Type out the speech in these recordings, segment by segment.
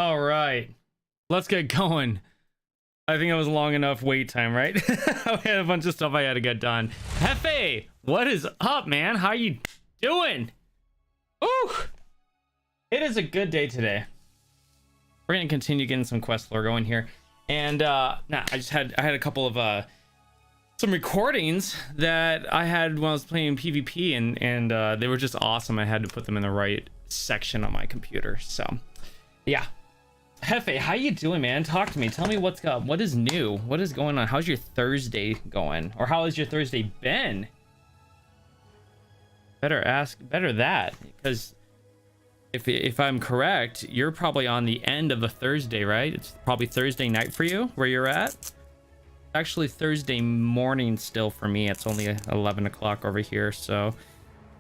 All right, let's get going. I think it was long enough wait time, right? I had a bunch of stuff I had to get done. Hefe, what is up, man? How you doing? Ooh, it is a good day today. We're gonna continue getting some quest lore going here, and I had a couple of some recordings that I had when I was playing PvP, and they were just awesome. I had to put them in the right section on my computer. So, yeah. Hefe, how you doing, man? Talk to me. Tell me what's up. What is new? What is going on? How's your Thursday going? Or how has your Thursday been? Better that, because if I'm correct, you're probably on the end of a Thursday, right? It's probably Thursday night for you where you're at. Actually, Thursday morning still for me. It's only 11 o'clock over here, so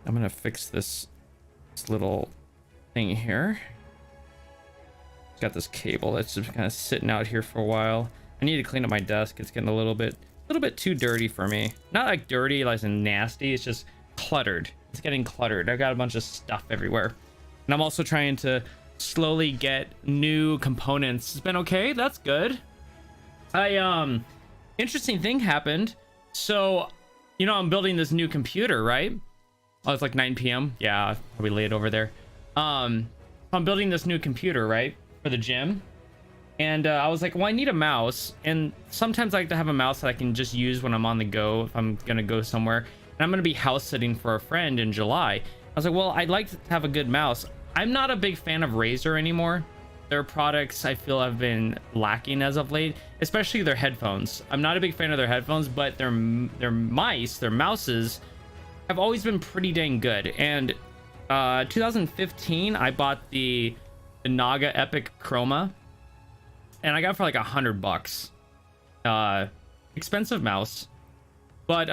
I'm gonna fix this little thing here. Got this cable that's just kind of sitting out here for a while. I need to clean up my desk. It's getting a little bit too dirty for me. Not like dirty, like nasty. It's just cluttered. It's getting cluttered. I've got a bunch of stuff everywhere, and I'm also trying to slowly get new components. It's been okay. That's good. Interesting thing happened. So, you know, I'm building this new computer, right? Oh, it's like 9 p.m. Yeah, probably late over there. I'm building this new computer, right, for the gym, and I was like, well, I need a mouse, and sometimes I like to have a mouse that I can just use when I'm on the go, if I'm gonna go somewhere, and I'm gonna be house sitting for a friend in July. I was like, well, I'd like to have a good mouse. I'm not a big fan of Razer anymore. Their products I feel have been lacking as of late, especially their headphones. I'm not a big fan of their headphones, but their mouses have always been pretty dang good. And 2015 I bought the Naga Epic Chroma, and I got it for like $100. Expensive mouse, but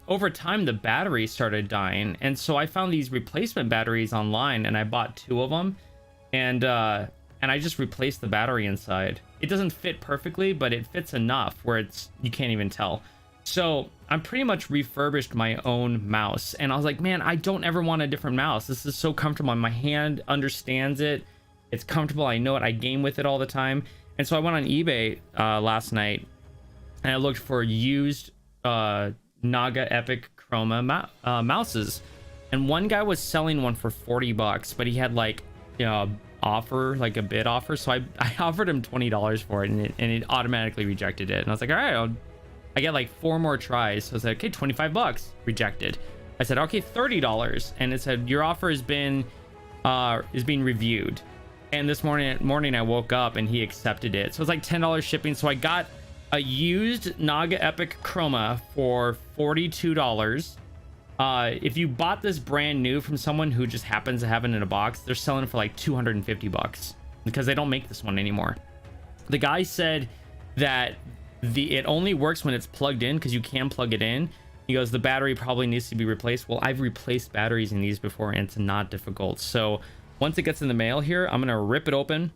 over time the battery started dying, and so I found these replacement batteries online, and I bought 2 of them, and I just replaced the battery inside. It doesn't fit perfectly, but it fits enough where you can't even tell. So I'm pretty much refurbished my own mouse, and I was like, man, I don't ever want a different mouse. This is so comfortable. My hand understands it. It's comfortable. I know it. I game with it all the time. And so I went on eBay last night, and I looked for used Naga Epic Chroma mouses, and one guy was selling one for $40, but he had like, you know, offer, like a bid offer. So I offered him $20 for it, and it automatically rejected it. And I was like, all right, I get like 4 more tries. So I was like, okay, $25, rejected. I said, okay, $30, and it said your offer is being reviewed. And this morning I woke up and he accepted it. So it's like $10 shipping. So I got a used Naga Epic Chroma for $42. If you bought this brand new from someone who just happens to have it in a box, they're selling it for like $250 because they don't make this one anymore. The guy said that it only works when it's plugged in, because you can plug it in. He goes, the battery probably needs to be replaced. Well, I've replaced batteries in these before, and it's not difficult. So once it gets in the mail here, I'm gonna rip it open.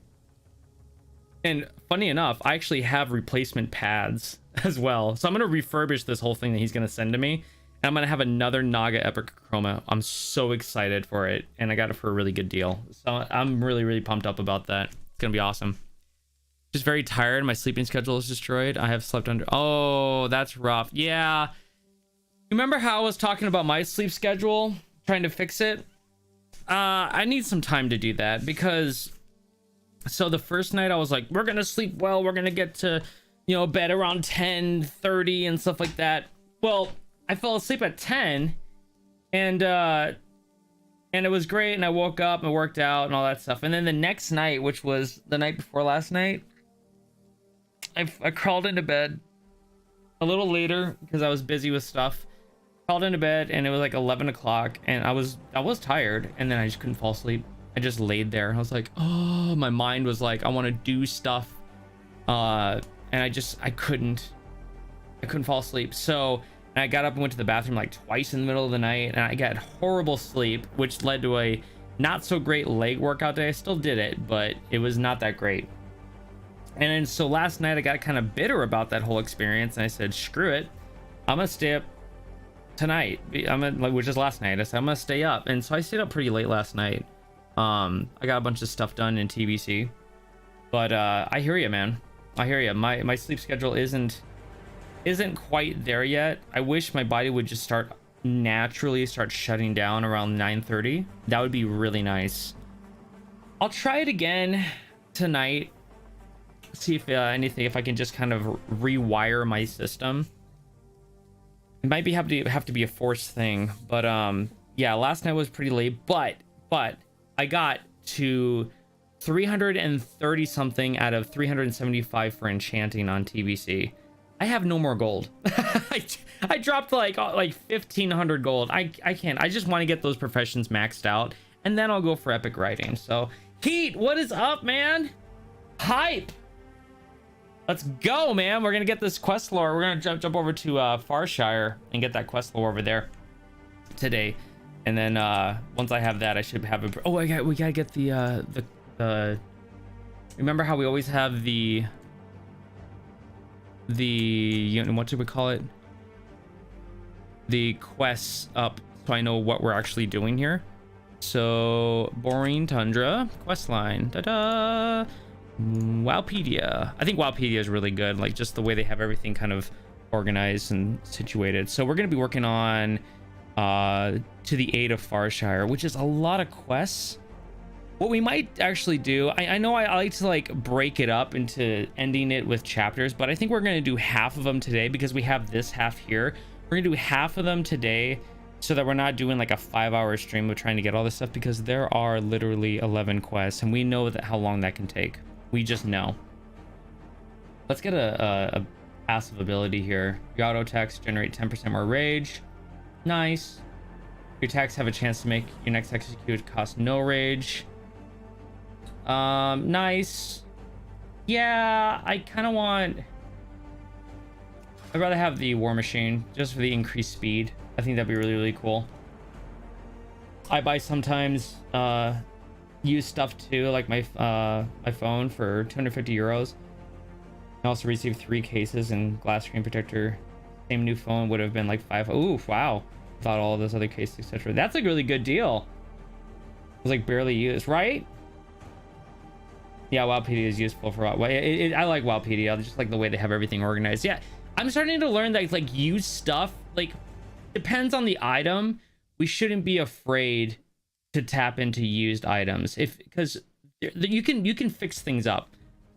And funny enough, I actually have replacement pads as well. So I'm gonna refurbish this whole thing that he's gonna send to me, and I'm gonna have another Naga Epic Chroma. I'm so excited for it, and I got it for a really good deal. So I'm really pumped up about that. It's gonna be awesome. Just very tired. My sleeping schedule is destroyed. I have slept under. Oh, that's rough. Yeah. Remember how I was talking about my sleep schedule, trying to fix it? I need some time to do that, because so the first night I was like, we're gonna sleep well, we're gonna get to, you know, bed around 10:30 and stuff like that. Well, I fell asleep at 10, and it was great, and I woke up and worked out and all that stuff. And then the next night, which was the night before last night, I crawled into bed a little later because I was busy with stuff. Crawled into bed, and it was like 11 o'clock, and I was tired, and then I just couldn't fall asleep. I just laid there. I was like, oh, my mind was like, I want to do stuff, and I couldn't fall asleep. So, and I got up and went to the bathroom like twice in the middle of the night, and I got horrible sleep, which led to a not so great leg workout day. I still did it, but it was not that great. And then so last night I got kind of bitter about that whole experience, and I said, screw it, I'm gonna stay up tonight. Which is last night. I said I'm gonna stay up, and so I stayed up pretty late last night. I got a bunch of stuff done in TBC, But I hear you, man. I hear you. My sleep schedule isn't quite there yet. I wish my body would just naturally start shutting down around 9:30. That would be really nice. I'll try it again tonight. See if if I can just kind of rewire my system. It might have to be a forced thing, but yeah, last night was pretty late, but I got to 330 something out of 375 for enchanting on TBC. I have no more gold. I dropped like 1500 gold. I can't. I just want to get those professions maxed out, and then I'll go for epic writing. So Heat, what is up, man? Hype. Let's go, man. We're gonna get this quest lore. We're gonna jump over to Farshire and get that quest lore over there today, and then once I have that, I should have a. Oh, we gotta get the. Remember how we always have the what do we call it? The quests up, so I know what we're actually doing here. So Borean Tundra quest line. Ta-da! Wowpedia. I think Wowpedia is really good, like just the way they have everything kind of organized and situated. So we're going to be working on To the Aid of Farshire, which is a lot of quests. What we might actually do, I know I like to like break it up into ending it with chapters, but I think we're going to do half of them today because we have this half here. We're going to do half of them today so that we're not doing like a 5-hour stream of trying to get all this stuff, because there are literally 11 quests and we know how long that can take. We just know. Let's get a passive ability here. Your auto attacks generate 10% more rage. Nice. Your attacks have a chance to make your next execute cost no rage. Nice. Yeah, I kind of want... I'd rather have the war machine just for the increased speed. I think that'd be really, really cool. I buy sometimes use stuff too, like my phone for 250 euros. I also received 3 cases and glass screen protector. Same new phone would have been like 5. Ooh, wow. Without all those other cases, etc. That's a really good deal. It was like barely used, right? Yeah, Wowpedia is useful for I like Wowpedia. I just like the way they have everything organized. Yeah, I'm starting to learn that like used stuff, like, depends on the item. We shouldn't be afraid to tap into used items because you can fix things up.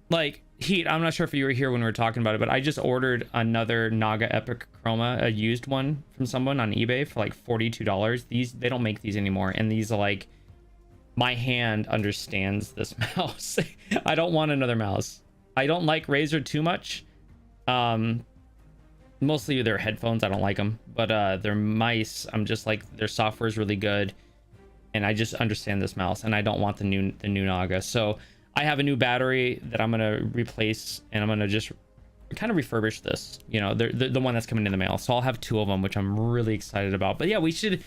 Like Heat, I'm not sure if you were here when we were talking about it, but I just ordered another Naga Epic Chroma, a used one from someone on eBay for like $42. They don't make these anymore, and these are like, my hand understands this mouse. I don't want another mouse. I don't like Razer too much. Mostly their headphones, I don't like them, but their mice, I'm just like, their software is really good, and I just understand this mouse, and I don't want the new Naga. So I have a new battery that I'm gonna replace, and I'm gonna just kind of refurbish this, you know, the one that's coming in the mail. So I'll have 2 of them, which I'm really excited about. But yeah, we should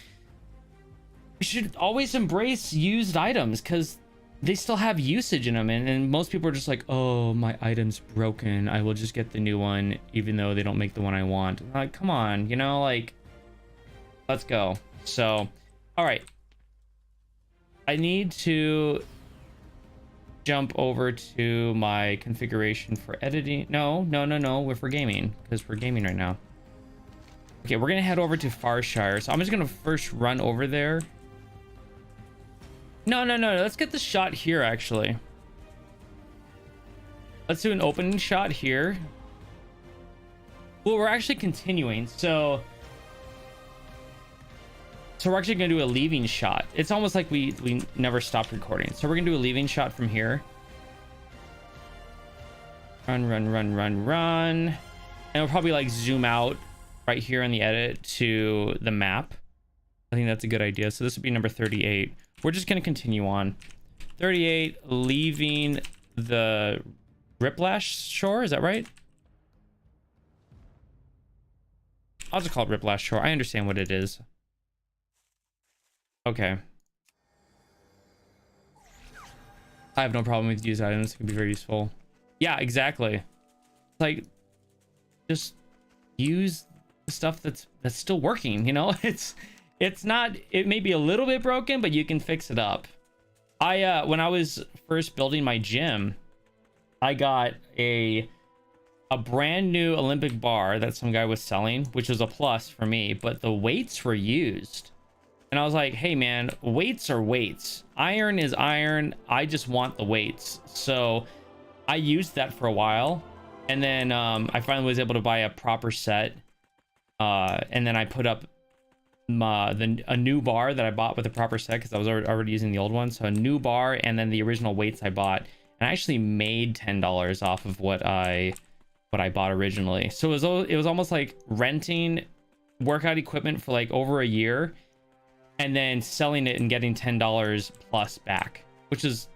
always embrace used items because they still have usage in them, and most people are just like, oh, my item's broken, I will just get the new one even though they don't make the one I want. Like, come on, you know, like, let's go. So all right, I need to jump over to my configuration for editing. No, we're for gaming, because we're gaming right now. Okay, we're gonna head over to Farshire, so I'm just gonna first run over there. No, let's get the shot here, actually. Let's do an opening shot here. Well, we're actually continuing, so we're actually gonna do a leaving shot. It's almost like we never stopped recording. So we're gonna do a leaving shot from here. Run. And we'll probably like zoom out right here in the edit to the map. I think that's a good idea. So this would be number 38. We're just going to continue on. 38, leaving the Riplash Shore. Is that right? I'll just call it Riplash Shore. I understand what it is. Okay. I have no problem with used items. It can be very useful. Yeah, exactly. Like, just use the stuff that's still working, you know? It's not, it may be a little bit broken, but you can fix it up. When I was first building my gym, I got a brand new Olympic bar that some guy was selling, which was a plus for me, but the weights were used. And I was like, hey man, weights are weights. Iron is iron. I just want the weights. So I used that for a while. And then I finally was able to buy a proper set. And then I put up a new bar that I bought with a proper set because I was already using the old one. So a new bar and then the original weights I bought. And I actually made $10 off of what I bought originally. So it was almost like renting workout equipment for like over a year and then selling it and getting $10 plus back, which is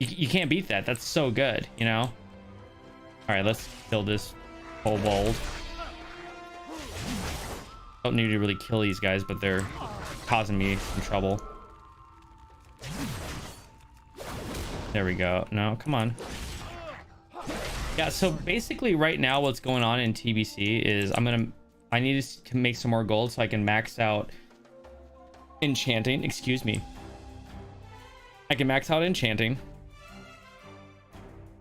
you can't beat that. That's so good, you know. All right, let's kill this kobold. Don't need to really kill these guys, but they're causing me some trouble. There we go. No, come on. Yeah, so basically right now what's going on in TBC is I need to make some more gold so I can max out enchanting. Excuse me. I can max out enchanting.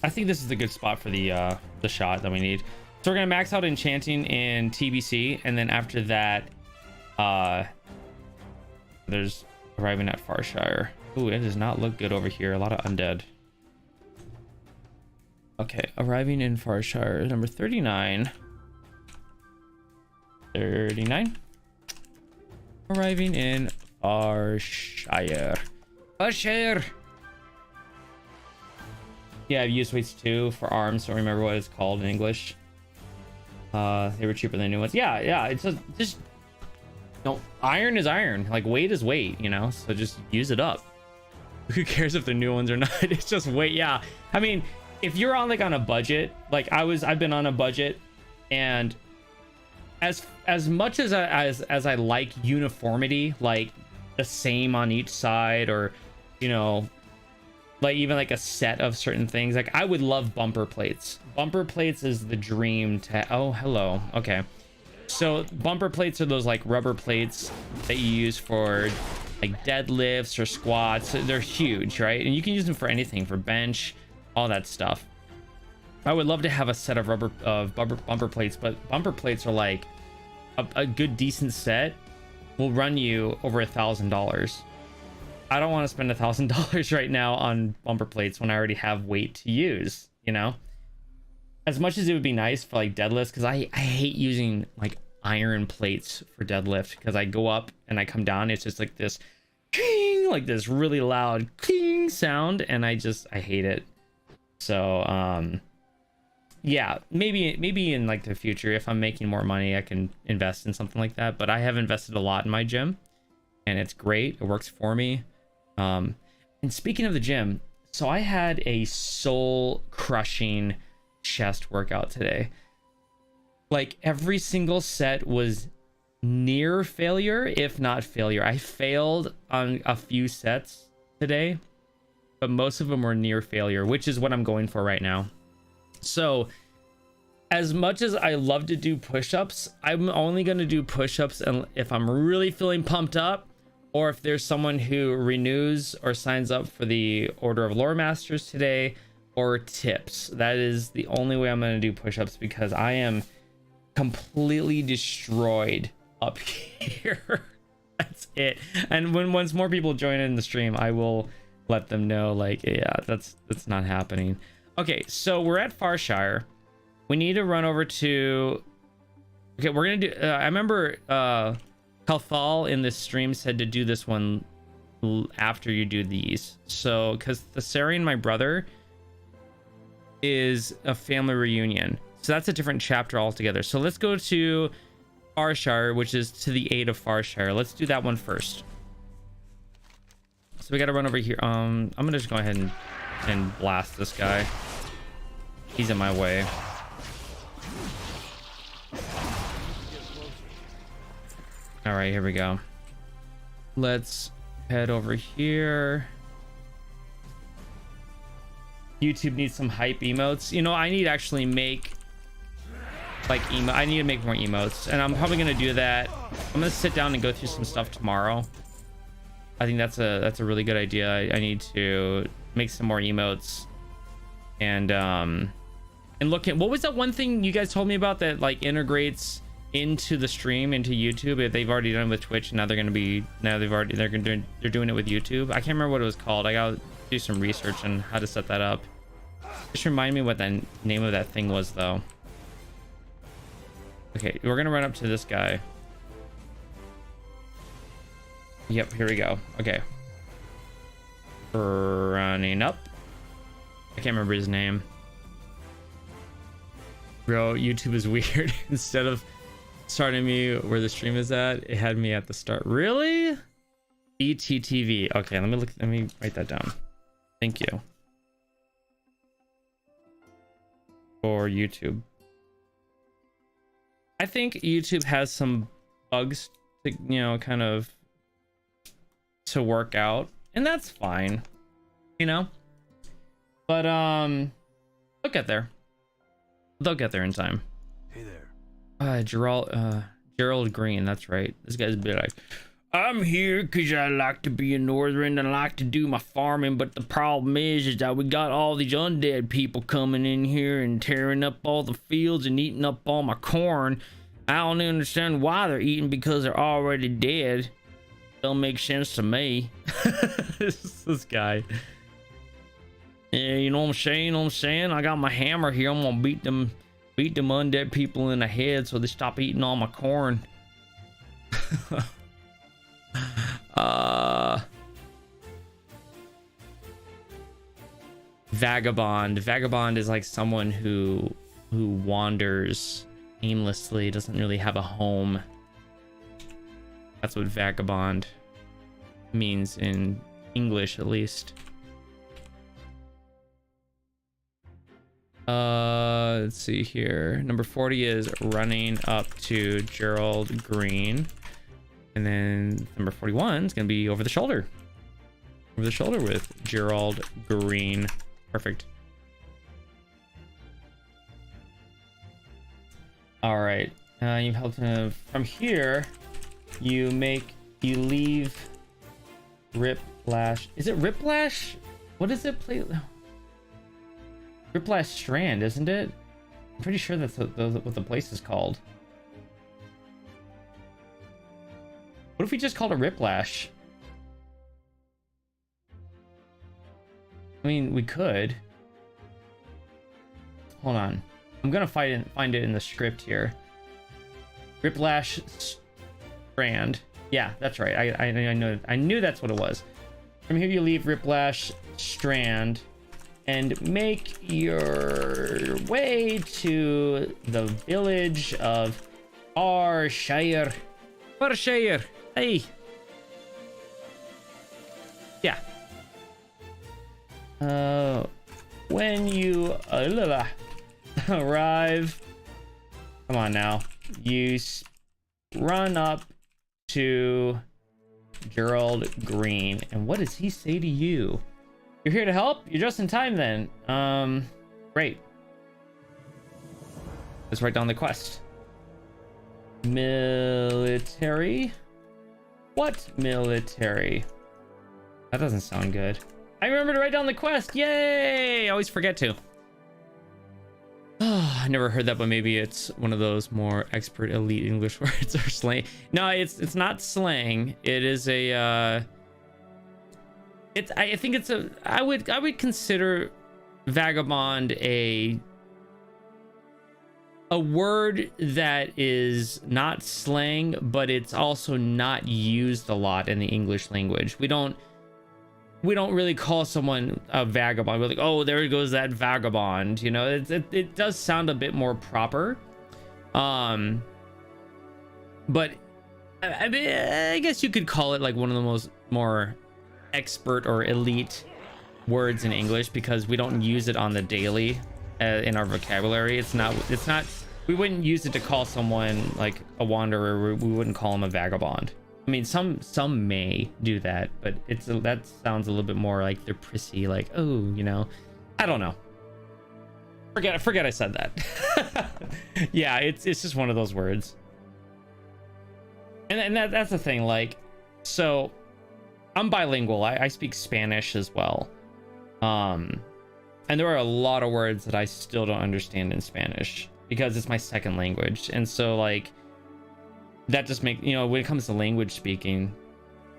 I think this is a good spot for the shot that we need. So we're gonna max out enchanting in TBC, and then after that, there's arriving at Farshire. Ooh, it does not look good over here. A lot of undead. Okay, arriving in Farshire, number 39. 39. Arriving in Farshire. Farshire! Yeah, I've used weights too for arms. Don't remember what it's called in English. They were cheaper than new ones. Yeah, it's just no, iron is iron. Like weight is weight, you know. So just use it up. Who cares if they're new ones or not? It's just weight. Yeah, I mean, if you're on like on a budget, like I've been on a budget, and as much as I like uniformity, like the same on each side, or you know, like even like a set of certain things, like I would love bumper plates. Bumper plates is the dream to oh hello. Okay, so bumper plates are those like rubber plates that you use for like deadlifts or squats. They're huge, right? And you can use them for anything, for bench, all that stuff. I would love to have a set of bumper plates, but bumper plates are like a good decent set will run you over $1,000. I don't want to spend $1,000 right now on bumper plates when I already have weight to use, you know. As much as it would be nice for like deadlifts, because I hate using like iron plates for deadlift, because I go up and I come down, it's just like this king, like this really loud king sound, and I hate it. So yeah, maybe in like the future, if I'm making more money, I can invest in something like that. But I have invested a lot in my gym, and it's great. It works for me. And speaking of the gym, so I had a soul crushing chest workout today. Like every single set was near failure, if not failure. I failed on a few sets today, but most of them were near failure, which is what I'm going for right now. So as much as I love to do push-ups, I'm only going to do push-ups if I'm really feeling pumped up, or if there's someone who renews or signs up for the Order of Lore Masters today, or tips. That is the only way I'm going to do push-ups, because I am completely destroyed up here. That's it. And once more people join in the stream, I will let them know, like, yeah, that's not happening. Okay, so we're at Farshire. We need to run over to... Okay, we're gonna do... I remember Kalthal in this stream said to do this one after you do these. So, because Thessarian, my brother, is a family reunion. So that's a different chapter altogether. So let's go to Farshire, which is to the aid of Farshire. Let's do that one first. So we gotta run over here. I'm gonna just go ahead and blast this guy. He's in my way. All right, here we go. Let's head over here. YouTube needs some hype emotes. You know, I need to actually make like I need to make more emotes, and I'm probably gonna do that. I'm gonna sit down and go through some stuff tomorrow. I think that's a really good idea. I need to make some more emotes and look at what was that one thing you guys told me about that like integrates into the stream into YouTube. They've already done it with Twitch, and now they're doing it with YouTube. I can't remember what it was called. I gotta do some research on how to set that up. Just remind me what the name of that thing was though. Okay, we're gonna run up to this guy. Yep, here we go. Okay, running up. I can't remember his name. Bro, YouTube is weird. Instead of starting me where the stream is at, it had me at the start. Really? ETTV. Okay, let me write that down. Thank you. For YouTube. I think YouTube has some bugs to, you know, kind of to work out, and that's fine, you know. But they'll get there. They'll get there in time. Hey there. Gerald Green, that's right. This guy's a bit like, I'm here because I like to be a northern and I like to do my farming, but the problem is that we got all these undead people coming in here and tearing up all the fields and eating up all my corn. I don't understand why they're eating because they're already dead. Don't make sense to me. this guy. Yeah, you know what I'm saying? I got my hammer here. I'm gonna beat them undead people in the head so they stop eating all my corn. Vagabond. Vagabond is like someone who wanders aimlessly, doesn't really have a home. That's what vagabond means in English, at least. Let's see here. Number 40 is running up to Gerald Green. And then number 41 is gonna be over the shoulder. Over the shoulder with Gerald Green. Perfect. All right. You've helped him from here. You leave Riplash. Is it Riplash? What is it? Riplash Strand, isn't it? I'm pretty sure that's what the place is called. What if we just called it Riplash? I mean, we could. Hold on. I'm gonna find it in the script here. Riplash Strand. Yeah, that's right. I knew that's what it was. From here you leave Riplash Strand and make your way to the village of Farshire. Farshire. Hey. Yeah. When you arrive, come on now, you run up to Gerald Green, and what does he say to you? You're here to help? You're just in time then. Great. Let's write down the quest. Military? What military? That doesn't sound good. I remember to write down the quest. Yay! I always forget to. Oh, I never heard that, but maybe it's one of those more expert elite English words or slang. No, it's not slang. It is a I think it's a I would consider vagabond a word that is not slang, but it's also not used a lot in the English language. We don't really call someone a vagabond. We're like, oh, there goes that vagabond. You know, it does sound a bit more proper. But I mean, I guess you could call it like one of the more expert or elite words in English, because we don't use it on the daily in our vocabulary. It's not we wouldn't use it to call someone like a wanderer. We wouldn't call him a vagabond. I mean, some may do that, but that sounds a little bit more like they're prissy, like, oh, you know, I don't know. Forget I said that. Yeah, it's just one of those words. And that's the thing, like, so I'm bilingual. I speak Spanish as well. And there are a lot of words that I still don't understand in Spanish because it's my second language. And so like that just make, you know, when it comes to language speaking,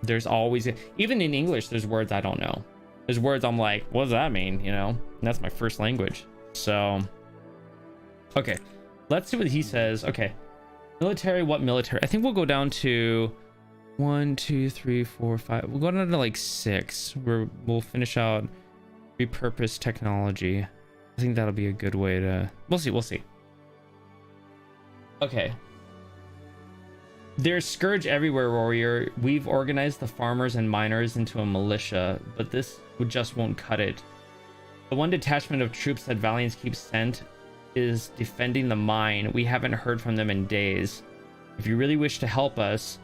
there's always, even in English, there's words I don't know. There's words I'm like, what does that mean? You know, and that's my first language. So, okay, let's see what he says. Okay. Military, what military? I think we'll go down to 1, 2, 3, 4, 5. We'll go down to like 6 where we'll finish out repurposed technology. I think that'll be a good way to, we'll see. Okay. There's Scourge everywhere, warrior. We've organized the farmers and miners into a militia, but this just won't cut it. The one detachment of troops that Valiants keeps sent is defending the mine. We haven't heard from them in days. If you really wish to help us,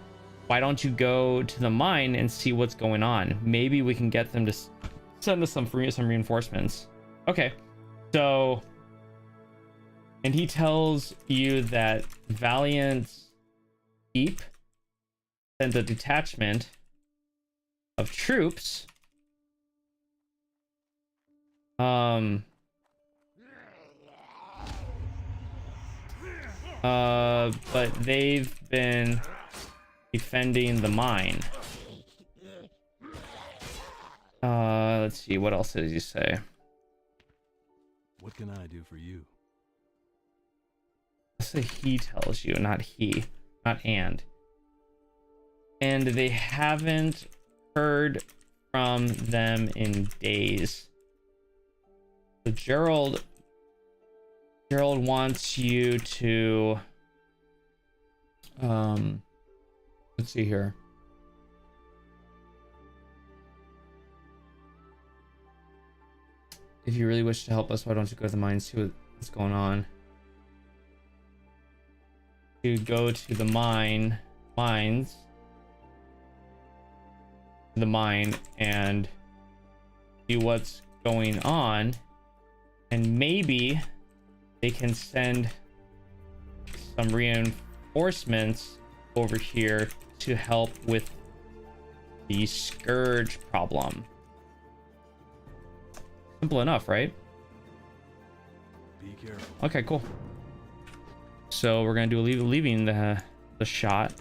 why don't you go to the mine and see what's going on? Maybe we can get them to send us some reinforcements. Okay, so, and he tells you that Valiant's Keep sent a detachment of troops. But they've been defending the mine. Let's see, what else did he say? What can I do for you? Let's say he tells you, not he, not and. And they haven't heard from them in days. So Gerald wants you to let's see here. If you really wish to help us, why don't you go to the mine, see what's going on? You go to the mine and see what's going on, and maybe they can send some reinforcements over here to help with the Scourge problem. Simple enough, right? Be careful. Okay, cool. So we're gonna do leaving the shot.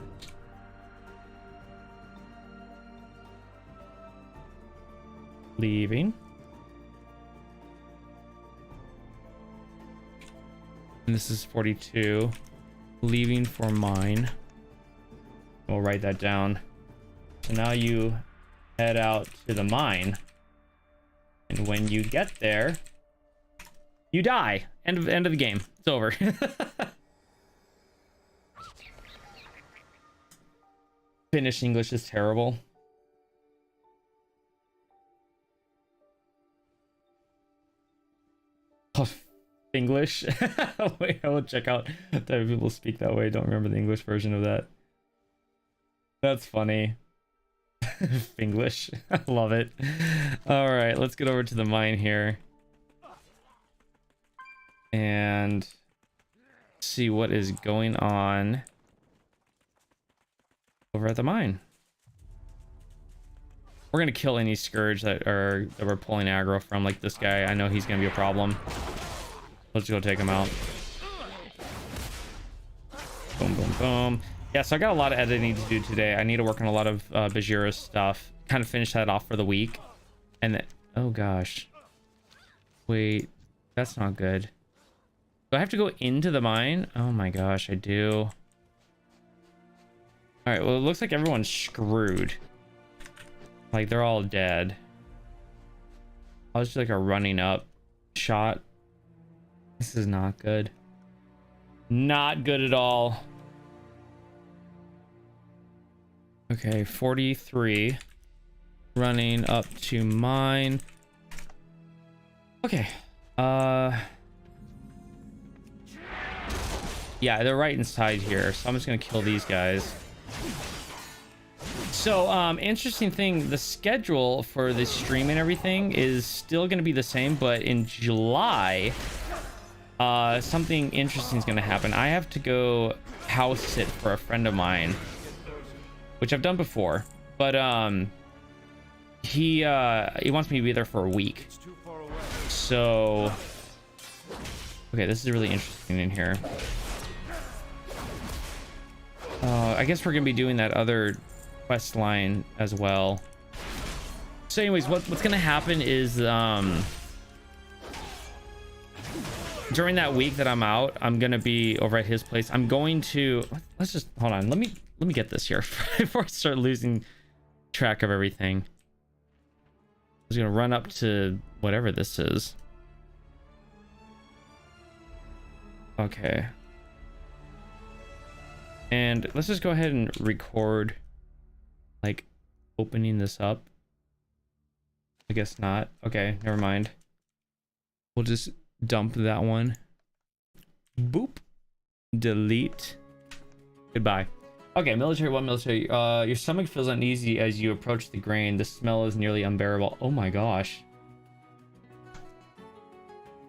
Leaving. And this is 42. Leaving for mine. We'll write that down. So now you head out to the mine. And when you get there, you die. End of the game. It's over. Finnish English is terrible. Oh, English. Wait, I will check out how people speak that way. Don't remember the English version of that. That's funny. English. I love it. All right, let's get over to the mine here and see what is going on over at the mine. We're gonna kill any Scourge that we're pulling aggro from, like this guy. I know he's gonna be a problem. Let's go take him out. Boom, boom, boom. Yeah, so I got a lot of editing to do today. I need to work on a lot of Bajira's stuff. Kind of finish that off for the week. And then, oh gosh. Wait, that's not good. Do I have to go into the mine? Oh my gosh, I do. All right, well, it looks like everyone's screwed. Like, they're all dead. I'll just do like a running up shot. This is not good. Not good at all. Okay, 43. Running up to mine. Okay. Yeah, they're right inside here, so I'm just gonna kill these guys. So, interesting thing, the schedule for the stream and everything is still gonna be the same, but in July, something interesting is gonna happen. I have to go house sit for a friend of mine, which I've done before, but he wants me to be there for a week. So okay, this is really interesting in here. I guess we're gonna be doing that other quest line as well. So anyways, what's gonna happen is during that week that I'm out, I'm gonna be over at his place. I'm going to, let's just hold on, let me get this here before I start losing track of everything. I was gonna run up to whatever this is. Okay, and let's just go ahead and record like opening this up. I guess not. Okay, never mind. We'll just dump that one. Boop. Delete. Goodbye. Okay, military 1, military. Your stomach feels uneasy as you approach the grain. The smell is nearly unbearable. Oh my gosh.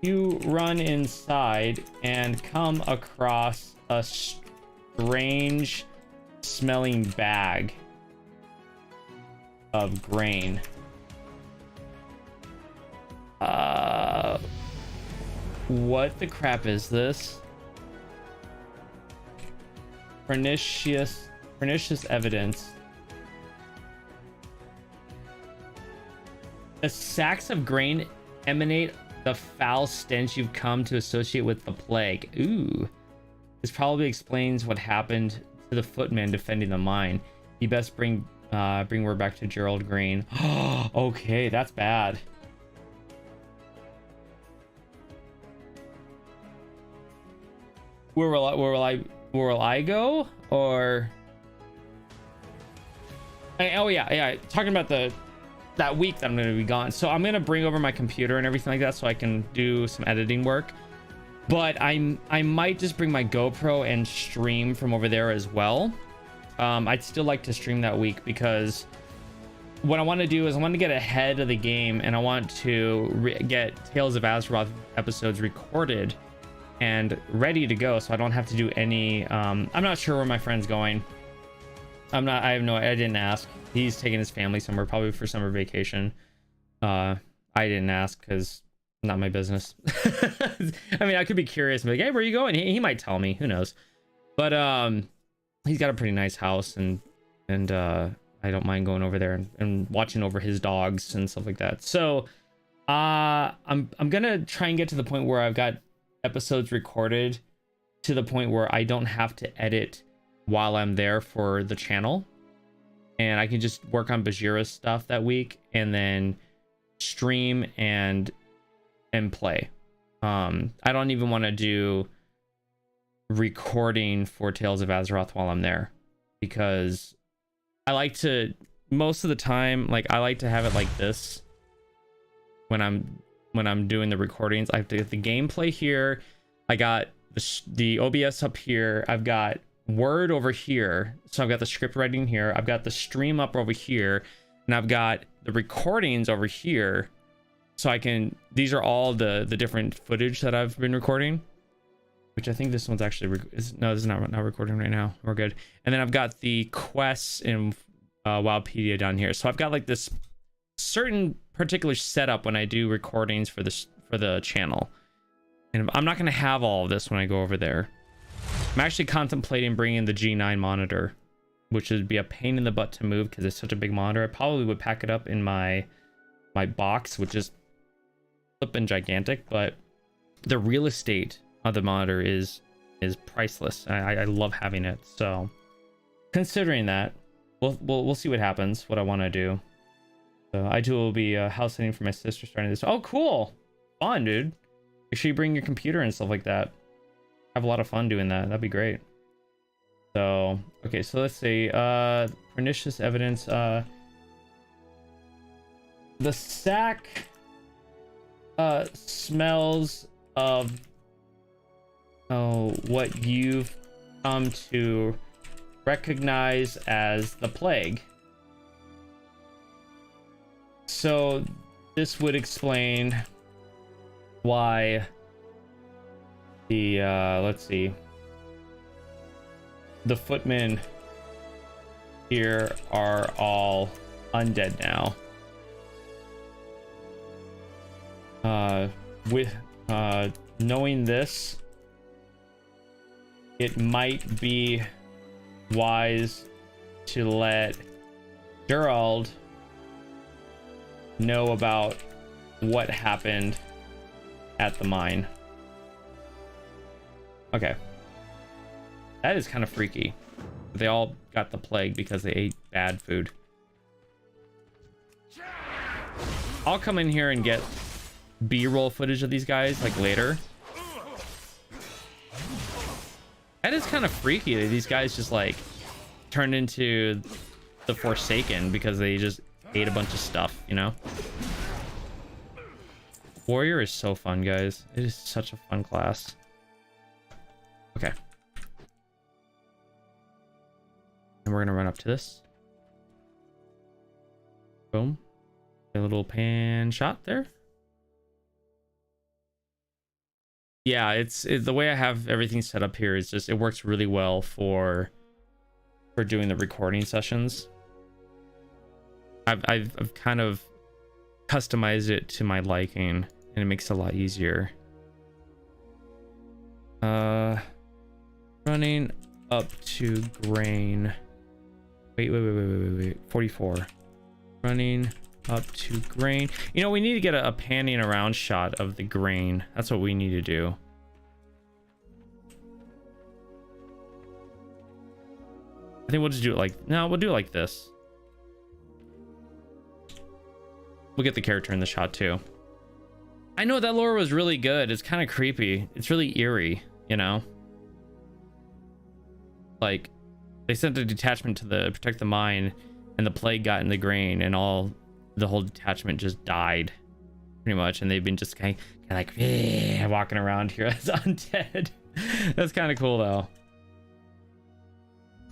You run inside and come across a strange smelling bag of grain. What the crap is this? Pernicious evidence. The sacks of grain emanate the foul stench you've come to associate with the plague. Ooh. This probably explains what happened to the footman defending the mine. You best bring word back to Gerald Green. Okay, that's bad. Where will I go? Or oh yeah, talking about that week that I'm gonna be gone. So I'm gonna bring over my computer and everything like that so I can do some editing work. But I might just bring my GoPro and stream from over there as well. I'd still like to stream that week because what I want to do is I want to get ahead of the game and I want to get Tales of Azeroth episodes recorded and ready to go, so I don't have to do any I'm not sure where my friend's going. I didn't ask. He's taking his family somewhere, probably for summer vacation. I didn't ask because not my business. I mean, I could be curious and be like, hey, where are you going? He might tell me, who knows. But he's got a pretty nice house, and I don't mind going over there and watching over his dogs and stuff like that. So I'm gonna try and get to the point where I've got episodes recorded to the point where I don't have to edit while I'm there for the channel, and I can just work on Bajira's stuff that week and then stream and play. I don't even want to do recording for Tales of Azeroth while I'm there, because I like to, most of the time, like I like to have it like this when I'm doing the recordings. I have to get the gameplay here, I got the OBS up here, I've got Word over here, so I've got the script writing here, I've got the stream up over here, and I've got the recordings over here, so I can, these are all the different footage that I've been recording, which I think this one's actually no, this is not recording right now. We're good. And then I've got the quests in Wildpedia down here, so I've got like this certain particular setup when I do recordings for the channel, and I'm not going to have all of this when I go over there. I'm actually contemplating bringing the G9 monitor, which would be a pain in the butt to move because it's such a big monitor. I probably would pack it up in my box, which is flipping gigantic, but the real estate of the monitor is priceless. I love having it. So considering that, we'll see what happens, what I want to do. So I too will be house sitting for my sister starting this. Oh, cool. Fun, dude. Make sure you bring your computer and stuff like that. Have a lot of fun doing that. That'd be great. So, okay, so let's see. Pernicious evidence. The sack smells of what you've come to recognize as the plague. So this would explain why the let's see, the footmen here are all undead now. with knowing this, it might be wise to let Gerald know about what happened at the mine. Okay. That is kind of freaky. They all got the plague because they ate bad food. I'll come in here and get B-roll footage of these guys like later. That is kind of freaky that these guys just like turned into the Forsaken because they just ate a bunch of stuff, you know? Warrior is so fun, guys. It is such a fun class. Okay. And we're gonna run up to this. Boom. A little pan shot there. Yeah, it's the way I have everything set up here is just it works really well for doing the recording sessions. I've kind of customized it to my liking, and it makes it a lot easier. Running up to grain. Wait. 44. Running up to grain. You know, we need to get a panning around shot of the grain. That's what we need to do. I think we'll just do it like, no, we'll do it like this. We'll get the character in the shot too. I know that lore was really good. It's kind of creepy. It's really eerie, you know? Like, they sent a detachment to protect the mine, and the plague got in the grain, and the whole detachment just died, pretty much. And they've been just kind of like walking around here as undead. That's kind of cool, though.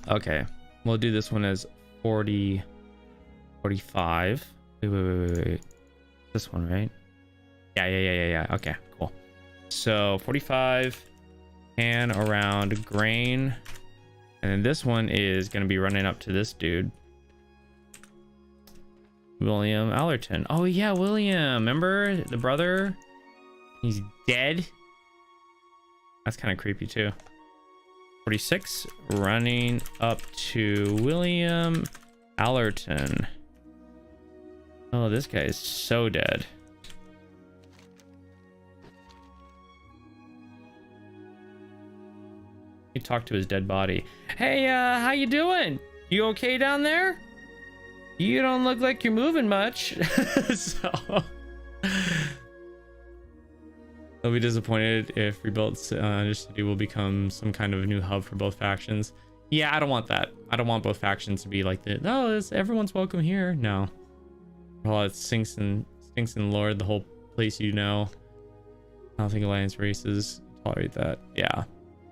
Okay, we'll do this one as 40, 45. Wait. This one, right? Yeah. Okay, cool. So 45 and around grain. And then this one is going to be running up to this dude. William Allerton. Oh, yeah, William. Remember the brother? He's dead. That's kind of creepy, too. 46. Running up to William Allerton. Oh, this guy is so dead. He talked to his dead body. Hey, how you doing? You okay down there? You don't look like you're moving much. So they'll be disappointed if Rebuilt City will become some kind of new hub for both factions. Yeah, I don't want that. I don't want both factions to be like the, oh, everyone's welcome here. No. Well, it stinks in lore, the whole place, you know. I don't think Alliance races tolerate that. Yeah.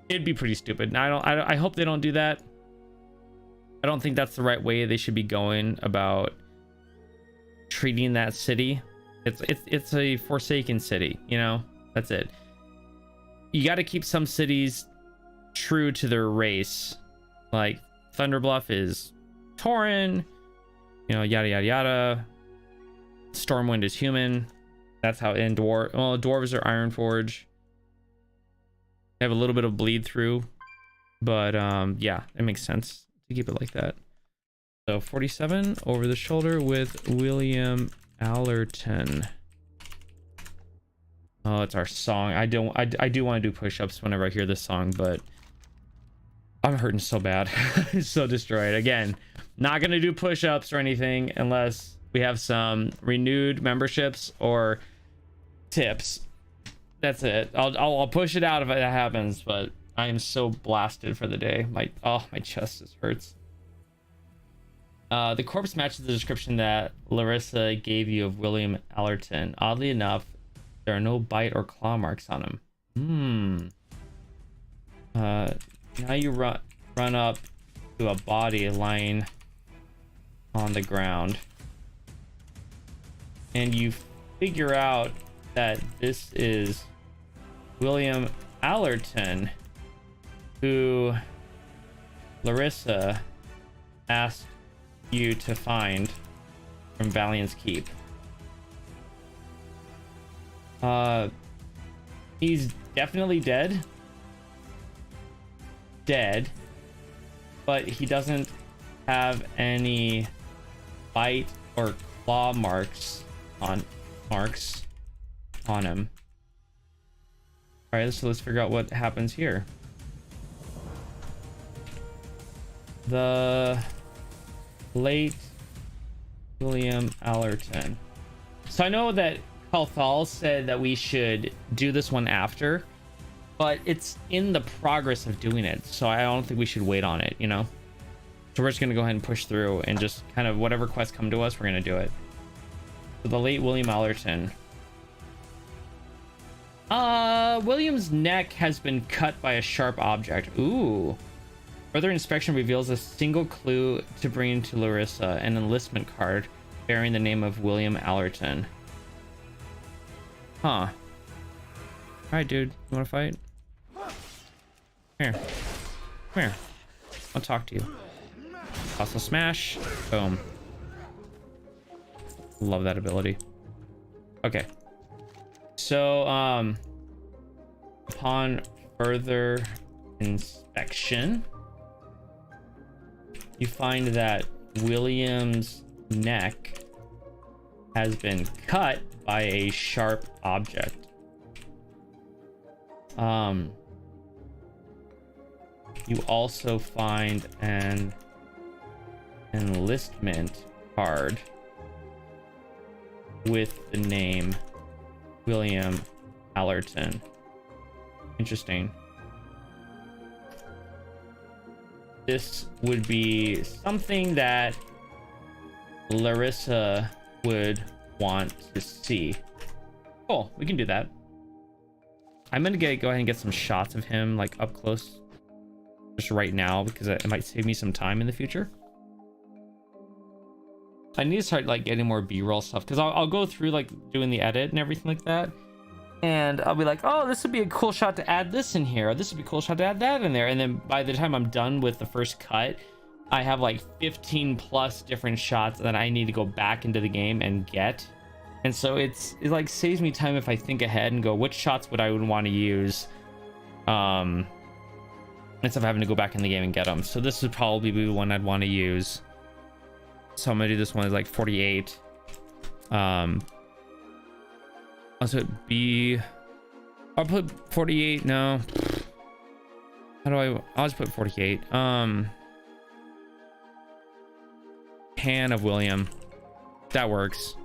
It'd be pretty stupid. I hope they don't do that. I don't think that's the right way they should be going about treating that city. It's a Forsaken city, you know? That's it. You got to keep some cities true to their race. Like Thunderbluff is Tauren, you know, yada yada yada. Stormwind is human. That's how dwarves are Ironforge. They have a little bit of bleed through, but yeah, it makes sense to keep it like that. So 47 over the shoulder with William Allerton. Oh, it's our song. I do want to do push-ups whenever I hear this song, but I'm hurting so bad. I'm so destroyed. Again, not gonna do push-ups or anything unless we have some renewed memberships or tips. That's it. I'll push it out if that happens, but I am so blasted for the day. My chest just hurts. The corpse matches the description that Larissa gave you of William Allerton. Oddly enough, there are no bite or claw marks on him. Now you run up to a body lying on the ground, and you figure out that this is William Allerton, who Larissa asked you to find from Valiant's Keep. He's definitely dead. Dead. But he doesn't have any bite or claw marks on him. All right, so let's figure out what happens here. The late William Allerton. So I know that Kalthal said that we should do this one after, but it's in the progress of doing it, so I don't think we should wait on it, you know? So we're just gonna go ahead and push through and just kind of whatever quests come to us, we're gonna do it. So the late William Allerton. William's neck has been cut by a sharp object. Ooh. Further inspection reveals a single clue to bring to Larissa, an enlistment card bearing the name of William Allerton. Huh. Alright, dude. You wanna fight? Here. Come here. I'll talk to you. Also smash. Boom. Love that ability. Okay. So, upon further inspection, you find that William's neck has been cut by a sharp object. You also find an enlistment card with the name William Allerton. Interesting. This would be something that Larissa would want to see. Cool, we can do that. I'm gonna go ahead and get some shots of him like up close just right now because it might save me some time in the future. I need to start like getting more B-roll stuff because I'll go through like doing the edit and everything like that, and I'll be like, oh, this would be a cool shot to add this in here, or this would be a cool shot to add that in there, and then by the time I'm done with the first cut, I have like 15 plus different shots that I need to go back into the game and get. And so it like saves me time if I think ahead and go, which shots would I want to use, instead of having to go back in the game and get them. So this would probably be the one I'd want to use. So I'm gonna do this one is like 48. Also it'd be, I'll put 48. No, how do I'll just put 48. Pan of William, that works.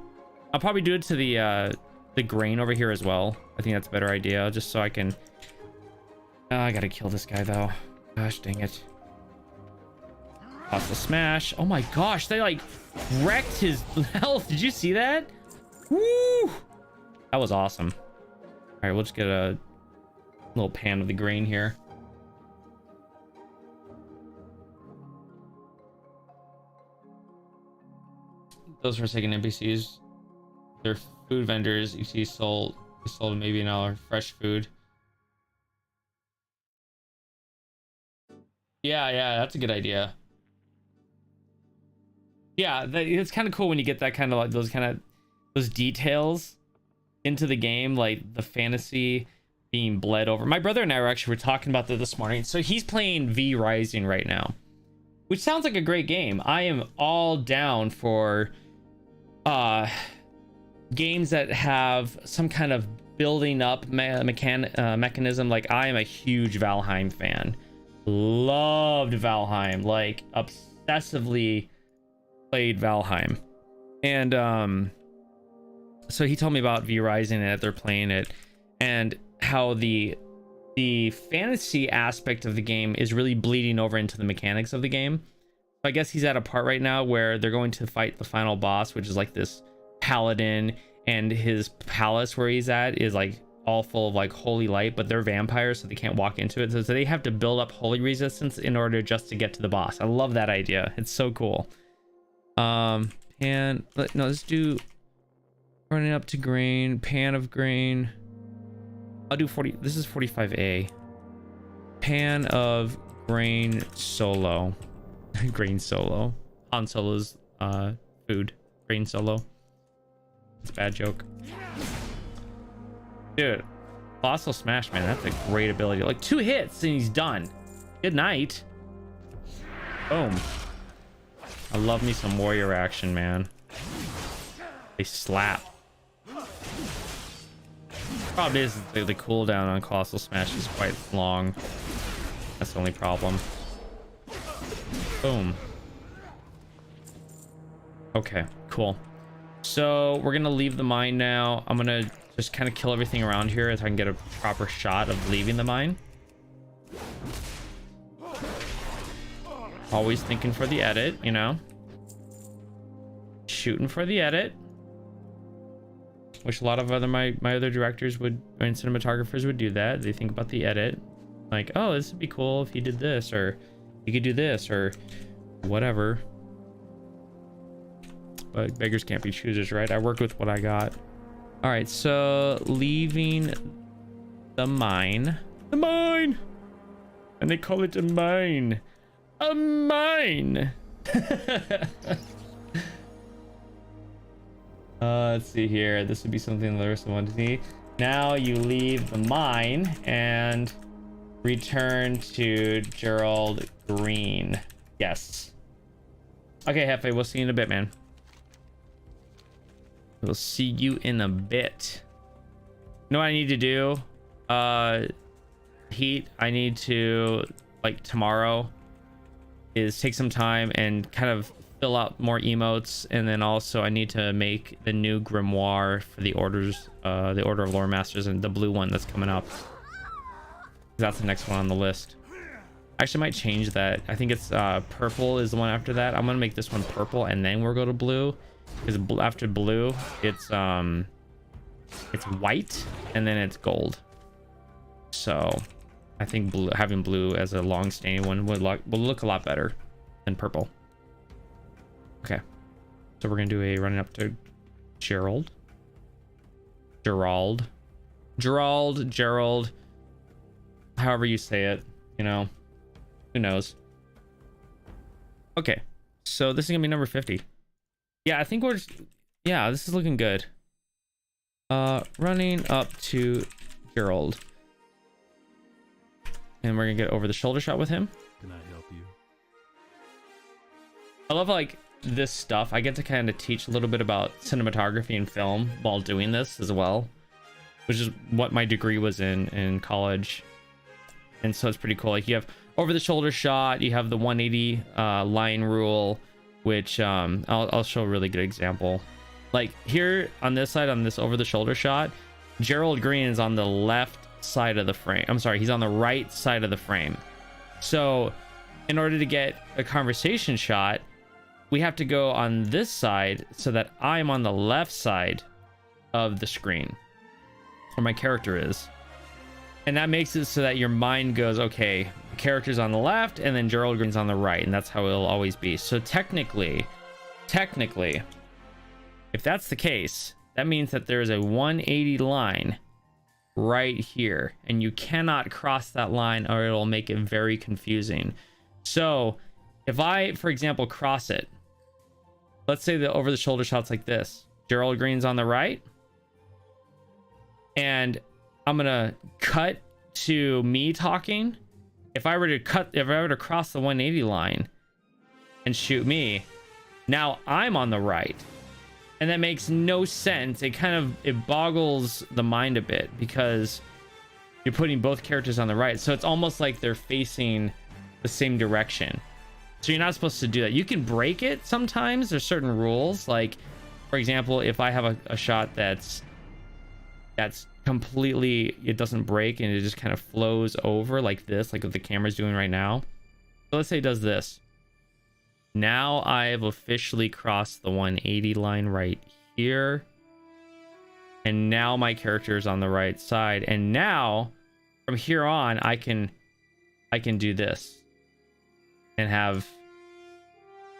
I'll probably do it to the grain over here as well. I think that's a better idea, just so I can, I gotta kill this guy though. Gosh dang it. Hostile smash. Oh my gosh, they like wrecked his health. Did you see that? Woo! That was awesome. All right, we'll just get a little pan of the grain here. Those forsaken NPCs, they're food vendors. You see sold maybe an hour fresh food. Yeah, that's a good idea. Yeah, it's kind of cool when you get that kind of like those details into the game, like the fantasy being bled over. My brother and I were talking about that this morning. So he's playing V Rising right now, which sounds like a great game. I am all down for games that have some kind of building up mechanism. Like I am a huge Valheim fan. Loved Valheim, like obsessively played Valheim. And so he told me about V Rising and that they're playing it, and how the fantasy aspect of the game is really bleeding over into the mechanics of the game. So I guess he's at a part right now where they're going to fight the final boss, which is like this paladin, and his palace where he's at is like all full of like holy light, but they're vampires, so they can't walk into it. So they have to build up holy resistance in order just to get to the boss. I love that idea. It's so cool. Let's do running up to grain, pan of grain. I'll do 40. This is 45A. Pan of grain solo. Grain solo. Han Solo's food. Grain solo. It's a bad joke. Dude, Colossal Smash, man, that's a great ability. Like 2 hits and he's done. Good night. Boom. I love me some warrior action, man. They slap. Problem is the cooldown on Colossal Smash is quite long. That's the only problem. Boom. Okay, cool. So we're gonna leave the mine now. I'm gonna just kind of kill everything around here so I can get a proper shot of leaving the mine. Always thinking for the edit, you know. Shooting for the edit. Wish a lot of my other directors would, and cinematographers would do that. They think about the edit. Like, oh, this would be cool if he did this, or he could do this, or whatever. But beggars can't be choosers, right? I worked with what I got. All right, so leaving the mine. The mine! And they call it a mine. A mine! Let's see here. This would be something the rest of them want to see. Now you leave the mine and return to Gerald Green. Yes. Okay, Hefe, we'll see you in a bit, man. We'll see you in a bit. You know what I need to do? Heat, I need to, like, tomorrow is take some time and kind of fill out more emotes, and then also I need to make the new grimoire for the orders, the Order of Lore Masters, and the blue one that's coming up. That's the next one on the list. I actually might change that. I think it's purple is the one after that. I'm gonna make this one purple and then we'll go to blue, because after blue it's white and then it's gold. So I think blue, having blue as a long-standing one will look a lot better than purple. Okay, so we're gonna do a running up to Gerald, however you say it, you know, who knows. Okay, so this is gonna be number 50. Yeah, I think we're just, yeah, this is looking good. Running up to Gerald, and we're gonna get over the shoulder shot with him. Can I help you? I love, like, this stuff. I get to kind of teach a little bit about cinematography and film while doing this as well, which is what my degree was in college. And so it's pretty cool. Like, you have over the shoulder shot, you have the 180 line rule, which I'll show a really good example. Like here on this side, on this over the shoulder shot, Gerald Green is on the left side of the frame. I'm sorry, he's on the right side of the frame. So in order to get a conversation shot, we have to go on this side so that I'm on the left side of the screen where my character is. And that makes it so that your mind goes, okay, the character's on the left and then Gerald Green's on the right, and that's how it'll always be. So technically, if that's the case, that means that there is a 180 line right here, and you cannot cross that line or it'll make it very confusing. So if I, for example, cross it, let's say the over the shoulder shot's like this. Gerald Green's on the right, and I'm gonna cut to me talking. If I were to cross the 180 line and shoot me, now I'm on the right, and that makes no sense. It boggles the mind a bit because you're putting both characters on the right, so it's almost like they're facing the same direction. So you're not supposed to do that. You can break it sometimes. There's certain rules, like for example, if I have a shot that's completely, it doesn't break and it just kind of flows over like this, like what the camera's doing right now. So let's say it does this. Now I've officially crossed the 180 line right here, and now my character is on the right side, and now from here on I can do this and have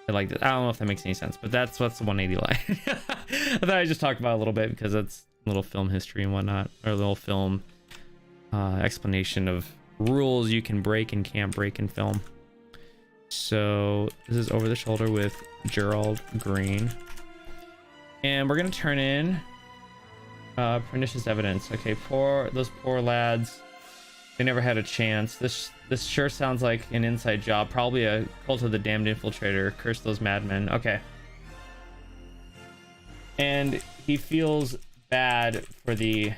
it like this. I don't know if that makes any sense, but that's what's the 180 line. I thought I just talked about it a little bit because that's little film history and whatnot, or a little film explanation of rules you can break and can't break in film. So this is over the shoulder with Gerald Green, and we're gonna turn in Pernicious evidence. Okay, those poor lads. They never had a chance. This sure sounds like an inside job. Probably a cult of the damned infiltrator. Curse those madmen. Okay. And he feels bad for the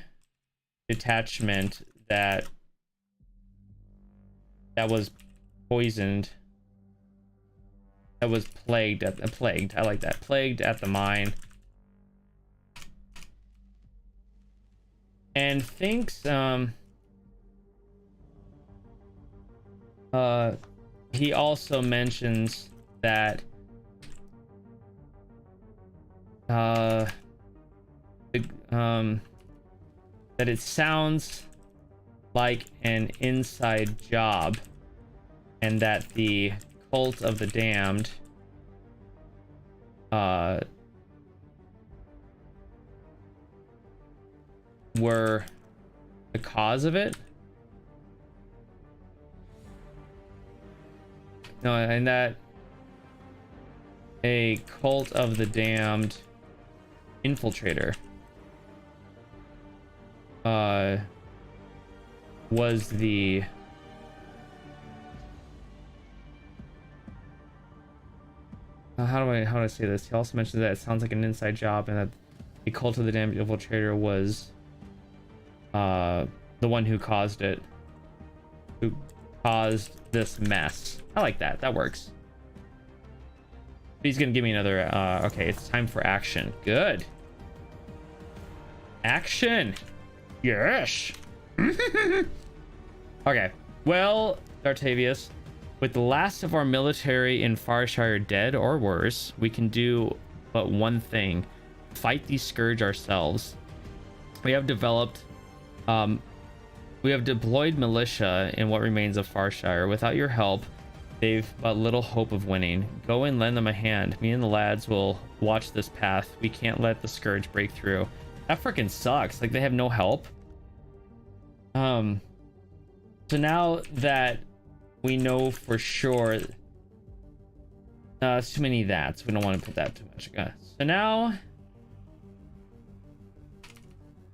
detachment that was poisoned. That was plagued. I like that. Plagued at the mine. And thinks he also mentions that that it sounds like an inside job, and that the cult of the damned were the cause of it. No, and that a cult of the damned infiltrator was the how do I say this? He also mentioned that it sounds like an inside job, and that the cult of the damned infiltrator was the one who caused it, who caused this mess. I like that. That works. He's gonna give me another okay, it's time for action. Good. Action. Yes. Okay. Well, Dartavius, with the last of our military in Farshire dead or worse, we can do but one thing: fight the scourge ourselves. We have deployed militia in what remains of Farshire. Without your help, they've but little hope of winning. Go and lend them a hand. Me and the lads will watch this path. We can't let the scourge break through. That freaking sucks. Like, they have no help. So now that we know for sure, it's too many that's. We don't want to put that too much. So now,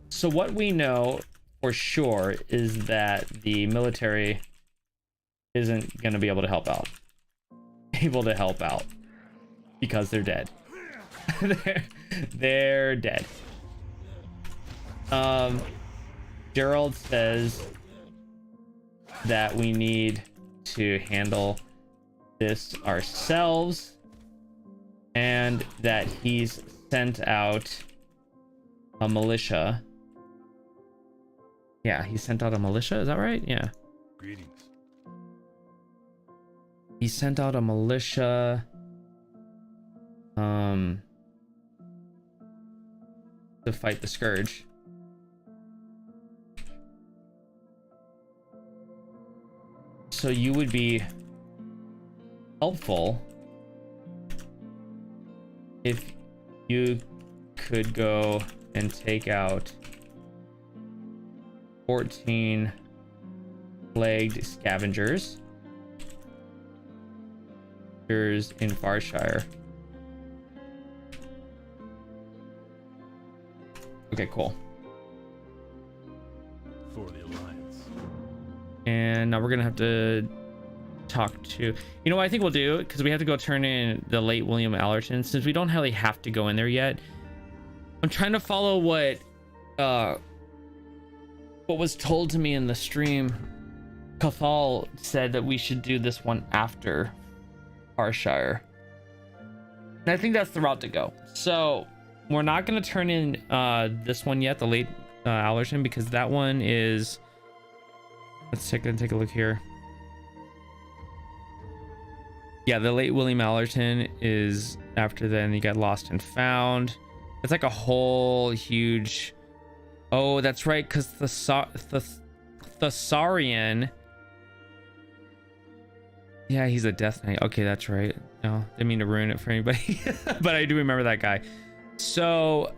so what we know for sure is that the military isn't going to be able to help out. Because they're dead. they're dead. Gerald says that we need to handle this ourselves, and that he's sent out a militia. Yeah, he sent out a militia, is that right? Yeah. Greetings. He sent out a militia to fight the scourge. So you would be helpful if you could go and take out 14 plagued scavengers in Farshire. Okay, cool. For the Alliance. And now we're gonna have to talk to, you know what I think we'll do, because we have to go turn in the late William Allerton, since we don't really have to go in there yet. I'm trying to follow what was told to me in the stream. Cathal said that we should do this one after Farshire, and I think that's the route to go. So we're not going to turn in this one yet, the late Allerton, because that one is, let's take a look here. Yeah, the late William Allerton is after. Then you got Lost and Found. It's like a whole huge, oh that's right, because the Thessarian, yeah, he's a Death Knight. Okay, that's right. No, didn't mean to ruin it for anybody. But I do remember that guy. So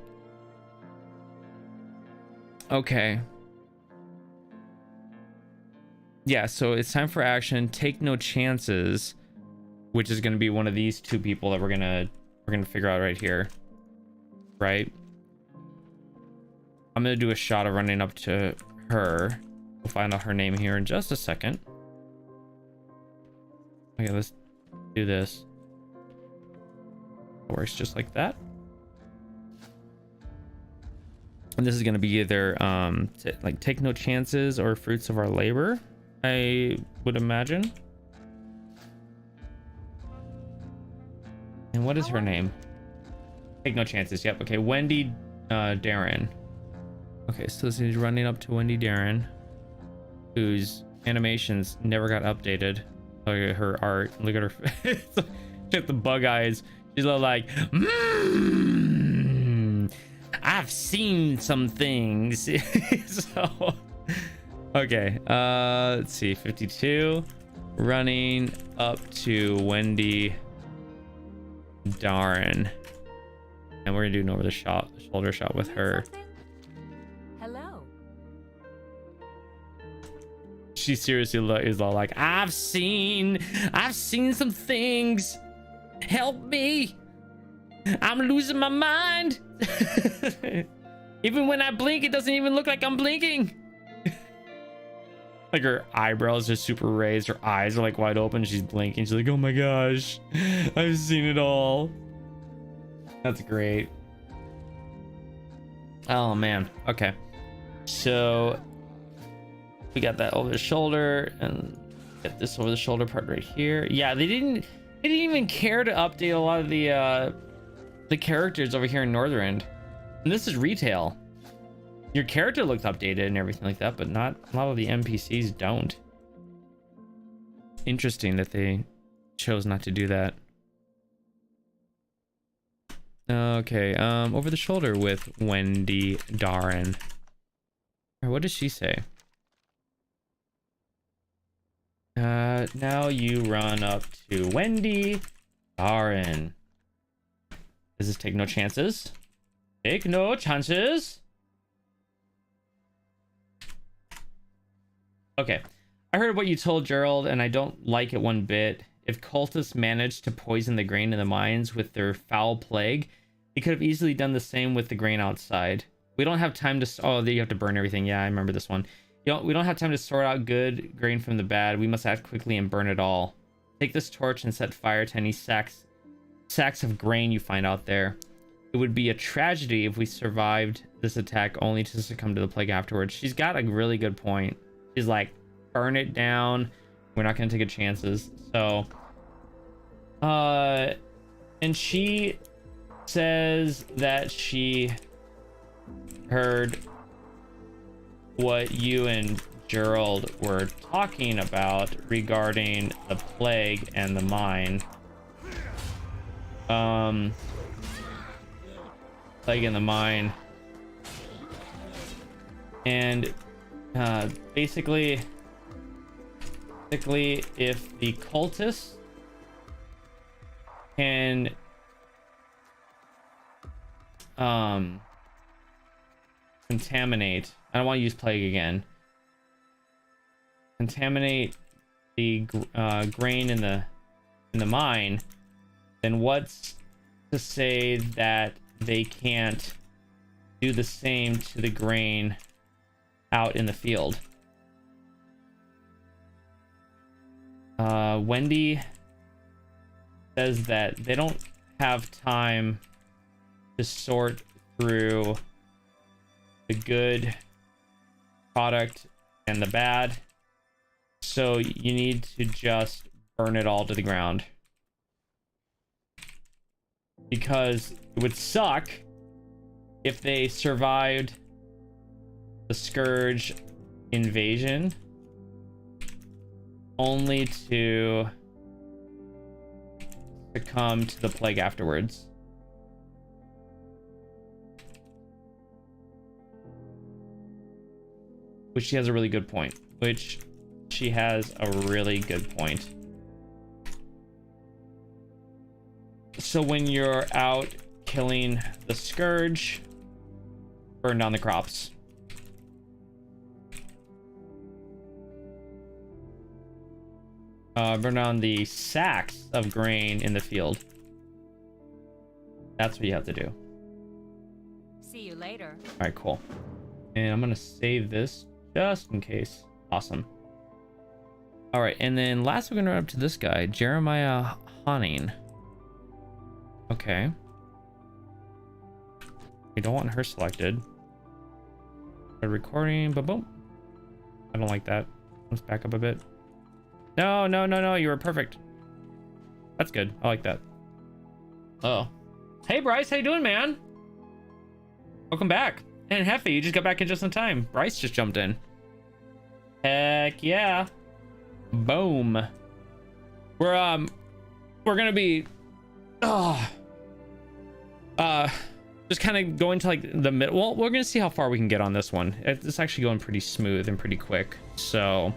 okay, yeah, so it's time for action. Take no chances, which is going to be one of these two people that we're gonna figure out right here, right? I'm gonna do a shot of running up to her. We'll find out her name here in just a second. Okay, let's do this. It works just like that. And this is gonna be either like take no chances or fruits of our labor, I would imagine. And what is her name? Take no chances. Yep. Okay, Wendy Darren. Okay, so this is running up to Wendy Darren, whose animations never got updated. Look at her art. Look at her face. She has the bug eyes. She's all like, I've seen some things. So, okay. Let's see. 52. Running up to Wendy Darren. And we're gonna do an over the shoulder shot with her. Hello. She seriously is all like, I've seen some things. Help me. I'm losing my mind. Even when I blink, it doesn't even look like I'm blinking. Like her eyebrows are super raised, her eyes are like wide open, she's blinking. She's like, oh my gosh, I've seen it all. That's great. Oh man. Okay, so we got that over the shoulder and get this over the shoulder part right here. Yeah, they didn't even care to update a lot of the characters over here in Northrend. And this is retail. Your character looks updated and everything like that, but not a lot of the NPCs don't. Interesting that they chose not to do that. Okay, over the shoulder with Wendy Darren. What does she say? Now you run up to Wendy Darren. Does this take no chances? Take no chances. Okay, I heard what you told Gerald, and I don't like it one bit. If cultists managed to poison the grain in the mines with their foul plague, they could have easily done the same with the grain outside. We don't have time to... Oh, you have to burn everything. Yeah, I remember this one. We don't have time to sort out good grain from the bad. We must act quickly and burn it all. Take this torch and set fire to any sacks of grain you find out there. It would be a tragedy if we survived this attack only to succumb to the plague afterwards. She's got a really good point. She's like, burn it down. We're not going to take a chances. So, and she says that she heard what you and Gerald were talking about regarding the plague and the mine. Plague in the mine. And basically if the cultists can contaminate, I don't want to use plague again, contaminate the grain in the mine, then what's to say that they can't do the same to the grain out in the field? Wendy says that they don't have time to sort through the good product and the bad, so you need to just burn it all to the ground, because it would suck if they survived the Scourge invasion only to succumb to the plague afterwards. Which she has a really good point. So when you're out killing the Scourge, burn down the crops. Burn down the sacks of grain in the field. That's what you have to do. See you later. All right, cool. And I'm gonna save this just in case. Awesome. All right, and then last we're gonna run up to this guy, Jeremiah Honning. Okay. We don't want her selected. But recording, but boom. I don't like that. Let's back up a bit. No, no, no, no, you were perfect. That's good. I like that. Oh. Hey Bryce, how you doing, man? Welcome back. And Heffy, you just got back in just in time. Bryce just jumped in. Heck yeah. Boom. We're gonna be just kind of going to like the mid. Well, we're gonna see how far we can get on this one. It's actually going pretty smooth and pretty quick. So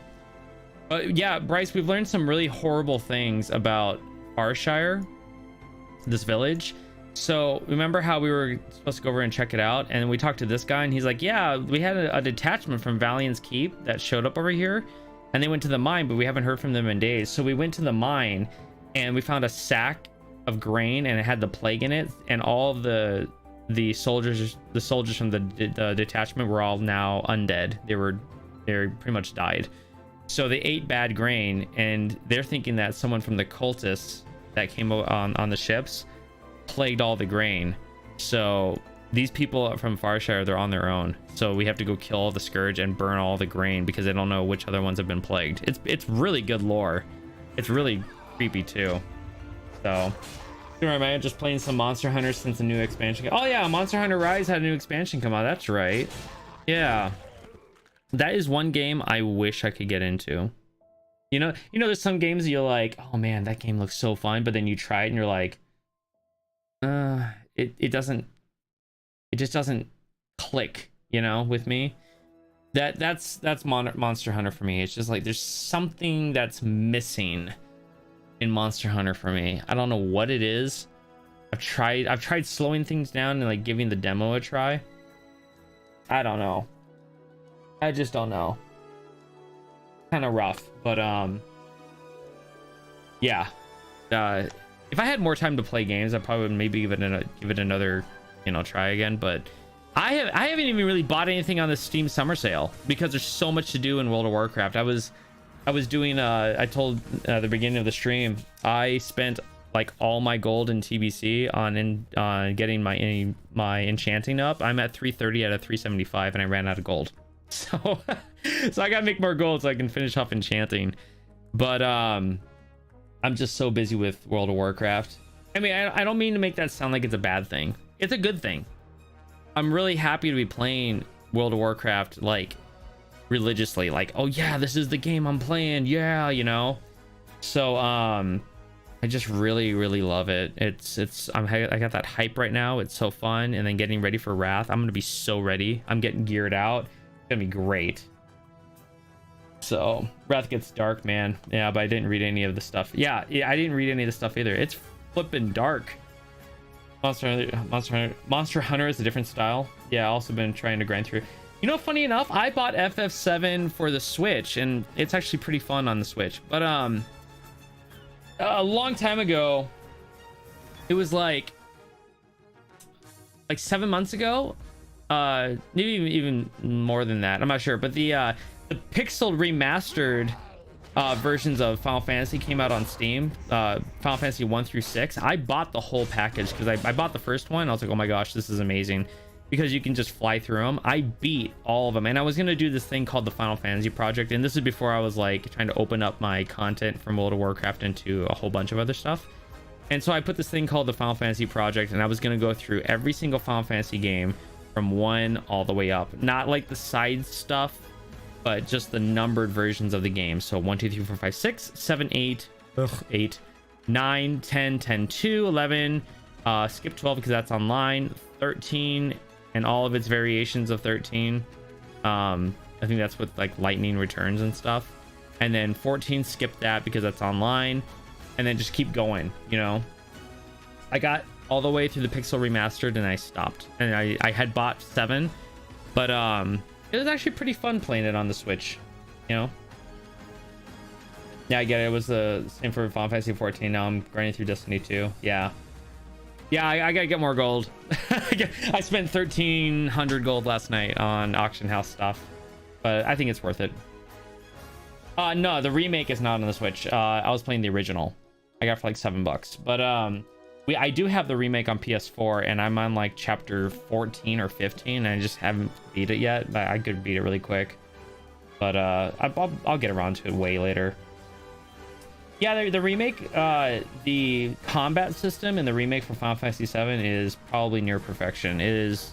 yeah, Bryce, we've learned some really horrible things about Farshire, this village. So remember how we were supposed to go over and check it out, and we talked to this guy, and he's like, yeah, we had a detachment from Valiant's Keep that showed up over here, and they went to the mine, but we haven't heard from them in days. So we went to the mine and we found a sack of grain, and it had the plague in it, and all of the soldiers from the detachment were all now undead. They pretty much died. So they ate bad grain, and they're thinking that someone from the cultists that came on the ships plagued all the grain. So these people from Farshire, they're on their own. So we have to go kill all the scourge and burn all the grain because they don't know which other ones have been plagued. It's really good lore. It's really creepy too. So I'm just playing some Monster Hunter since the new expansion. Oh yeah, Monster Hunter Rise had a new expansion come out. That's right. Yeah. That is one game I wish I could get into. You know, there's some games that you're like, oh man, that game looks so fun, but then you try it and you're like, it just doesn't click, you know, with me. That's Monster Hunter for me. It's just like there's something that's missing in Monster Hunter for me. I don't know what it is. I've tried slowing things down and like giving the demo a try. I don't know. I just don't know. Kind of rough, but yeah. If I had more time to play games, I probably would maybe give it another, try again. But I haven't even really bought anything on the Steam summer sale because there's so much to do in World of Warcraft. I was doing I told the beginning of the stream, I spent like all my gold in TBC on getting my enchanting up. I'm at 330 out of 375 and I ran out of gold. So I gotta make more gold so I can finish off enchanting. But I'm just so busy with World of Warcraft. I mean, I don't mean to make that sound like it's a bad thing. It's a good thing. I'm really happy to be playing World of Warcraft like religiously, like, oh yeah, this is the game I'm playing, yeah, so I just really love it. I got that hype right now. It's so fun. And then getting ready for Wrath, I'm gonna be so ready. I'm getting geared out. It's gonna be great. So Wrath gets dark, man. Yeah, but I didn't read any of the stuff. Yeah, I didn't read any of the stuff either. It's flipping dark. Monster Hunter is a different style. Yeah, I also been trying to grind through. Funny enough, I bought FF7 for the Switch, and it's actually pretty fun on the Switch. But a long time ago, it was like 7 months ago, maybe even more than that. I'm not sure, but the pixel remastered versions of Final Fantasy came out on Steam. Final Fantasy 1 through 6. I bought the whole package because I bought the first one. I was like, oh my gosh, this is amazing, because you can just fly through them. I beat all of them, and I was gonna do this thing called the Final Fantasy Project, and this is before I was like trying to open up my content from World of Warcraft into a whole bunch of other stuff. And so I put this thing called the Final Fantasy Project, and I was gonna go through every single Final Fantasy game from 1 all the way up, not like the side stuff, but just the numbered versions of the game. So 1 2 3 4 5 6 7 8 8 9 10 10 2 11, skip 12 because that's online, 13 and all of its variations of 13. I think that's with like lightning returns and stuff. And then 14, skip that because that's online, and then just keep going. I got all the way through the pixel remastered and I stopped, and I had bought 7, but it was actually pretty fun playing it on the Switch. Yeah, I get it. It was the same for Final Fantasy 14. Now I'm grinding through Destiny 2. Yeah, Yeah, I gotta get more gold. I spent 1,300 gold last night on auction house stuff, but I think it's worth it. No, the remake is not on the Switch. I was playing the original. I got it for like $7, but I do have the remake on PS4, and I'm on like chapter 14 or 15, and I just haven't beat it yet. But I could beat it really quick, but I'll get around to it way later. Yeah, the remake, the combat system in the remake for Final Fantasy VII is probably near perfection. It's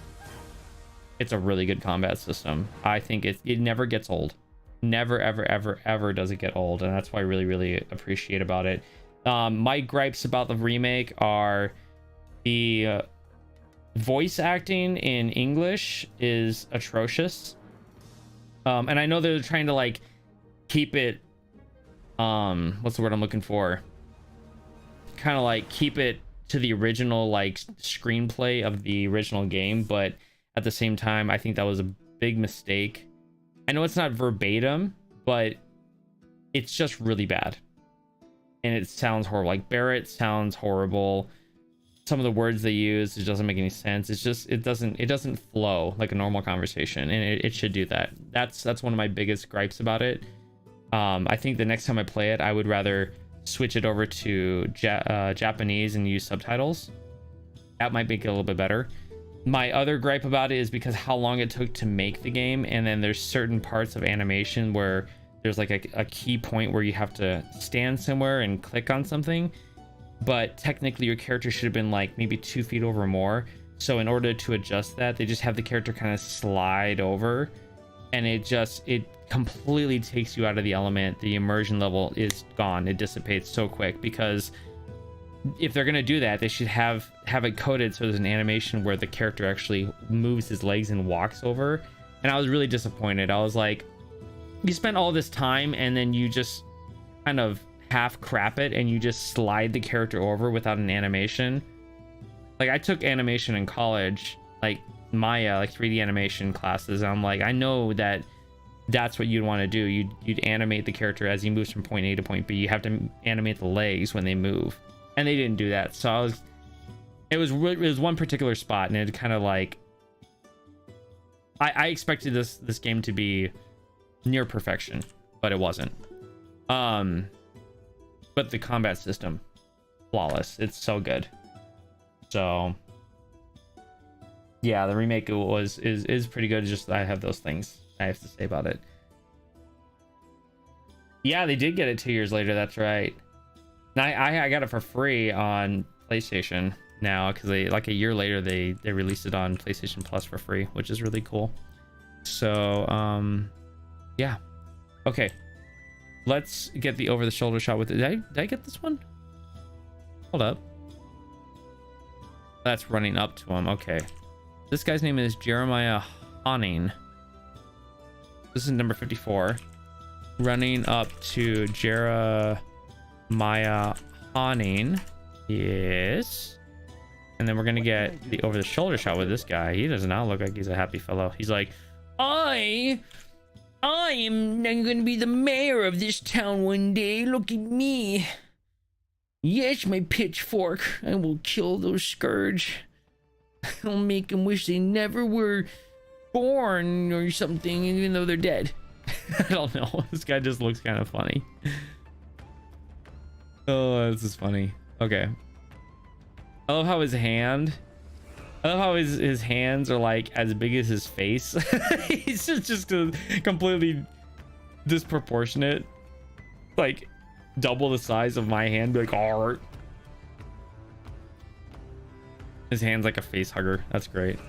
a really good combat system. I think it never gets old. Never, ever, ever, ever does it get old, and that's what I really, really appreciate about it. My gripes about the remake are the voice acting in English is atrocious. And I know they're trying to like keep it what's the word I'm looking for, kind of like keep it to the original like screenplay of the original game, but at the same time I think that was a big mistake. I know it's not verbatim, but it's just really bad, and it sounds horrible. Like Barrett sounds horrible. Some of the words they use, it doesn't make any sense. It's just it doesn't flow like a normal conversation, and it should do that. That's one of my biggest gripes about it. I think the next time I play it, I would rather switch it over to Japanese and use subtitles. That might make it a little bit better. My other gripe about it is because how long it took to make the game, and then there's certain parts of animation where there's like a key point where you have to stand somewhere and click on something, but technically your character should have been like maybe 2 feet over more. So in order to adjust that, they just have the character kind of slide over, and it completely takes you out of the element. The immersion level is gone. It dissipates so quick, because if they're gonna do that, they should have it coded so there's an animation where the character actually moves his legs and walks over. And I was really disappointed. I was like, you spent all this time and then you just kind of half crap it, and you just slide the character over without an animation. Like, I took animation in college, like Maya, like 3D animation classes. I'm like, I know that's what you'd want to do. You'd animate the character as he moves from point A to point B. You have to animate the legs when they move, and they didn't do that. So it was one particular spot, and it kind of like, I expected this game to be near perfection, but it wasn't. But the combat system, flawless. It's so good. So yeah, the remake is pretty good. Just I have those things I have to say about it. Yeah, they did get it 2 years later. That's right. I got it for free on PlayStation now, because they like a year later they released it on PlayStation Plus for free, which is really cool. So yeah, okay, let's get the over the shoulder shot with it. Did I get this one? Hold up, that's running up to him. Okay, this guy's name is Jeremiah Honning. This is number 54. Running up to Jeremiah Honning. Yes. And then we're gonna get the over the shoulder shot with this guy. He does not look like he's a happy fellow. He's like, I am gonna be the mayor of this town one day. Look at me. Yes, my pitchfork. I will kill those Scourge. I'll make them wish they never were born or something, even though they're dead. I don't know. This guy just looks kind of funny. Oh, this is funny. Okay. I love how his hands are like as big as his face. He's just completely disproportionate. Like double the size of my hand. Like, oh. His hand's like a face hugger. That's great.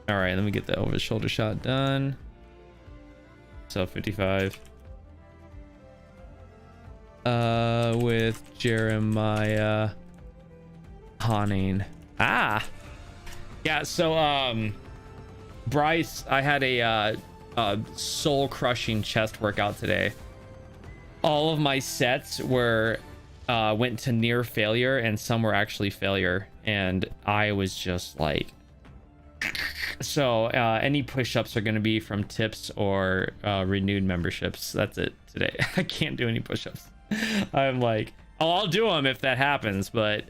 All right, let me get the over the shoulder shot done. So 55. With Jeremiah Honning. Yeah, so Bryce, I had a soul crushing chest workout today. All of my sets were went to near failure, and some were actually failure, and I was just like, so any push-ups are going to be from tips or renewed memberships. That's it today. I can't do any push-ups. I'm Oh, I'll do them if that happens, but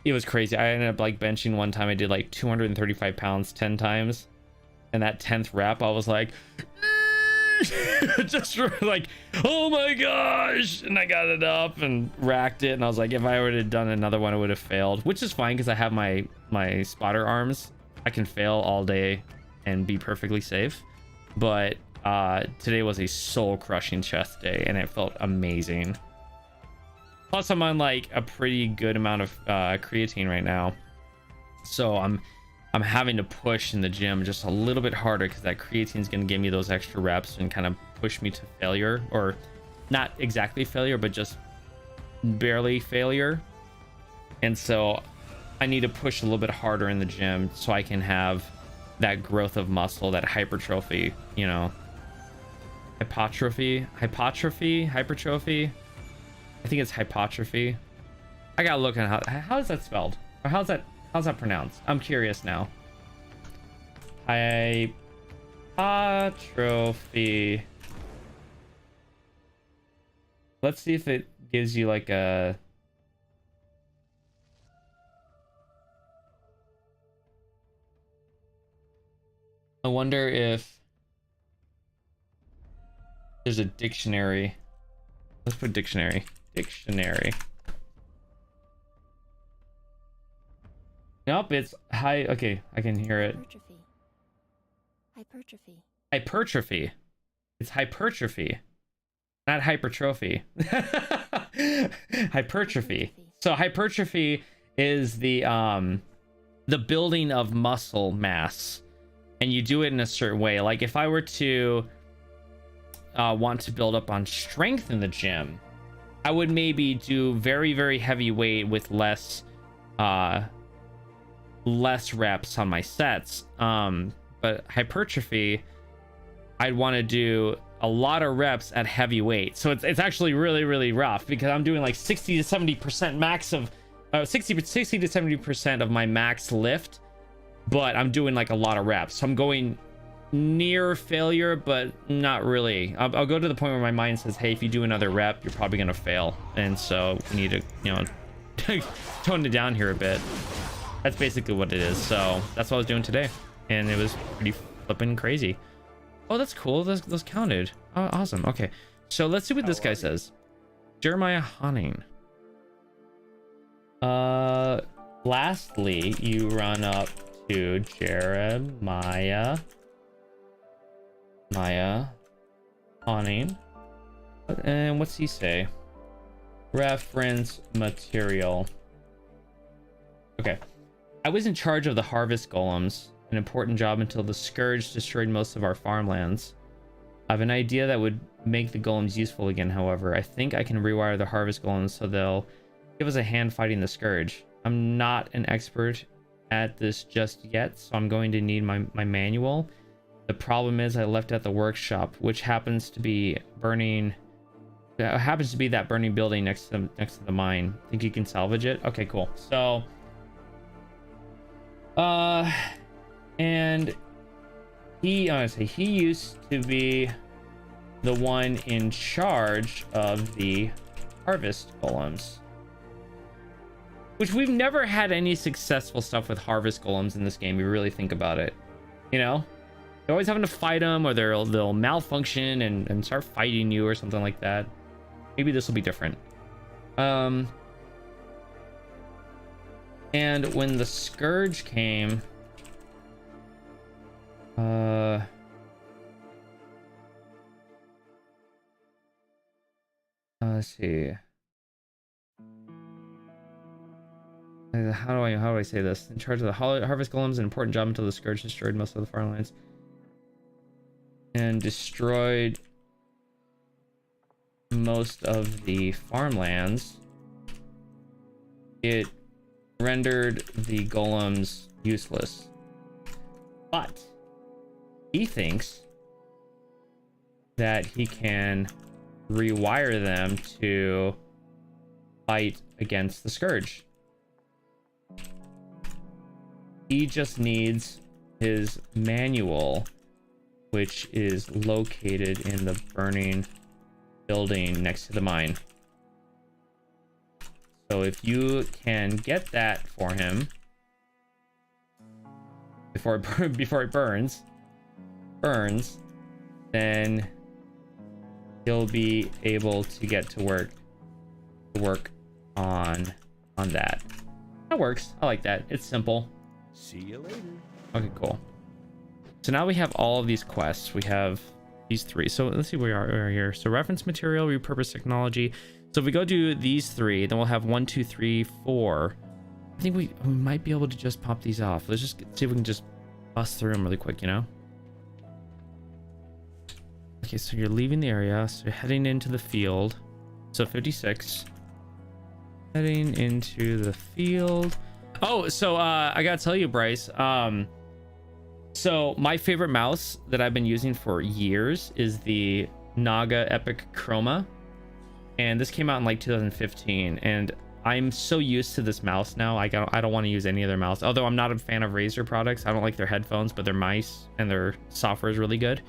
it was crazy. I ended up like benching one time. I did like 235 pounds 10 times, and that 10th rep I was like just like, oh my gosh, and I got it up and racked it, and I was like, if I would have done another one, it would have failed, which is fine because I have my spotter arms. I can fail all day and be perfectly safe, but today was a soul crushing chest day and it felt amazing. Plus I'm on like a pretty good amount of creatine right now, so I'm having to push in the gym just a little bit harder because that creatine is going to give me those extra reps and kind of push me to failure, or not exactly failure, but just barely failure. And so I need to push a little bit harder in the gym so I can have that growth of muscle, that hypertrophy, you know, hypertrophy. I think it's hypertrophy. I gotta look at how is that spelled, or how's that pronounced? I'm curious now. Hypertrophy. Let's see if it gives you like a. I wonder if there's a dictionary. Let's put dictionary. Nope, it's high. Okay, I can hear it. Hypertrophy. It's hypertrophy, not hypertrophy. Hypertrophy. So hypertrophy is the building of muscle mass, and you do it in a certain way. Like if I were to want to build up on strength in the gym, I would maybe do very, very heavy weight with less reps on my sets. But hypertrophy, I'd want to do a lot of reps at heavy weight. So it's actually really, really rough because I'm doing like 60 to 70% max of 60 to 70% of my max lift, but I'm doing like a lot of reps. So I'm going near failure, but not really. I'll go to the point where my mind says, hey, if you do another rep, you're probably gonna fail, and so we need to, you know, tone it down here a bit. That's basically what it is. So that's what I was doing today, and it was pretty flipping crazy. Oh, that's cool. Those counted. Oh, awesome. Okay, so let's see what this guy says. Jeremiah Honning. Lastly, you run up to Jeremiah Honning, and what's he say? Reference material. Okay. I was in charge of the harvest golems, an important job until the scourge destroyed most of our farmlands. I have an idea that would make the golems useful again, however. I think I can rewire the harvest golems so they'll give us a hand fighting the scourge. I'm not an expert at this just yet, so I'm going to need my manual. The problem is I left at the workshop, which happens to be burning. Happens to be that burning building next to the mine. Think you can salvage it? Okay, cool. So, and he honestly, he used to be the one in charge of the harvest golems, which we've never had any successful stuff with harvest golems in this game. You really think about it, you know. You're always having to fight them, or they'll malfunction and start fighting you or something like that. Maybe this will be different. And when the scourge came, let's see. How do I say this? In charge of the harvest golems, an important job until the scourge destroyed most of the farmlands. And destroyed most of the farmlands. It rendered the golems useless. But he thinks that he can rewire them to fight against the scourge. He just needs his manual, which is located in the burning building next to the mine. So if you can get that for him before it burns, then he'll be able to get to work on that. That works. I like that. It's simple. See you later. Okay, cool. So now we have all of these quests. We have these 3. So let's see where we are here. So reference material, repurpose technology. So if we go do these 3, then we'll have 1, 2, 3, 4. I think we might be able to just pop these off. Let's just see if we can just bust through them really quick, you know? Okay, so you're leaving the area. So you're heading into the field. So 56. Heading into the field. Oh, so I gotta tell you, Bryce. So my favorite mouse that I've been using for years is the Naga Epic Chroma. And this came out in like 2015, and I'm so used to this mouse now. I don't want to use any other mouse. Although I'm not a fan of Razer products. I don't like their headphones, but their mice and their software is really good.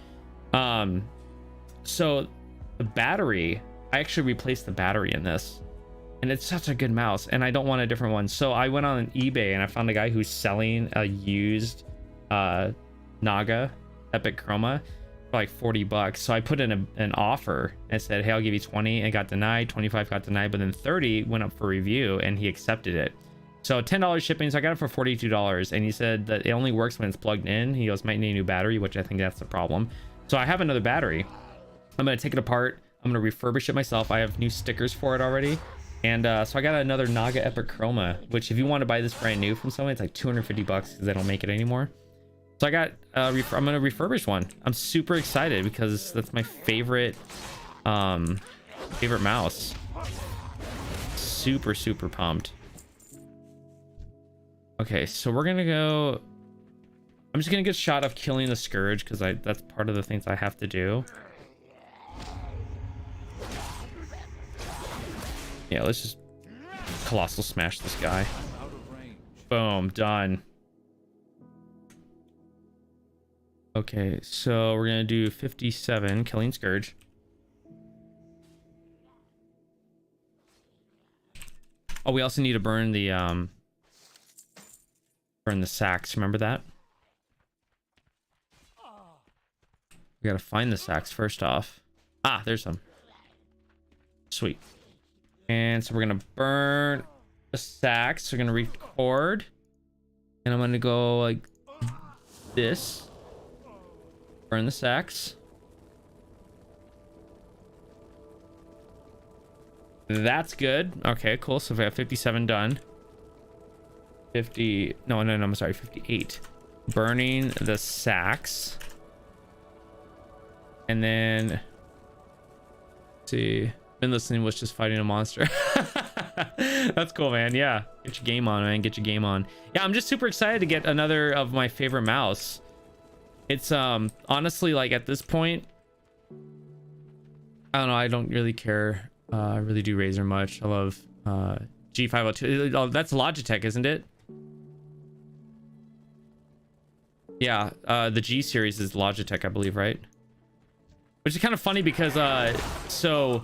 So the battery, I actually replaced the battery in this, and it's such a good mouse, and I don't want a different one. So I went on eBay and I found a guy who's selling a used Naga Epic Chroma for like $40. So I put in an offer and said, hey, I'll give you 20, and got denied. 25 got denied, but then 30 went up for review and he accepted it. So $10 shipping. So I got it for $42, and he said that it only works when it's plugged in. He goes, might need a new battery, which I think that's the problem. So I have another battery. I'm going to take it apart. I'm going to refurbish it myself. I have new stickers for it already. And so I got another Naga Epic Chroma, which if you want to buy this brand new from someone, it's like $250 because they don't make it anymore. So I got I'm going to refurbish one. I'm super excited because that's my favorite mouse. Super pumped. Okay, so we're going to go. I'm just going to get a shot of killing the Scourge because that's part of the things I have to do. Yeah, let's just colossal smash this guy. Boom, done. Okay, so we're gonna do 57, killing Scourge. Oh, we also need to burn the sacks. Remember that? We gotta find the sacks first off. Ah, there's some. Sweet. And so we're gonna burn the sacks. We're gonna record, and I'm gonna go like this. Burn the sacks. That's good. Okay, cool. So we have 57 done. 50. No, I'm sorry. 58. Burning the sacks. And then, let's see. Been listening was just fighting a monster. That's cool, man. Yeah, get your game on, man. Get your game on. Yeah, I'm just super excited to get another of my favorite mouse. It's honestly, like, at this point, I don't know, I don't really care. I really do Razer much. I love G502. Oh, that's Logitech, isn't it? Yeah, the G series is Logitech, I believe, right? Which is kind of funny because so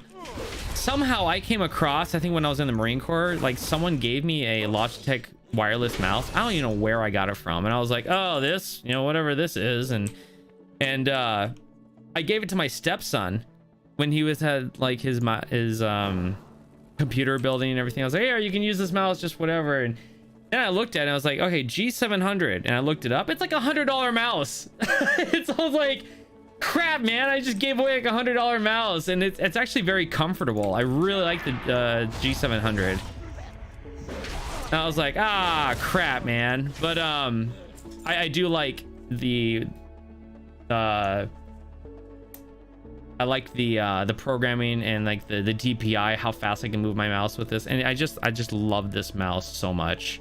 somehow I came across, I think when I was in the Marine Corps, like someone gave me a Logitech wireless mouse. I don't even know where I got it from, and I was like, oh, this, you know, whatever this is, and I gave it to my stepson when he had like his computer building and everything. I was like, hey, you can use this mouse, just whatever. And then I looked at it and I was like, okay, G700, and I looked it up. It's like $100 mouse. It's all like, crap, man, I just gave away like $100 mouse, and it's actually very comfortable. I really like the G700. I was like, ah, crap, man. But I do like the I like the programming and like the DPI, how fast I can move my mouse with this, and I just love this mouse so much.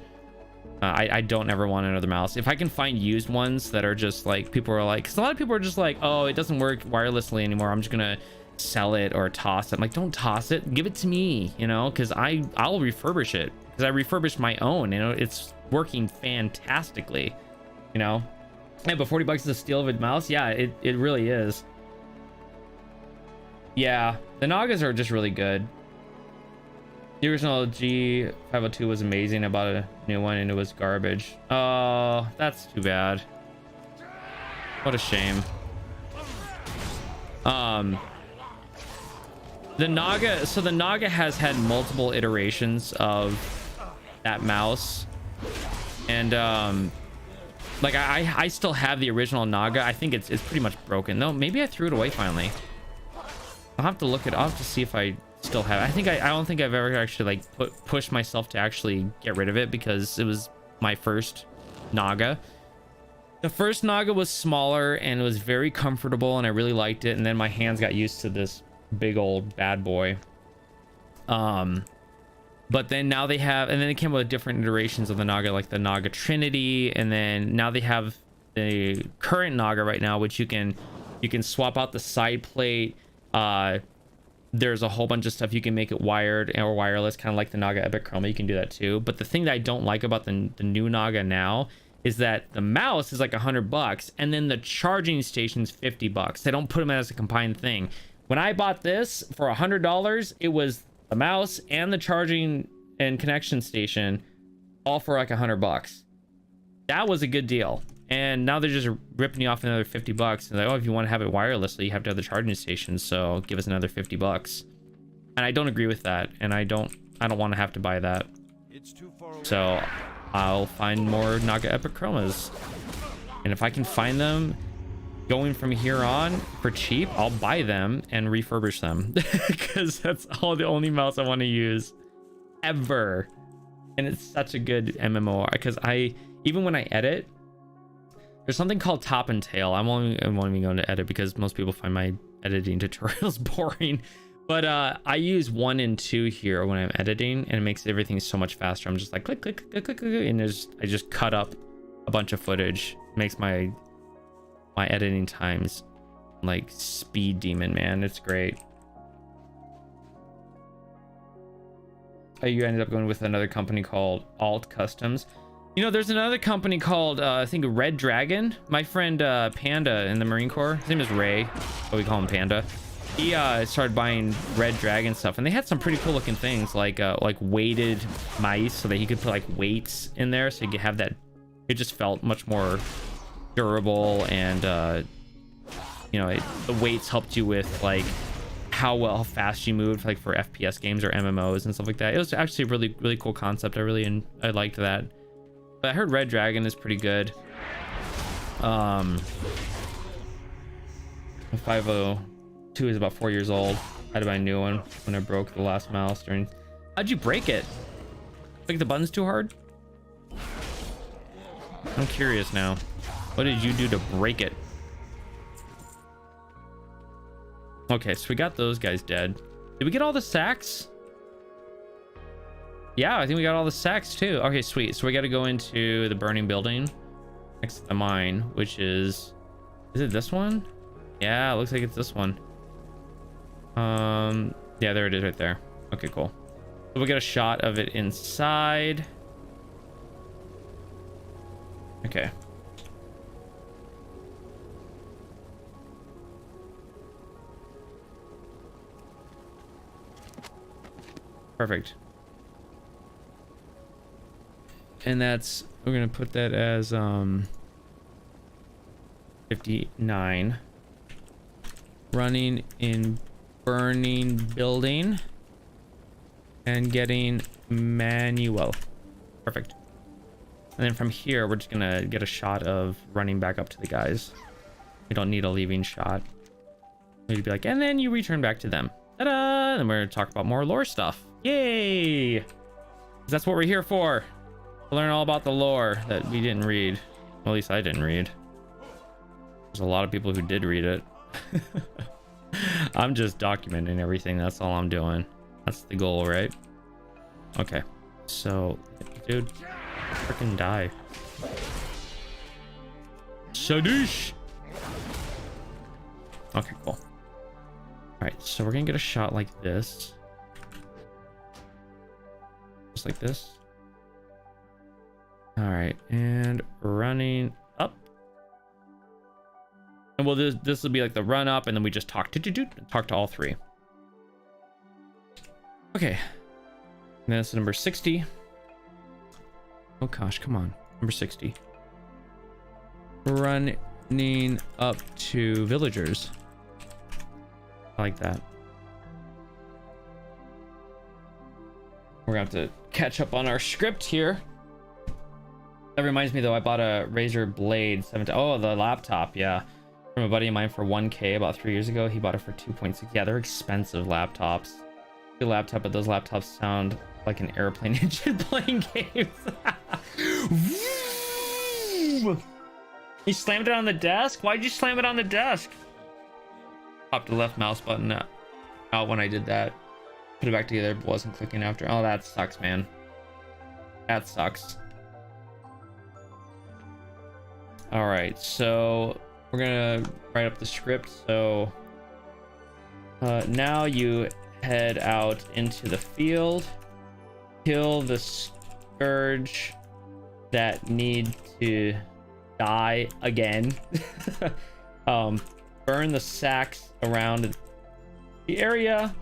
I don't ever want another mouse. If I can find used ones that are just like, people are like, because a lot of people are just like, oh, it doesn't work wirelessly anymore, I'm just gonna sell it or toss it. I'm like, don't toss it, give it to me, you know, because I'll refurbish it, because I refurbished my own, you know, it's working fantastically, you know. Yeah, but $40 is a steal of a mouse. Yeah, it really is. Yeah, the Nagas are just really good. The original G502 was amazing. I bought a new one and it was garbage. Oh, that's too bad. What a shame. The Naga, so the Naga has had multiple iterations of that mouse. And like I still have the original Naga. I think it's pretty much broken. No, maybe I threw it away finally. I'll have to look it up to see if I still have it. I don't think I've ever actually like pushed myself to actually get rid of it because it was my first Naga. The first Naga was smaller and it was very comfortable and I really liked it, and then my hands got used to this big old bad boy. But then now they have, and then they came with different iterations of the Naga, like the Naga Trinity, and then now they have the current Naga right now, which you can swap out the side plate. There's a whole bunch of stuff you can make it wired or wireless, kind of like the Naga Epic Chroma. You can do that too. But the thing that I don't like about the new Naga now is that the mouse is like $100 and then the charging station's $50. They don't put them as a combined thing. When I bought this for $100, it was the mouse and the charging and connection station all for like $100. That was a good deal. And now they're just ripping you off another $50 and like, oh, if you want to have it wirelessly, you have to have the charging station, so give us another $50. And I don't agree with that, and I don't want to have to buy that. It's too far away. So I'll find more Naga Epic Chromas, and if I can find them going from here on for cheap, I'll buy them and refurbish them because that's the only mouse I want to use ever. And it's such a good MMO because even when I edit, there's something called top and tail. I won't even go into edit because most people find my editing tutorials boring. But I use 1 and 2 here when I'm editing, and it makes everything so much faster. I'm just like click, click, click, click, click, and I just cut up a bunch of footage. Makes my editing times like speed demon, man. It's great. You ended up going with another company called Alt Customs. You know, there's another company called I think Red Dragon. My friend Panda in the Marine Corps, his name is Ray, but we call him Panda. He started buying Red Dragon stuff, and they had some pretty cool looking things like weighted mice, so that he could put like weights in there, so you could have that. It just felt much more durable, and you know, the weights helped you with like how fast you moved, like for FPS games or MMOs and stuff like that. It was actually a really cool concept. I liked that. But I heard Red Dragon is pretty good. The 502 is about 4 years old. I had to buy a new one when I broke the last mouse during. How'd you break it? Like the button's too hard? I'm curious now. What did you do to break it? Okay, so we got those guys dead. Did we get all the sacks? Yeah, I think we got all the sacks too. Okay, sweet. So we got to go into the burning building next to the mine, which is it this one? Yeah, it looks like it's this one. Yeah, there it is right there. Okay, cool. So we get a shot of it inside. Okay. Perfect. And we're gonna put that as 59. Running in burning building and getting manual. Perfect. And then from here we're just gonna get a shot of running back up to the guys. We don't need a leaving shot. We'd be like, and then you return back to them. Ta-da! And we're gonna talk about more lore stuff. Yay! That's what we're here for. To learn all about the lore that we didn't read. Well, at least I didn't read. There's a lot of people who did read it. I'm just documenting everything. That's all I'm doing. That's the goal, right? Okay. So, dude, freaking die. Shadish! Okay, cool. Alright, so we're gonna get a shot like this. Just like this. Alright, and running up. And well, this will be like the run up, and then we just talk to all three. Okay. And that's number 60. Oh gosh, come on. Number 60. Running up to villagers. I like that. We're gonna have to catch up on our script here. That reminds me though, I bought a Razer Blade 17. Oh, the laptop, yeah. From a buddy of mine for 1K about 3 years ago. He bought it for 2.6. Yeah, they're expensive laptops. Good laptop, but those laptops sound like an airplane engine playing games. You slammed it on the desk? Why'd you slam it on the desk? Popped the left mouse button out when I did that. Put it back together, but wasn't clicking after. Oh, that sucks, man. That sucks. All right, so we're gonna write up the script. So now you head out into the field, kill the scourge that need to die again. Burn the sacks around the area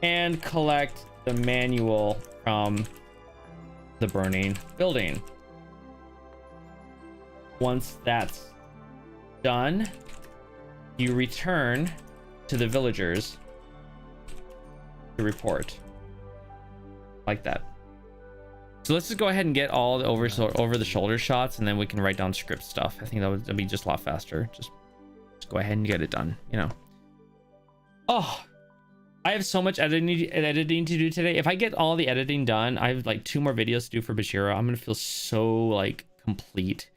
and collect the manual from the burning building. Once that's done, you return to the villagers to report. Like that. So let's just go ahead and get all the over the shoulder shots, and then we can write down script stuff. I think that'd be just a lot faster. Just go ahead and get it done, you know. Oh, I have so much editing to do today. If I get all the editing done, I have like 2 more videos to do for Bashira. I'm gonna feel so like complete,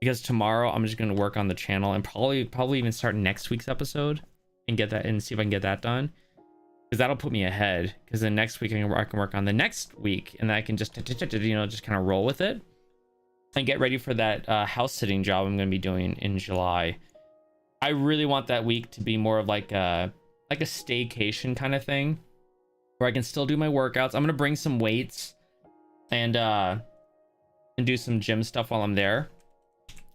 because tomorrow I'm just gonna work on the channel and probably even start next week's episode and get that and see if I can get that done, because that'll put me ahead. Because then next week I can work on the next week, and I can just just kind of roll with it and get ready for that house sitting job I'm gonna be doing in July. I really want that week to be more of like a staycation kind of thing, where I can still do my workouts. I'm gonna bring some weights and do some gym stuff while I'm there.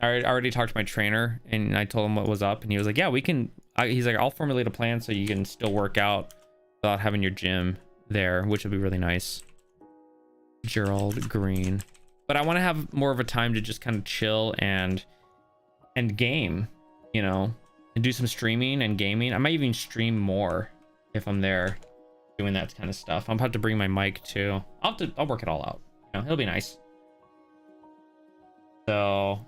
I already talked to my trainer and I told him what was up, and he was like, yeah, we can. He's like, I'll formulate a plan so you can still work out without having your gym there, which would be really nice. Gerald Green. But I want to have more of a time to just kind of chill and game, you know, and do some streaming and gaming. I might even stream more if I'm there doing that kind of stuff. I'm about to bring my mic too. I'll work it all out. You know, it'll be nice. So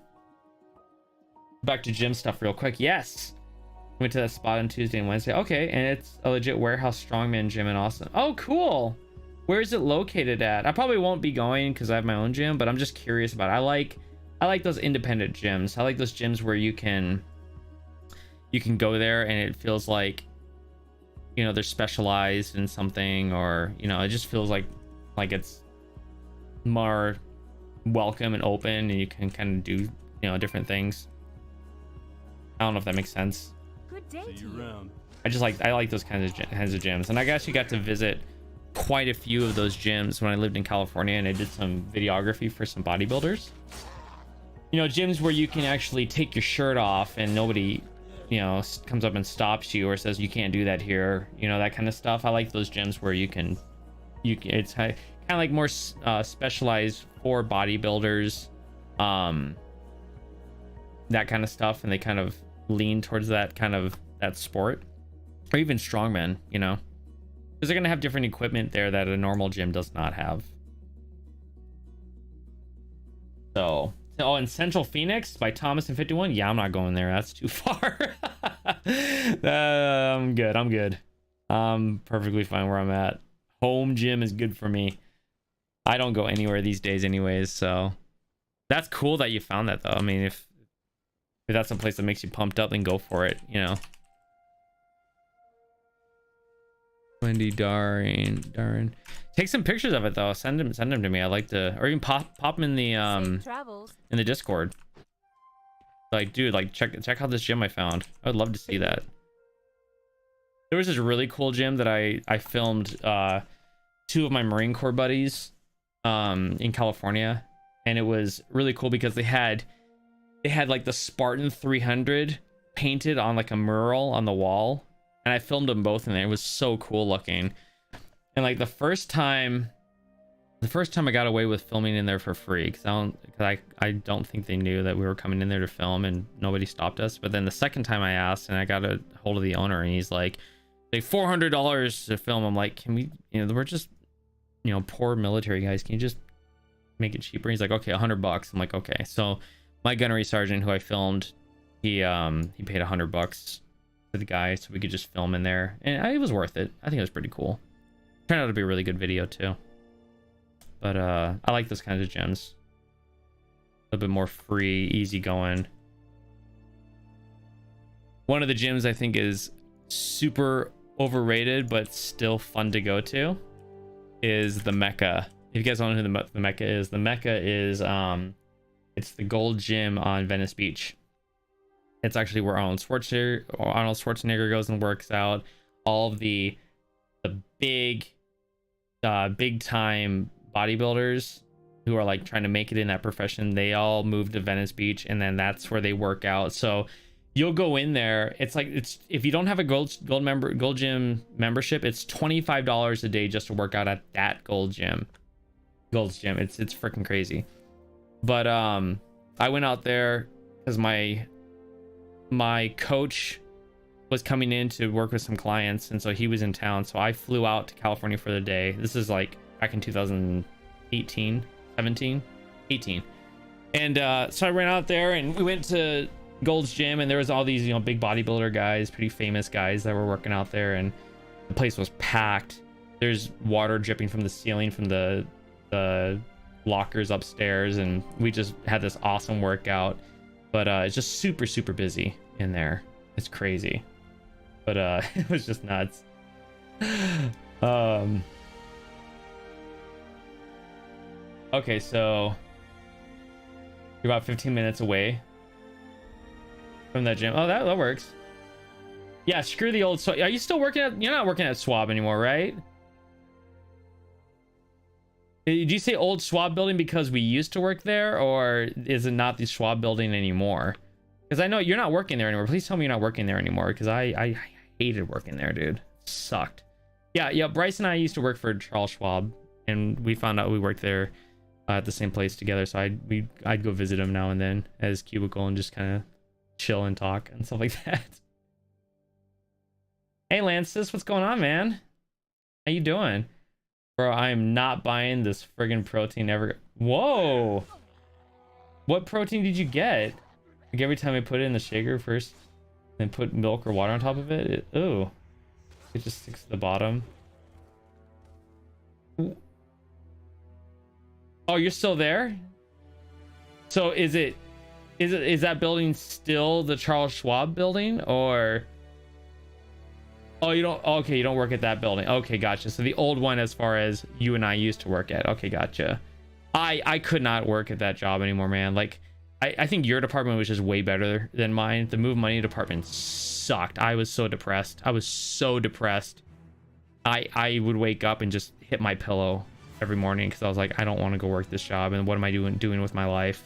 back to gym stuff real quick. Yes, went to that spot on Tuesday and Wednesday. Okay, and it's a legit warehouse strongman gym in Austin. Oh, cool. Where is it located at? I probably won't be going because I have my own gym, but I'm just curious about it. I like those independent gyms. I like those gyms where you can go there and it feels like, you know, they're specialized in something, or, you know, it just feels like it's more welcome and open, and you can kind of do, you know, different things. I don't know if that makes sense. Good day to you. I like those kinds of gyms, and I actually got to visit quite a few of those gyms when I lived in California, and I did some videography for some bodybuilders. You know, gyms where you can actually take your shirt off and nobody, you know, comes up and stops you or says you can't do that here, you know, that kind of stuff. I like those gyms where it's kind of like more specialized for bodybuilders, that kind of stuff, and they kind of lean towards that sport, or even strongmen, you know, because they're gonna have different equipment there that a normal gym does not have. So, oh, and Central Phoenix by Thomas and 51. Yeah, I'm not going there. That's too far. I'm good. I'm perfectly fine where I'm at. Home gym is good for me. I don't go anywhere these days anyways, so that's cool that you found that though. I mean, if that's a place that makes you pumped up, then go for it, you know. Wendy Darren. Take some pictures of it though. Send them to me. I like to, or even pop them in the Discord. Like, dude, like check out this gym I found. I would love to see that. There was this really cool gym that I filmed 2 of my Marine Corps buddies in California, and it was really cool because they had like the Spartan 300 painted on like a mural on the wall, and I filmed them both in there. It was so cool looking. And like the first time The first time I got away with filming in there for free because I don't think they knew that we were coming in there to film and nobody stopped us. But then the second time I asked and I got a hold of the owner and he's like $400 to film. I'm like, can we, we're just, poor military guys. Can you just make it cheaper? He's like, okay, $100. I'm like, okay. So my gunnery sergeant who I filmed, he paid $100 to the guy so we could just film in there. And it was worth it. I think it was pretty cool. Turned out to be a really good video too. But I like those kinds of gyms. A little bit more free, easy going. One of the gyms I think is super overrated, but still fun to go to is the Mecca. If you guys don't know who the Mecca is it's the gold gym on Venice Beach. It's actually where Arnold Schwarzenegger goes and works out. All of the big time bodybuilders who are like trying to make it in that profession, they all move to Venice Beach and then that's where they work out. So you'll go in there, it's if you don't have a gold gym membership, it's $25 a day just to work out at that gold's gym. It's freaking crazy. But I went out there because my coach was coming in to work with some clients and so he was in town, so I flew out to California for the day. This is like back in 2018, 17, 18. And so I ran out there and we went to Gold's Gym and there was all these, big bodybuilder guys, pretty famous guys that were working out there and the place was packed. There's water dripping from the ceiling from the lockers upstairs and we just had this awesome workout. But it's just super, super busy in there. It's crazy. But it was just nuts. Okay, so you're about 15 minutes away from that gym. Oh, that works. Yeah, screw the old. Are you still working at? You're not working at Swab anymore, right? Did you say old Schwab building because we used to work there, or is it not the Schwab building anymore? Because I know you're not working there anymore. Please tell me you're not working there anymore, because I hated working there, dude. It sucked. Yeah. Bryce and I used to work for Charles Schwab, and we found out we worked there at the same place together. So I'd go visit him now and then as cubicle and just kind of chill and talk and stuff like that. Hey, Lancis, what's going on, man? How you doing? Bro, I am not buying this friggin' protein ever. Whoa! What protein did you get? Like every time I put it in the shaker first, then put milk or water on top of it, ooh, it just sticks to the bottom. Oh, you're still there? So is that building still the Charles Schwab building, or? Oh, you don't. Okay, you don't work at that building. Okay, gotcha. So the old one, as far as you and I used to work at. Okay, gotcha. I could not work at that job anymore, man. Like, I think your department was just way better than mine. The move money department sucked. I was so depressed. I would wake up and just hit my pillow every morning because I was like, I don't want to go work this job. And what am I doing with my life?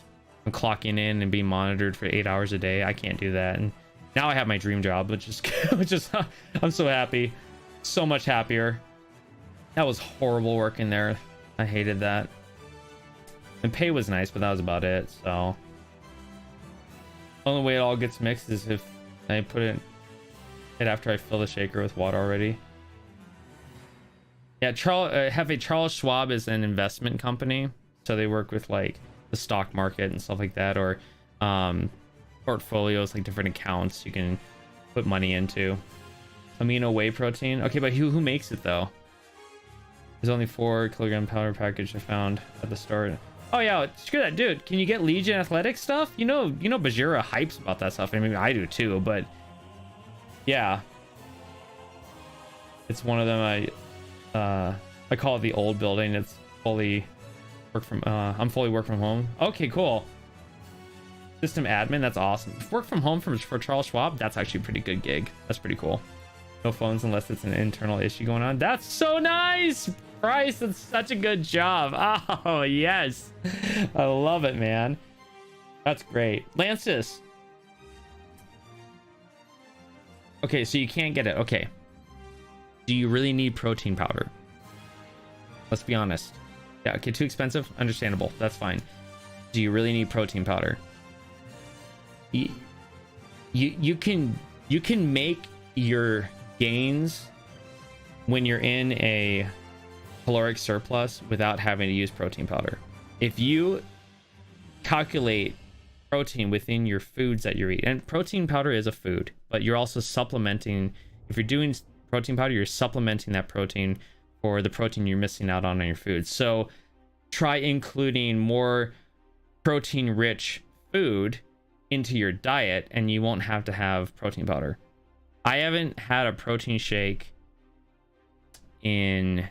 I'm clocking in and being monitored for 8 hours a day. I can't do that. And now I have my dream job, which is I'm so happy, so much happier. That was horrible working there. I hated that. And pay was nice, but that was about it. So only way it all gets mixed is if I put it after I fill the shaker with water already. Yeah, Charles Schwab is an investment company, so they work with like the stock market and stuff like that, or portfolios, like different accounts you can put money into. Amino whey protein. Okay, but who makes it though? There's only 4 kilogram powder package I found at the start. Oh yeah, screw that, dude. Can you get Legion Athletic stuff? You know Bajira hypes about that stuff. I mean, I do too, but yeah, it's one of them. I call it the old building. It's fully I'm fully work from home. Okay, cool. System admin, that's awesome. Work from home for Charles Schwab, that's actually a pretty good gig. That's pretty cool. No phones unless it's an internal issue going on. That's so nice, Bryce. That's such a good job. Oh yes, I love it, man. That's great. Lancis. Okay, so you can't get it. Okay, do you really need protein powder? Let's be honest. Yeah, okay, too expensive. Understandable. That's fine. Do you really need protein powder? You can make your gains when you're in a caloric surplus without having to use protein powder. If you calculate protein within your foods that you eat, and protein powder is a food, but you're also supplementing. If you're doing protein powder, you're supplementing that protein for the protein you're missing out on your food. So try including more protein rich food into your diet and you won't have to have protein powder. I haven't had a protein shake in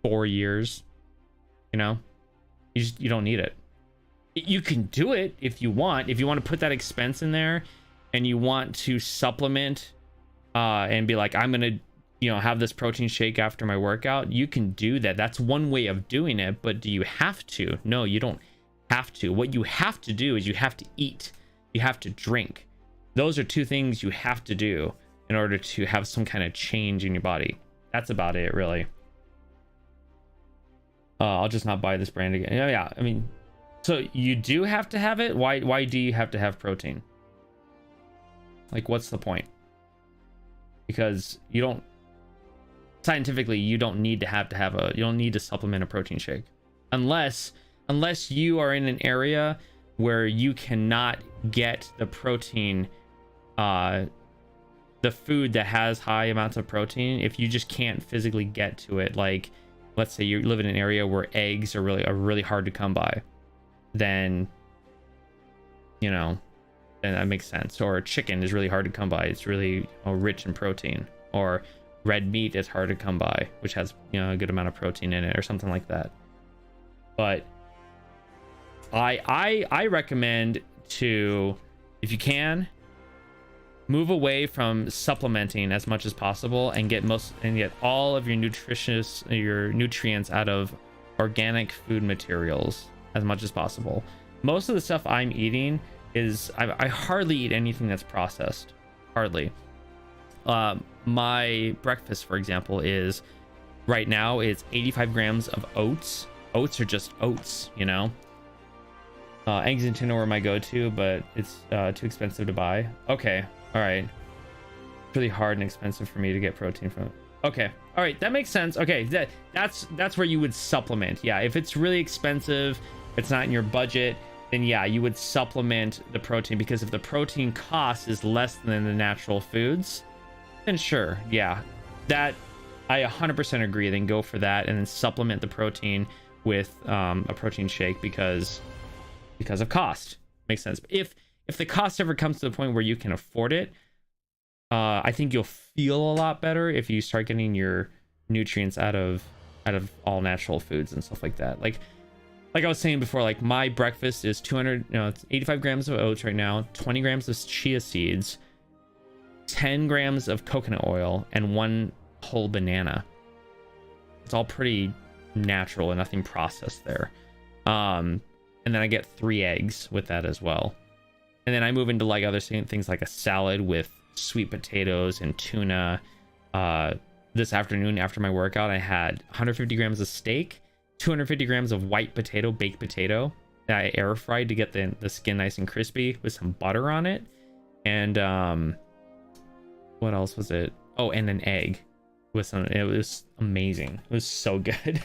4 years. You know, you don't need it. You can do it if you want to put that expense in there and you want to supplement and be like, I'm gonna have this protein shake after my workout. You can do that. That's one way of doing it. But do you have to? No, you don't have to. What you have to do is you have to eat, you have to drink. Those are two things you have to do in order to have some kind of change in your body. That's about it, really. I'll just not buy this brand again. Yeah, I mean, so you do have to have it. Why do you have to have protein? Like, what's the point? Because you don't, scientifically, you don't need to have you don't need to supplement a protein shake unless you are in an area where you cannot get the protein, the food that has high amounts of protein. If you just can't physically get to it, like let's say you live in an area where eggs are really hard to come by, then then that makes sense. Or chicken is really hard to come by. It's really rich in protein. Or red meat is hard to come by, which has a good amount of protein in it, or something like that. But I recommend to, if you can, move away from supplementing as much as possible and get all of your nutrients out of organic food materials as much as possible. Most of the stuff I'm eating is I hardly eat anything that's processed. Hardly. My breakfast, for example, is right now it's 85 grams of oats. Oats are just oats, eggs and tuna were my go-to, but it's too expensive to buy. Okay, all right. It's really hard and expensive for me to get protein from. Okay, all right, that makes sense. Okay, that's where you would supplement. Yeah, if it's really expensive, it's not in your budget, then yeah, you would supplement the protein, because if the protein cost is less than the natural foods, then sure, yeah, that I 100% agree. Then go for that and then supplement the protein with a protein shake because of cost. Makes sense. If the cost ever comes to the point where you can afford it, I think you'll feel a lot better if you start getting your nutrients out of all natural foods and stuff like that. Like I was saying before, like my breakfast is it's 85 grams of oats right now, 20 grams of chia seeds, 10 grams of coconut oil, and 1 whole banana. It's all pretty natural and nothing processed there. And then I get 3 eggs with that as well. And then I move into like other things like a salad with sweet potatoes and tuna. This afternoon after my workout, I had 150 grams of steak, 250 grams of white potato, baked potato that I air fried to get the skin nice and crispy with some butter on it. And what else was it? Oh, and an egg with some. It was amazing. It was so good.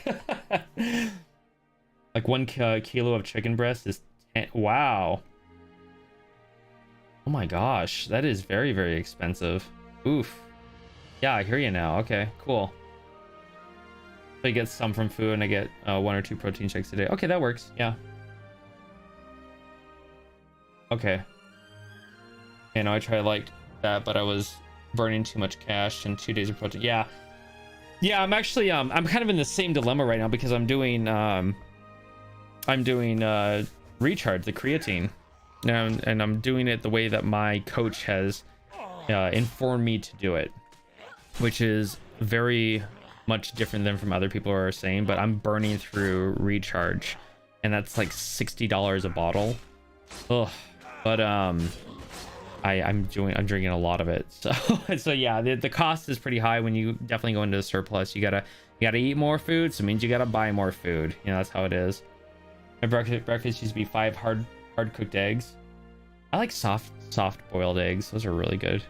Like 1 kilo of chicken breast is 10. Wow. Oh my gosh, that is very, very expensive. Oof. Yeah, I hear you now. Okay, cool. So I get some from food and I get 1 or 2 protein shakes a day. Okay, that works. Yeah. Okay. You know, I tried like that, but I was burning too much cash and 2 days of protein. Yeah. Yeah, I'm actually I'm kind of in the same dilemma right now because I'm doing recharge, the creatine. And I'm doing it the way that my coach has informed me to do it, which is very much different than from other people are saying, but I'm burning through recharge and that's like $60 a bottle. Ugh. But I'm drinking a lot of it. So yeah, the cost is pretty high when you definitely go into the surplus. You gotta You gotta eat more food, so it means you gotta buy more food. You know, that's how it is. My breakfast used to be 5 hard cooked eggs. I like soft boiled eggs. Those are really good.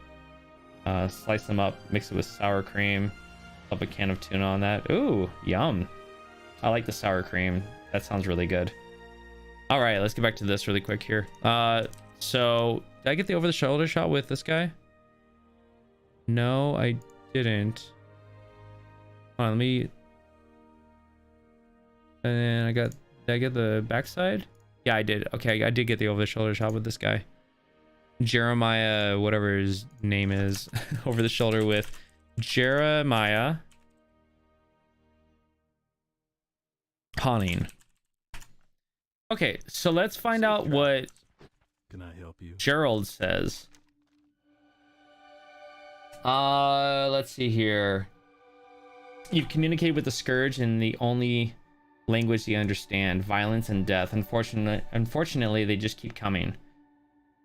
Slice them up, mix it with sour cream. Up a can of tuna on that. Ooh, yum. I like the sour cream. That sounds really good. All right, let's get back to this really quick here. So did I get the over the shoulder shot with this guy? No, I didn't. Hold on, let me. And then did I get the backside? Yeah, I did. Okay, I did get the over the shoulder shot with this guy. Jeremiah, whatever his name is, over the shoulder with Jeremiah Hanin. Okay, so let's find out what Can I help you? Gerald says. Let's see here. You've communicated with the Scourge in the only language you understand, violence and death. Unfortunately, they just keep coming.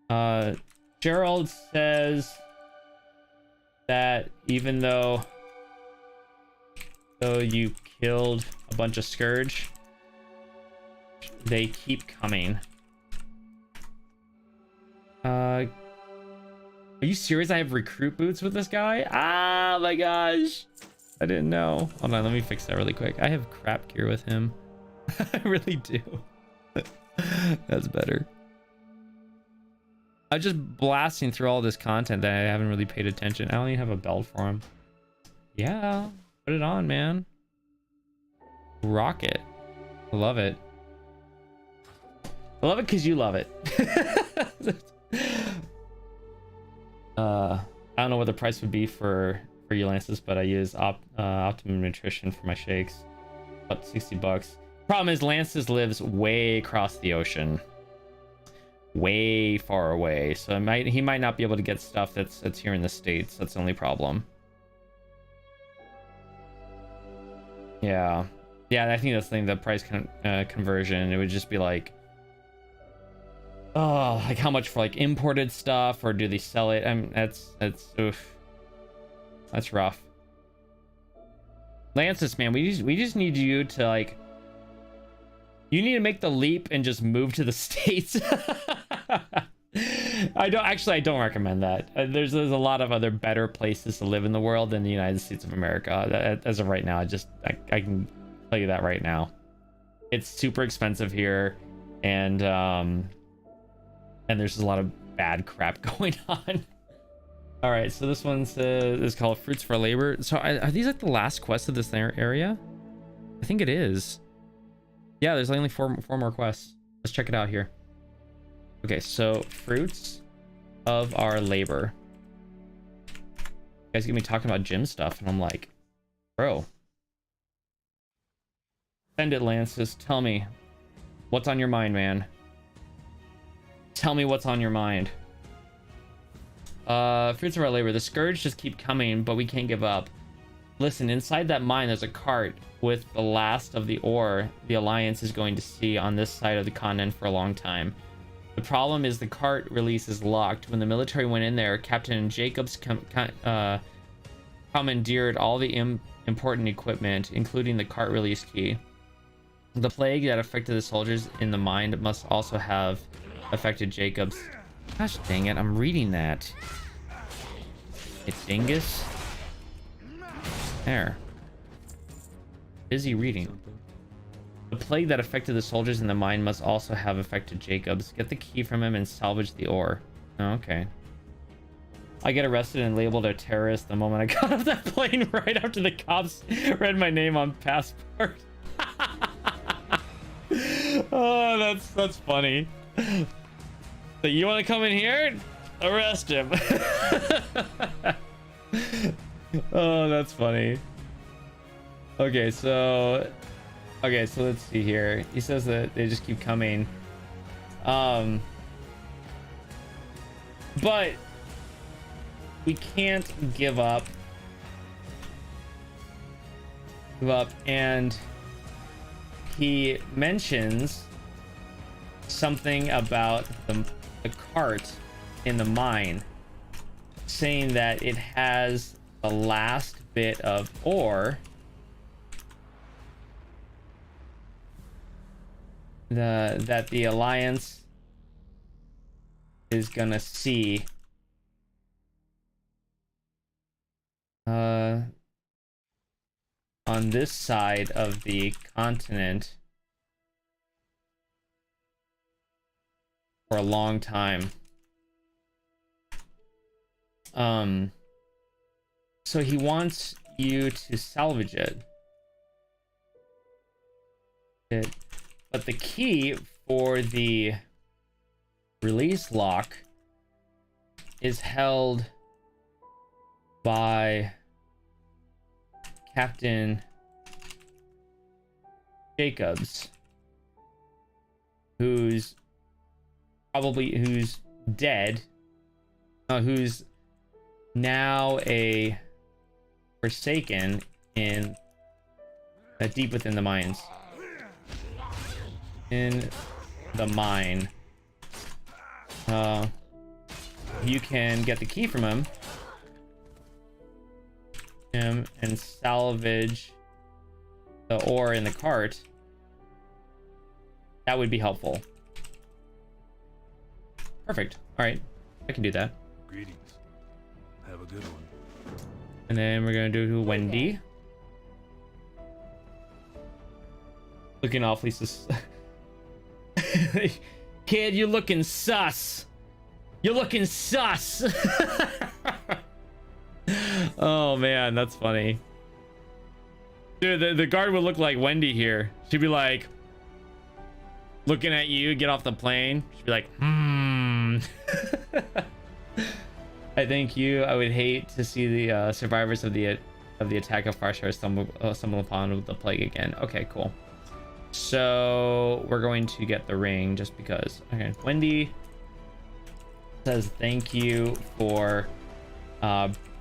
Gerald says that even though you killed a bunch of Scourge, they keep coming. Are you serious? I have recruit boots with this guy? Ah, my gosh. I didn't know. Hold on, let me fix that really quick. I have crap gear with him. I really do. That's better. I'm just blasting through all this content that I haven't really paid attention. I don't even have a belt for him. Yeah, put it on, man. Rock it. I love it. I love it because you love it. I don't know what the price would be for you, Lances, but I use Optimum Nutrition for my shakes. About $60. Problem is, Lances lives way across the ocean, way far away, so he might not be able to get stuff that's here in the States. That's the only problem. Yeah, I think that's the thing. The price conversion, it would just be like, oh, like how much for like imported stuff, or do they sell it? I mean, that's oof. That's rough. Lances, man, we just need you to like, you need to make the leap and just move to the States. I don't recommend that. There's a lot of other better places to live in the world than the United States of America. As of right now, I can tell you that right now. It's super expensive here, and there's just a lot of bad crap going on. All right, so this one's is called Fruits for Labor. So are these like the last quests of this area? I think it is. Yeah, there's only four more quests. Let's check it out here. Okay, so Fruits of Our Labor. You guys get me talking about gym stuff, and I'm like, bro. Send it, Lances. Tell me what's on your mind, man. Tell me what's on your mind. Fruits of Our Labor. The Scourge just keep coming, but we can't give up. Listen, inside that mine, there's a cart with the last of the ore the Alliance is going to see on this side of the continent for a long time. The problem is the cart release is locked. When the military went in there, Captain Jacobs commandeered all the important equipment, including the cart release key. The plague that affected the soldiers in the mine must also have affected Jacobs. Gosh dang it, I'm reading that. It's dingus. There. Busy reading. The plague that affected the soldiers in the mine must also have affected Jacobs. Get the key from him and salvage the ore. Oh, okay. I get arrested and labeled a terrorist the moment I got off that plane right after the cops read my name on passport. Oh, that's funny. So you want to come in here? Arrest him. Oh, that's funny. Okay, so let's see here. He says that they just keep coming. But we can't give up. And he mentions something about the cart in the mine, saying that it has the last bit of ore that the Alliance is gonna see. On this side of the continent for a long time. So he wants you to salvage it. But the key for the release lock is held by Captain Jacobs, who's dead, who's now a Forsaken in deep within the mines. In the mine. You can get the key from him and salvage the ore in the cart. That would be helpful. Perfect. All right, I can do that. Greetings. Have a good one. And then we're gonna do Wendy. Looking awfully sus. Kid, you're looking sus. You're looking sus. Oh man, that's funny. Dude, the guard would look like Wendy here. She'd be like looking at you, get off the plane. She'd be like, I thank you. I would hate to see the survivors of the attack of Farshar stumble upon the plague again. Okay, cool. So we're going to get the ring just because. Okay, Wendy says thank you for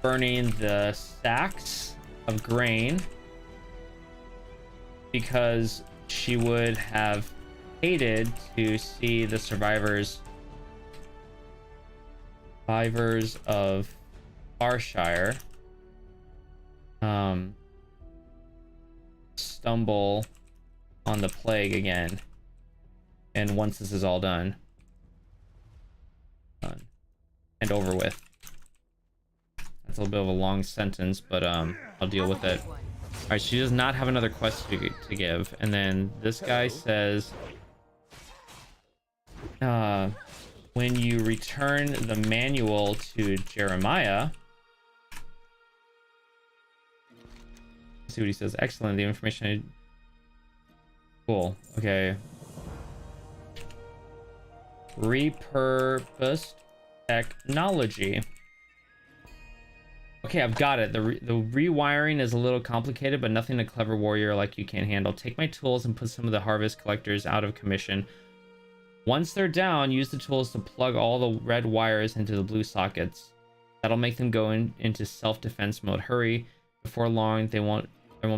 burning the sacks of grain, because she would have hated to see the survivors of Farshire stumble on the plague again. And once this is all done and over with. That's a little bit of a long sentence, but I'll deal with it. All right, she does not have another quest to give. And then this guy says, when you return the manual to Jeremiah, let's see what he says. Excellent. The information. Cool. Okay. Repurposed technology. Okay, I've got it. The rewiring is a little complicated, but nothing a clever warrior like you can't handle. Take my tools and put some of the harvest collectors out of commission. Once they're down, use the tools to plug all the red wires into the blue sockets. That'll make them go into self-defense mode. Hurry. Before long, there won't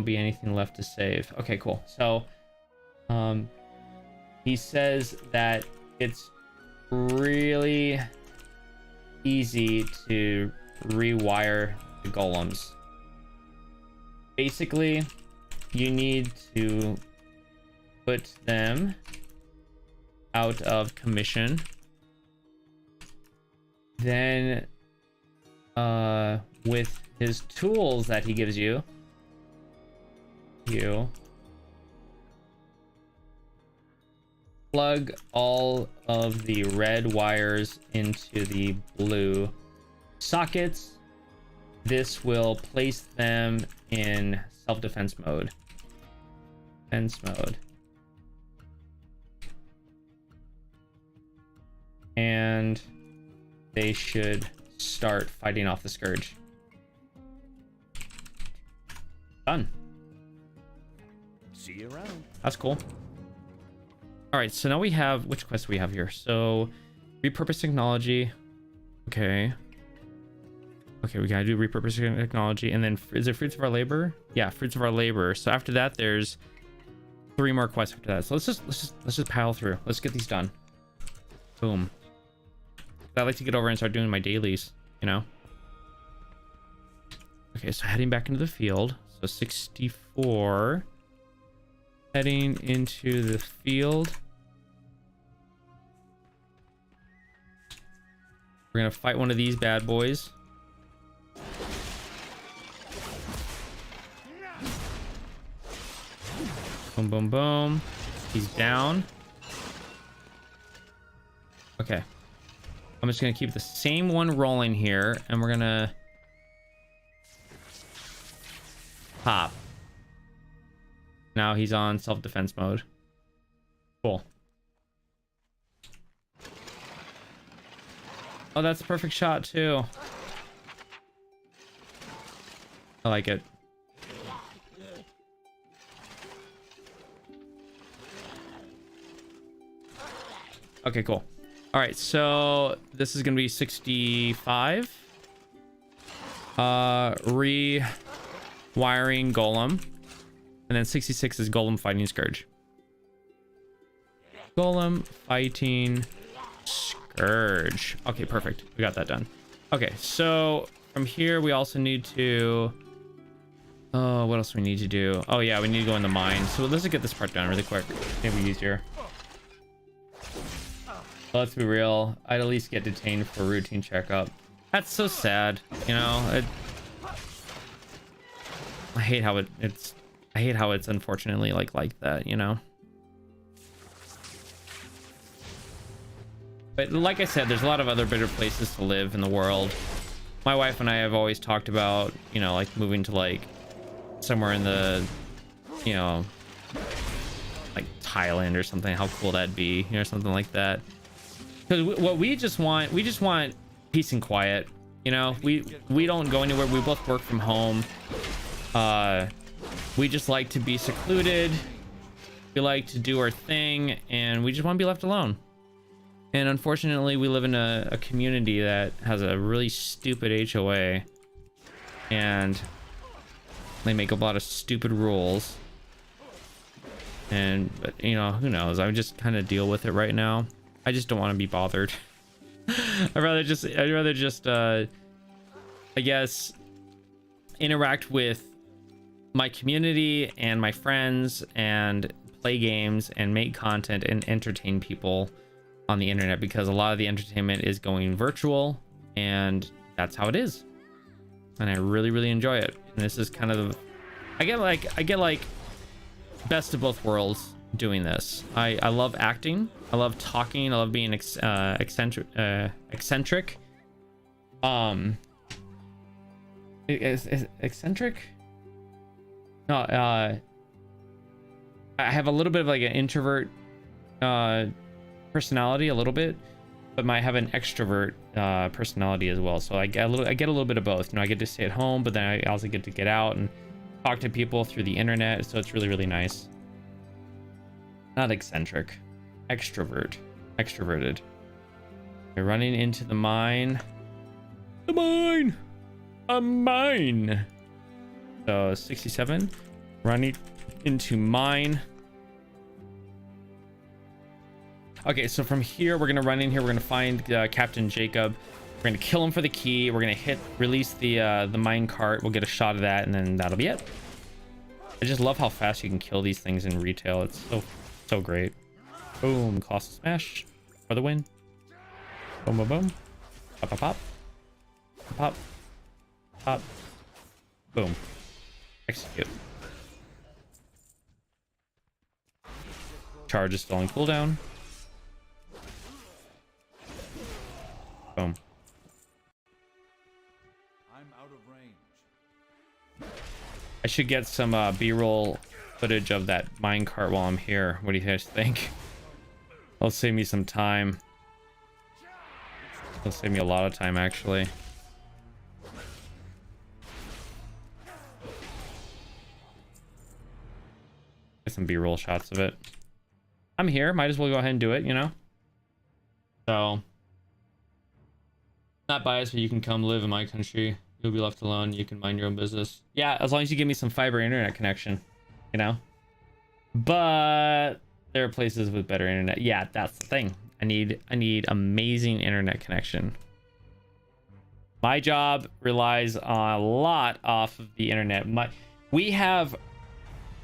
be anything left to save. Okay, cool. So, he says that it's really easy to rewire the golems. Basically, you need to put them out of commission. Then, with his tools that he gives you, plug all of the red wires into the blue sockets. This will place them in self-defense mode. And they should start fighting off the scourge. Done. See you around. That's cool. All right, so now we have, which quest do we have here? So repurpose technology. Okay, we gotta do repurpose technology, and then is it fruits of our labor? Yeah, fruits of our labor. So after that, there's 3 more quests after that. So let's just pile through. Let's get these done. Boom. I like to get over and start doing my dailies, you know. Okay, so heading back into the field. So 64. Heading into the field. We're gonna fight one of these bad boys. Boom, boom, boom. He's down. Okay. I'm just gonna keep the same one rolling here, and we're gonna pop. Now he's on self-defense mode. Cool. Oh, that's a perfect shot too. I like it. Okay, cool. All right, so this is gonna be 65. Rewiring Golem, and then 66 is Golem fighting Scourge. Golem fighting Scourge. Okay, perfect. We got that done. Okay, so from here we also need to. Oh, what else do we need to do? Oh yeah, we need to go in the mine. So let's just get this part done really quick. Maybe easier. Let's be real. I'd at least get detained for routine checkup. That's so sad. You know, I hate how it's. I hate how it's unfortunately like that. You know. But like I said, there's a lot of other better places to live in the world. My wife and I have always talked about, you know, like moving to like somewhere in the, you know, like Thailand or something. How cool that'd be, you know, something like that. Because what we just want peace and quiet. You know, we don't go anywhere. We both work from home. We just like to be secluded. We like to do our thing, and we just want to be left alone. And unfortunately, we live in a community that has a really stupid HOA, and they make a lot of stupid rules. And but, you know, who knows? I would just kind of deal with it right now. I just don't want to be bothered. I'd rather just I guess interact with my community and my friends and play games and make content and entertain people on the internet, because a lot of the entertainment is going virtual, and that's how it is, and I really enjoy it. And this is kind of, I get like best of both worlds doing this. I love acting, I love talking, I love being eccentric. Eccentric? No, I have a little bit of like an introvert personality, a little bit, but might have an extrovert personality as well. So I get a little bit of both. You know, I get to stay at home, but then I also get to get out and talk to people through the internet. So it's really nice. Not eccentric, extroverted. We're running into the mine. A mine. So 67, running into mine. Okay, so from here, we're gonna run in here. We're gonna find Captain Jacob. We're gonna kill him for the key. We're gonna release the mine cart. We'll get a shot of that, and then that'll be it. I just love how fast you can kill these things in retail. It's so great. Boom, colossal smash for the win. Boom, boom, boom. Pop, pop, pop, pop, pop. Boom. Execute. Charge is still on cooldown. Boom. I'm out of range. I should get some B-roll footage of that minecart while I'm here. What do you guys think? It'll save me some time. It'll save me a lot of time, actually. Get some B-roll shots of it. I'm here. Might as well go ahead and do it, you know? So, not biased, but you can come live in my country. You'll be left alone. You can mind your own business. Yeah, as long as you give me some fiber internet connection, you know? But there are places with better internet. Yeah, that's the thing. I need amazing internet connection. My job relies a lot off of the internet. We have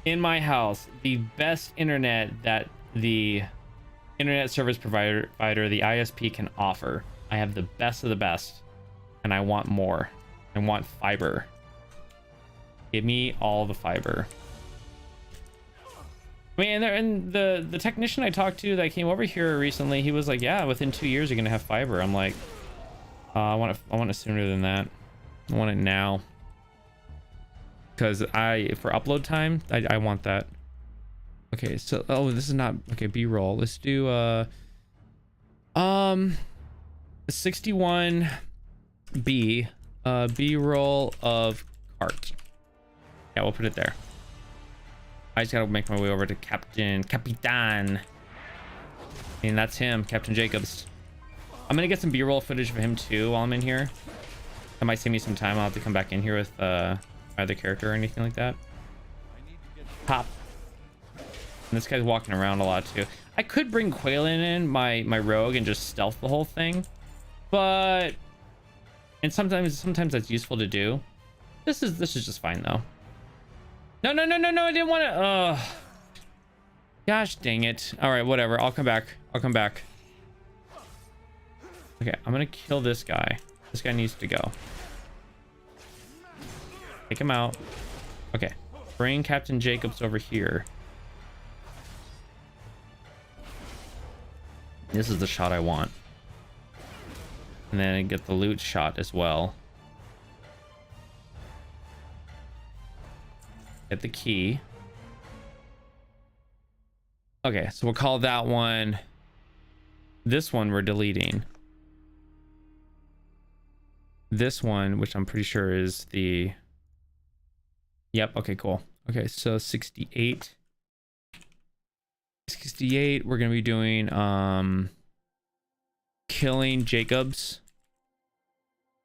in my house the best internet that the internet service provider, the ISP, can offer. I have the best of the best, and I want more. I want fiber. Give me all the fiber. I mean, and the technician I talked to that came over here recently, he was like, yeah, within 2 years you're gonna have fiber. I'm like, I want it sooner than that. I want it now, because for upload time, I want that. Okay, so this is not okay. B-roll. Let's do 61 B-roll of cart. Yeah, we'll put it there. I just gotta make my way over to Capitan. And that's him, Captain Jacobs. I'm gonna get some B-roll footage of him too while I'm in here. That might save me some time. I'll have to come back in here with my other character or anything like that. Pop. And this guy's walking around a lot too. I could bring Quailin in, my rogue, and just stealth the whole thing, but sometimes that's useful to do. This is just fine though. No, I didn't want to. Gosh dang it. All right, whatever. I'll come back. Okay, I'm gonna kill this guy. This guy needs to go. Take him out. Okay, bring Captain Jacobs over here. This is the shot I want. And then I get the loot shot as well. Get the key. Okay, so we'll call that one. This one we're deleting. This one, which I'm pretty sure is the... Yep, okay, cool. Okay, so 68. 68, we're gonna be doing killing Jacobs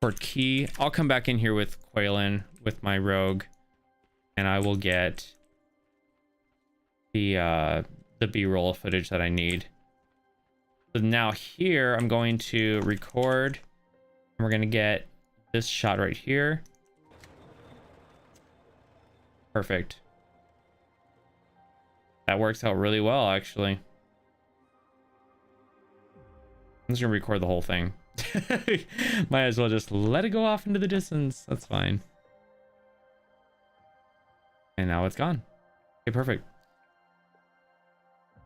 for key. I'll come back in here with Quailin with my rogue, and I will get the B-roll footage that I need. So now here I'm going to record, and we're gonna get this shot right here. Perfect. That works out really well, actually. I'm just gonna record the whole thing. Might as well just let it go off into the distance. That's fine. And now it's gone. Okay, perfect.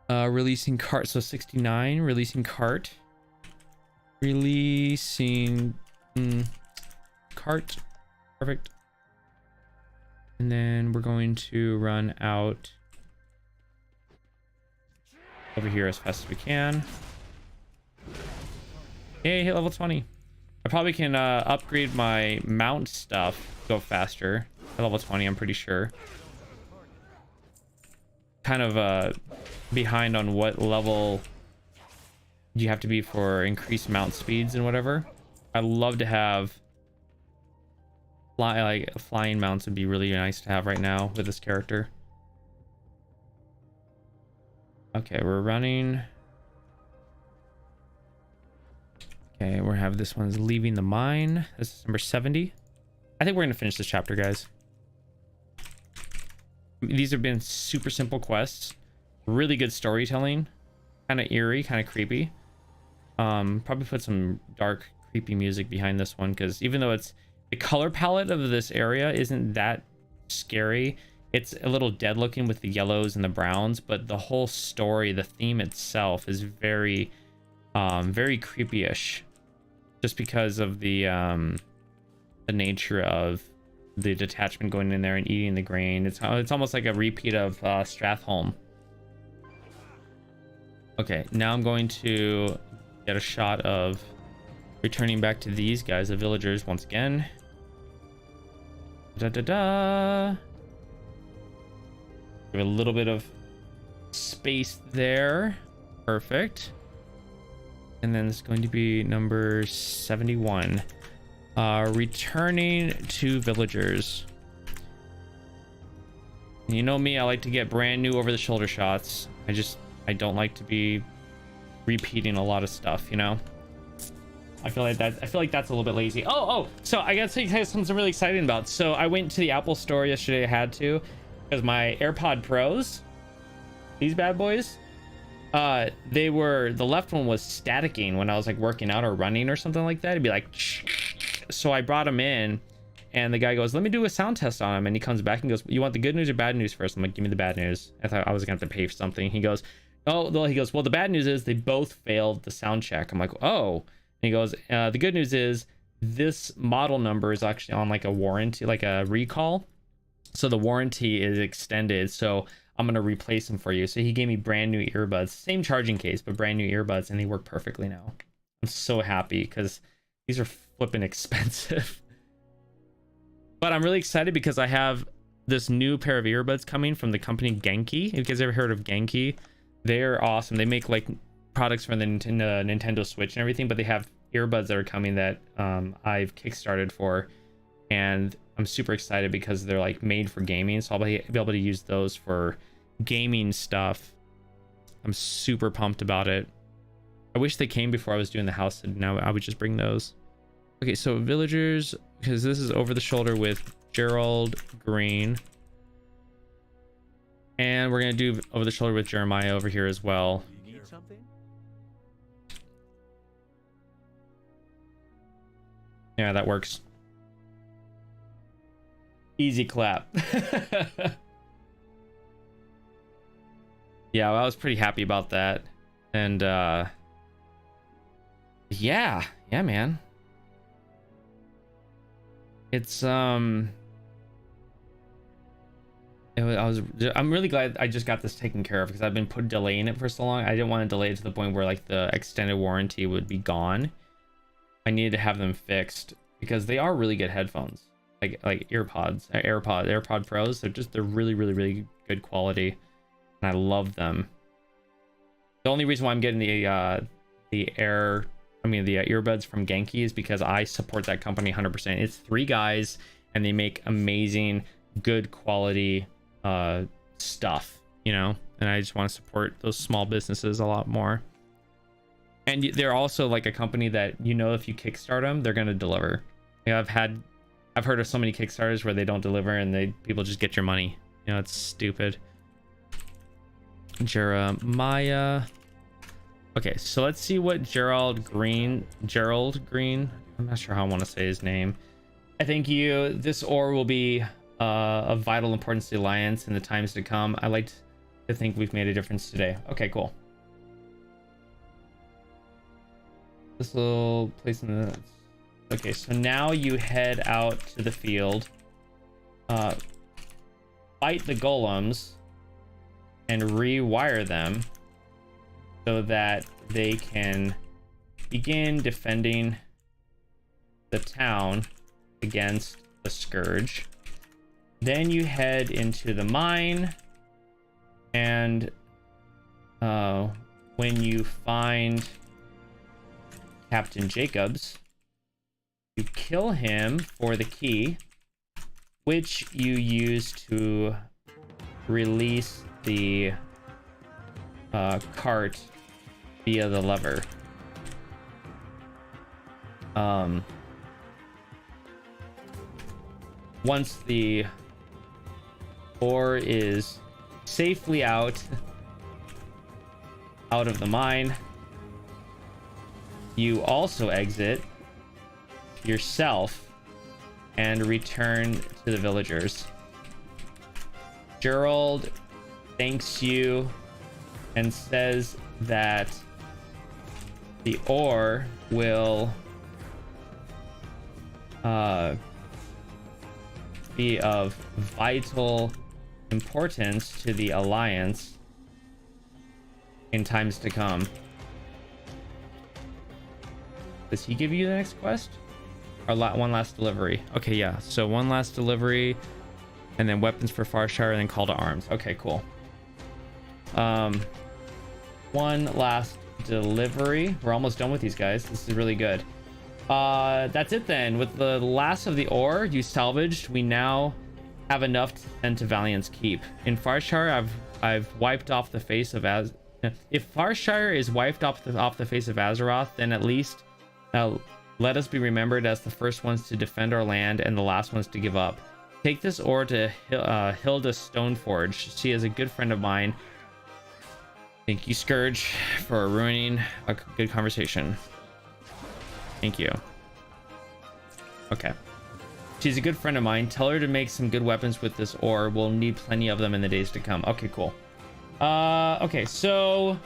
Releasing cart. So 69. Releasing cart. Releasing cart. Perfect. And then we're going to run out over here as fast as we can. Hey, hit level 20. I probably can upgrade my mount stuff, go faster at level 20, I'm pretty sure. Kind of behind on what level you have to be for increased mount speeds and whatever. I'd love to have flying mounts would be really nice to have right now with this character. Okay, we're running. Okay, we have this one's leaving the mine. This is number 70. I think we're gonna finish this chapter, guys. These have been super simple quests, really good storytelling, kind of eerie, kind of creepy. Probably put some dark, creepy music behind this one, because even though it's the color palette of this area isn't that scary, it's a little dead looking with the yellows and the browns, but the whole story, the theme itself is very very creepy-ish, just because of the nature of the detachment going in there and eating the grain. It's almost like a repeat of Stratholme. Okay, now I'm going to get a shot of returning back to these guys, the villagers, once again. Give a little bit of space there. Perfect. And then it's going to be number 71. Returning to villagers. You know me, I like to get brand new over the shoulder shots. I don't like to be repeating a lot of stuff, you know? I feel like that's a little bit lazy. So I gotta tell you guys something really exciting about. So I went to the Apple store yesterday. I had to, because my AirPod Pros, these bad boys, The left one was staticking when I was like working out or running or something like that. It'd be like, so I brought him in, and the guy goes, let me do a sound test on him. And he comes back and goes, you want the good news or bad news first? I'm like, give me the bad news. I thought I was gonna have to pay for something. He goes, oh, well, well, the bad news is they both failed the sound check. I'm like, oh. And he goes, the good news is this model number is actually on like a warranty, like a recall. So the warranty is extended. So I'm going to replace them for you. So he gave me brand new earbuds, same charging case, but brand new earbuds, and they work perfectly now. I'm so happy because these are flipping expensive. But I'm really excited because I have this new pair of earbuds coming from the company Genki. If you guys ever heard of Genki, they're awesome. They make like products for the Nintendo Switch and everything, but they have earbuds that are coming that I've kickstarted for, and I'm super excited because they're like made for gaming, so I'll be able to use those for gaming stuff. I'm super pumped about it. I wish they came before I was doing the house, and now I would just bring those. Okay, so villagers, because this is over the shoulder with Gerald Green, and we're gonna do over the shoulder with Jeremiah over here as well. You need something? Yeah, that works. Easy clap. Yeah, well, I was pretty happy about that. And yeah, man. It's I'm really glad I just got this taken care of, because I've been delaying it for so long. I didn't want to delay it to the point where like the extended warranty would be gone. I needed to have them fixed because they are really good headphones. Like AirPod Pros. They're really good quality, and I love them. The only reason why I'm getting the earbuds from Genki is because I support that company 100%. It's 3 guys, and they make amazing, good quality stuff, you know. And I just want to support those small businesses a lot more. And they're also like a company that, you know, if you kickstart them, they're gonna deliver. You know, I've heard of so many Kickstarters where they don't deliver and people just get your money. You know, it's stupid. Jeremiah. Okay, so let's see what Gerald Green. I'm not sure how I want to say his name. I thank you. This ore will be of vital importance to the Alliance in the times to come. I like to think we've made a difference today. Okay, cool. This little place in the... Okay, so now you head out to the field, fight the golems, and rewire them so that they can begin defending the town against the scourge. Then you head into the mine, and when you find Captain Jacobs, you kill him for the key, which you use to release the cart via the lever. Once the ore is safely out of the mine, you also exit yourself and return to the villagers. Gerald thanks you and says that the ore will be of vital importance to the Alliance in times to come. Does he give you the next quest? Or one last delivery? Okay, yeah. So one last delivery, and then weapons for Farshire, and then call to arms. Okay, cool. One last delivery. We're almost done with these guys. This is really good. That's it then. With the last of the ore you salvaged, we now have enough to send to Valiant's Keep. In Farshire, I've wiped off the face of if Farshire is wiped off the face of Azeroth, then at least let us be remembered as the first ones to defend our land and the last ones to give up. Take this ore to Hilda Stoneforge. She is a good friend of mine. Thank you, Scourge, for ruining a good conversation. Thank you. Okay. She's a good friend of mine. Tell her to make some good weapons with this ore. We'll need plenty of them in the days to come. Okay, cool. Okay, so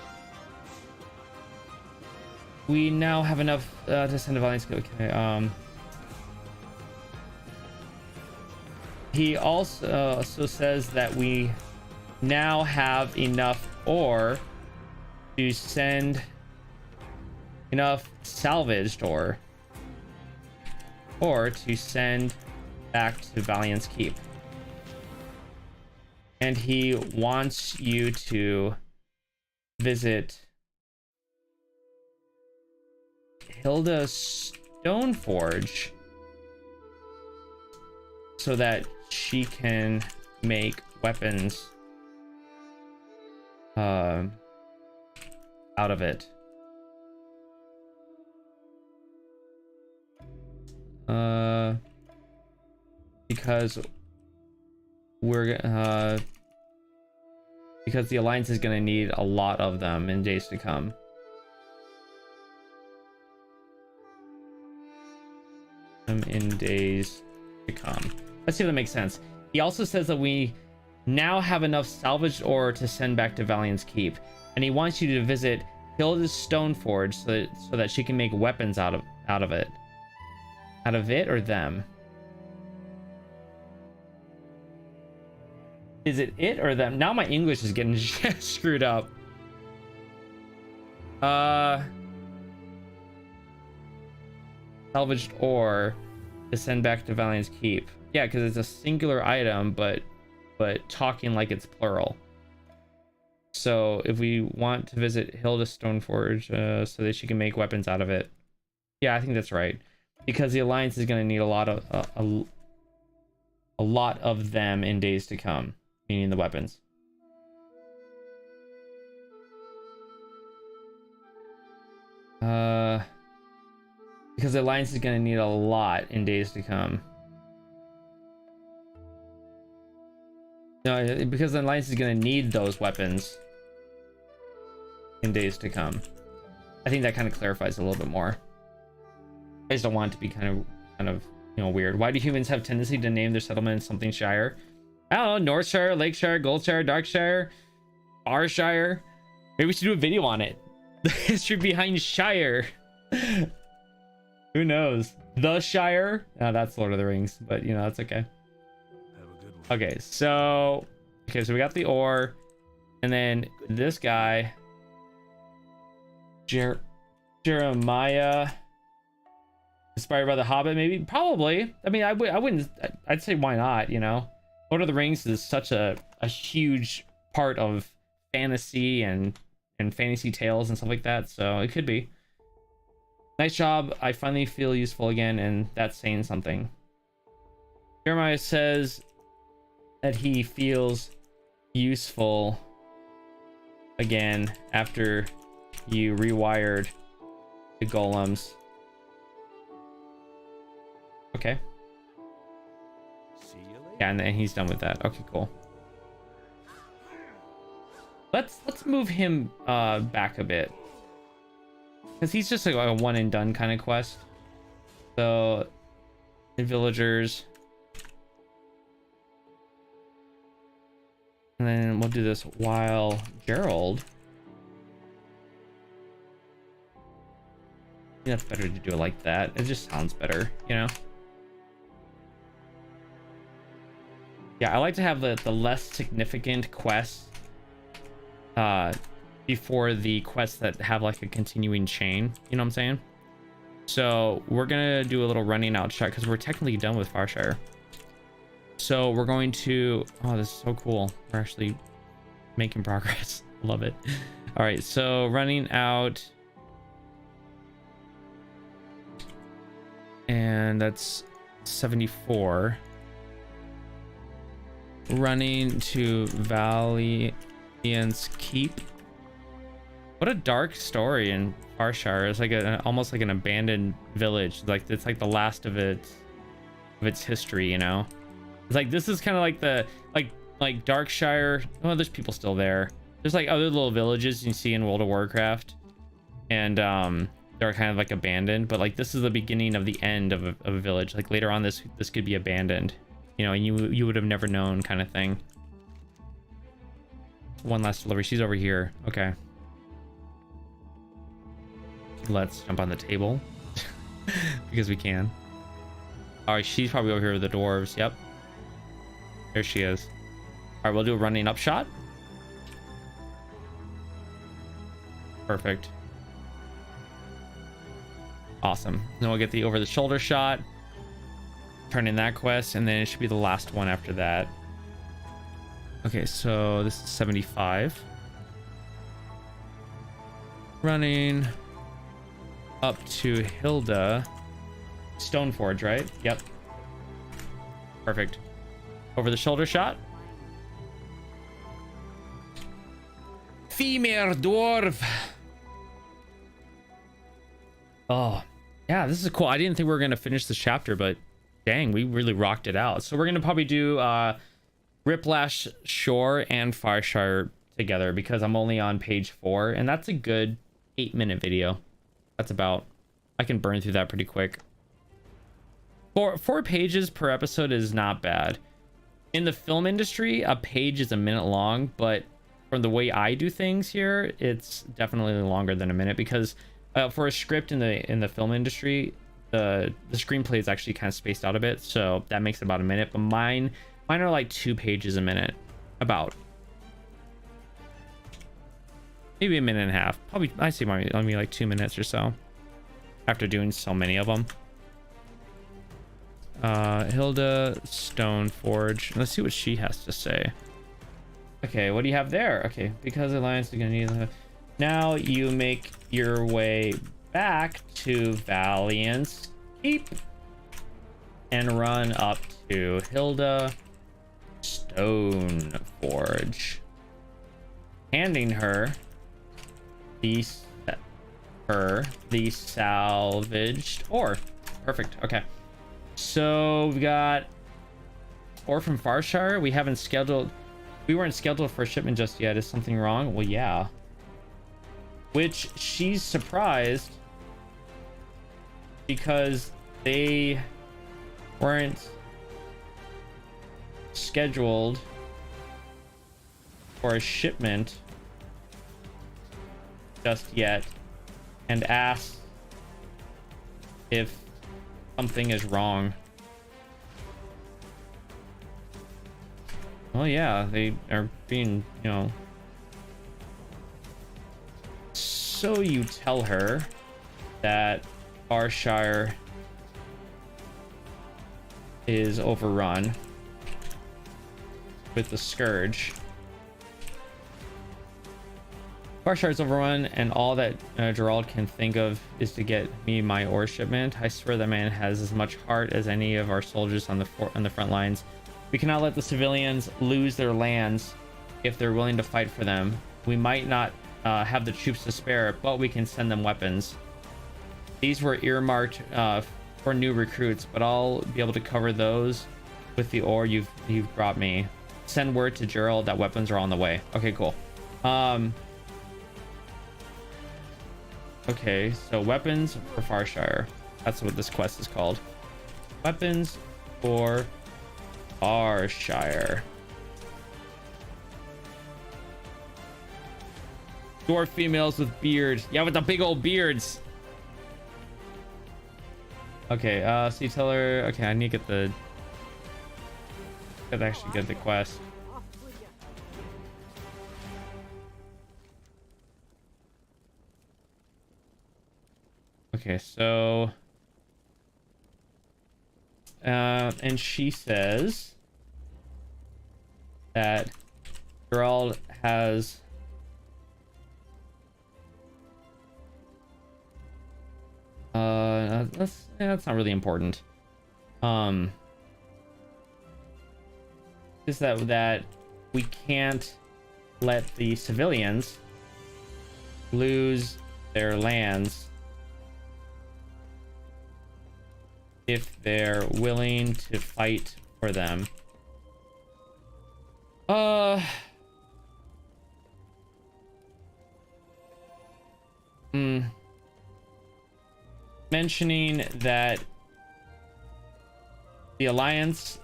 we now have enough to send a Valiant. Okay, he also says that we now have enough ore to send enough salvaged ore to send back to Valiant's Keep. And he wants you to visit Hilda Stoneforge so that she can make weapons out of it. Because the Alliance is going to need a lot of them in days to come. In days to come. Let's see if that makes sense. He also says that we now have enough salvaged ore to send back to Valiant's Keep, and he wants you to visit Hilda's Stoneforge so that she can make weapons out of it. Out of it or them? Is it or them? Now my English is getting screwed up. Salvaged ore to send back to Valiant's Keep. Yeah, because it's a singular item, but talking like it's plural. So if we want to visit Hilda Stoneforge so that she can make weapons out of it. Yeah, I think that's right. Because the Alliance is going to need a lot of them in days to come, meaning the weapons. Because the Alliance is going to need a lot in days to come. No, because the Alliance is going to need those weapons in days to come. I think that kind of clarifies a little bit more. I just don't want it to be kind of weird. Why do humans have tendency to name their settlement something Shire? I don't know, Northshire, Lakeshire, Goldshire, Darkshire, Farshire. Maybe we should do a video on it. The history behind Shire. Who knows? The Shire? Oh, that's Lord of the Rings, but that's okay. Okay, so we got the ore, and then this guy, Jeremiah, inspired by the Hobbit, maybe, probably. I mean, I wouldn't. I'd say why not? Lord of the Rings is such a huge part of fantasy and fantasy tales and stuff like that, so it could be. Nice job. I finally feel useful again, and that's saying something. Jeremiah says that he feels useful again after you rewired the golems. Okay. Yeah, and then he's done with that. Okay, cool. Let's move him back a bit, because he's just like a one and done kind of quest. So the villagers, and then we'll do this while Gerald. I think that's better to do it like that. It just sounds better, Yeah, I like to have the less significant quests before the quests that have like a continuing chain. You know what I'm saying? So we're gonna do a little running out shot because we're technically done with Farshire. So we're going to. Oh, this is so cool. We're actually making progress. Love it. All right, so running out, and that's 74. Running to Valiant's Keep. What a dark story in Farshire. It's like almost like an abandoned village. Like it's like the last of its history, It's like this is kind of like the like Darkshire. Oh, there's people still there. There's like other little villages you see in World of Warcraft, and they're kind of like abandoned, but like this is the beginning of the end of a village. Like later on, this could be abandoned, you know, and you would have never known, kind of thing. One last delivery. She's over here. Okay. Let's jump on the table because we can. All right, she's probably over here with the dwarves. Yep. There she is. All right, we'll do a running up shot. Perfect. Awesome. Then we'll get the over the shoulder shot. Turn in that quest, and then it should be the last one after that. Okay, so this is 75. Running up to Hilda. Stoneforge, right? Yep. Perfect. Over the shoulder shot. Female dwarf. Oh, yeah, this is cool. I didn't think we were going to finish this chapter, but dang, we really rocked it out. So we're going to probably do Riplash Shore and Fireshire together because I'm only on page 4, and that's a good 8-minute video. That's about, I can burn through that pretty quick. 4 pages per episode is not bad. In the film industry, a page is a minute long, but from the way I do things here, it's definitely longer than a minute because for a script in the film industry, the screenplay is actually kind of spaced out a bit, so that makes it about a minute. But mine are like 2 pages a minute, about maybe a minute and a half. Probably I see mine only like 2 minutes or so after doing so many of them. Hilda Stoneforge. Let's see what she has to say. Okay, what do you have there? Okay, because Alliance is gonna need. Now you make your way back to Valiant's Keep and run up to Hilda Stoneforge, handing her the salvaged ore. Perfect. Okay. So we got ore from Farshire. We weren't scheduled for a shipment just yet. Is something wrong? Well, yeah. Which she's surprised because they weren't scheduled for a shipment just yet, and asks if something is wrong. Well, yeah, they are being, you know. So you tell her that Farshire is overrun with the Scourge. Farshire is overrun, and all that Gerald can think of is to get me my ore shipment. I swear that man has as much heart as any of our soldiers on the front lines. We cannot let the civilians lose their lands if they're willing to fight for them. We might not have the troops to spare, but we can send them weapons. These were earmarked for new recruits, but I'll be able to cover those with the ore you've brought me. Send word to Gerald that weapons are on the way. Okay, cool. Okay, so weapons for Farshire. That's what this quest is called. Weapons for Farshire. Dwarf females with beards. Yeah, with the big old beards. Okay, so you tell her. Okay, I need to get the. Gotta actually get the quest. Okay, so. And she says that Gerald has. That's not really important. Is that we can't let the civilians lose their lands if they're willing to fight for them. mentioning that the Alliance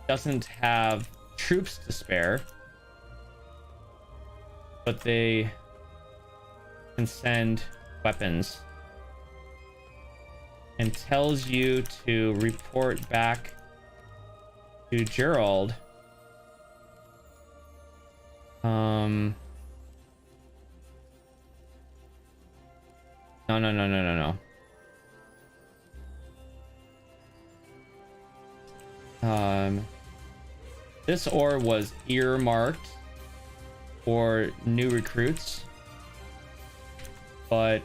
doesn't have troops to spare, but they can send weapons, and tells you to report back to Gerald. No. This ore was earmarked for new recruits, but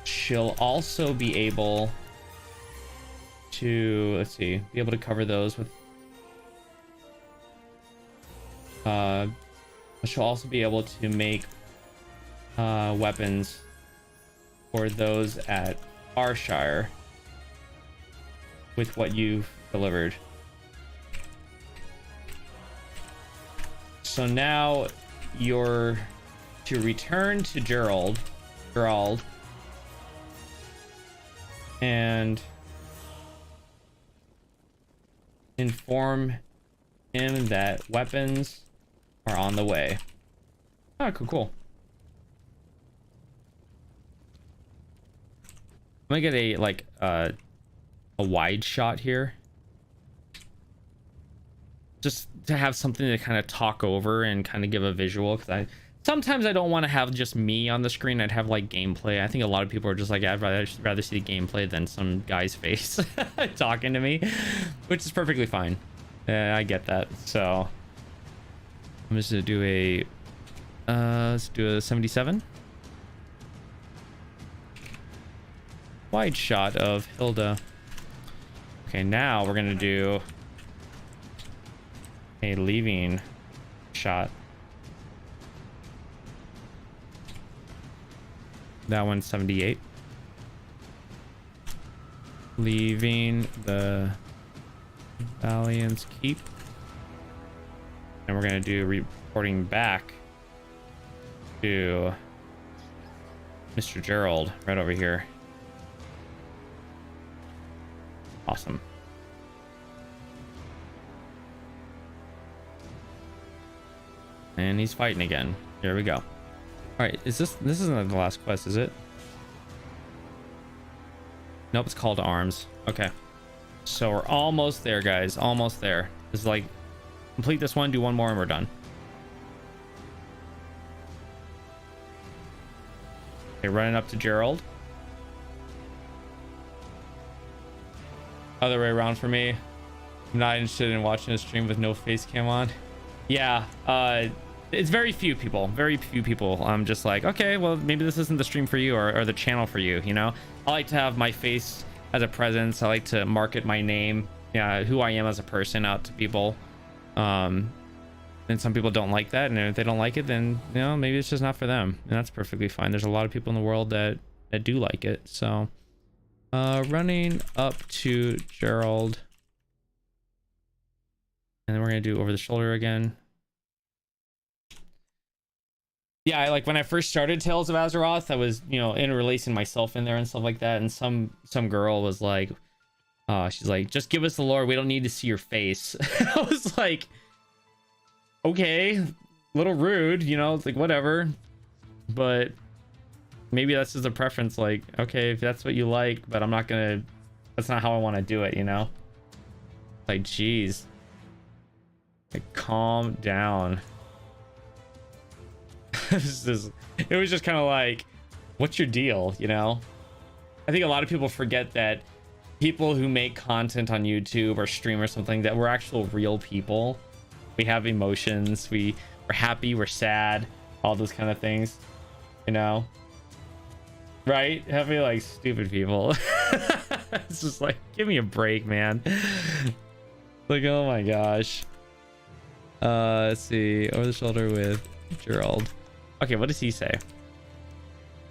she'll also be able to, let's see, be able to cover those with she'll also be able to make weapons for those at Arshire with what you've delivered. So now you're to return to Gerald, and inform him that weapons are on the way. Oh, cool. I'm gonna get a wide shot here, just to have something to kind of talk over and kind of give a visual, because sometimes I don't want to have just me on the screen. I'd have like gameplay. I think a lot of people are just like, I'd rather see the gameplay than some guy's face talking to me, which is perfectly fine. I get that. So I'm just gonna do a let's do a 77 wide shot of Hilda. Okay, now we're gonna do a leaving shot. That one's 78. Leaving the Valiant's Keep. And we're gonna do reporting back to Mr. Gerald right over here. Awesome. And he's fighting again. Here we go. All right, this isn't the last quest, is it? Nope, it's Call to Arms. Okay. So we're almost there, guys. Almost there. It's like, complete this one, do one more, and we're done. Okay, running up to Gerald. Other way around for me. I'm not interested in watching a stream with no face cam on. Yeah, it's very few people. I'm just like, okay, well, maybe this isn't the stream for you, or the channel for you, you know? I like to have my face as a presence. I like to market my name, who I am as a person out to people. And some people don't like that, and if they don't like it, then, you know, maybe it's just not for them, and that's perfectly fine. There's a lot of people in the world that do like it. So running up to Gerald, and then we're gonna do over the shoulder again. Yeah, I, like, when I first started Tales of Azeroth, I was, you know, interlacing myself in there and stuff like that, and some girl was like, she's like, just give us the lore, we don't need to see your face. I was like, okay, a little rude, you know, it's like, whatever, but maybe that's just a preference. Like, okay, if that's what you like, but I'm not gonna, that's not how I want to do it, you know? Like, geez, like, calm down. It was just kind of like, what's your deal, you know? I think a lot of people forget that people who make content on YouTube or stream or something, that we're actual real people. We have emotions, we're happy, we're sad, all those kind of things, you know? Right? Having like stupid people. It's just like, give me a break, man. Like, oh my gosh. Let's see, over the shoulder with Gerald. Okay, what does he say?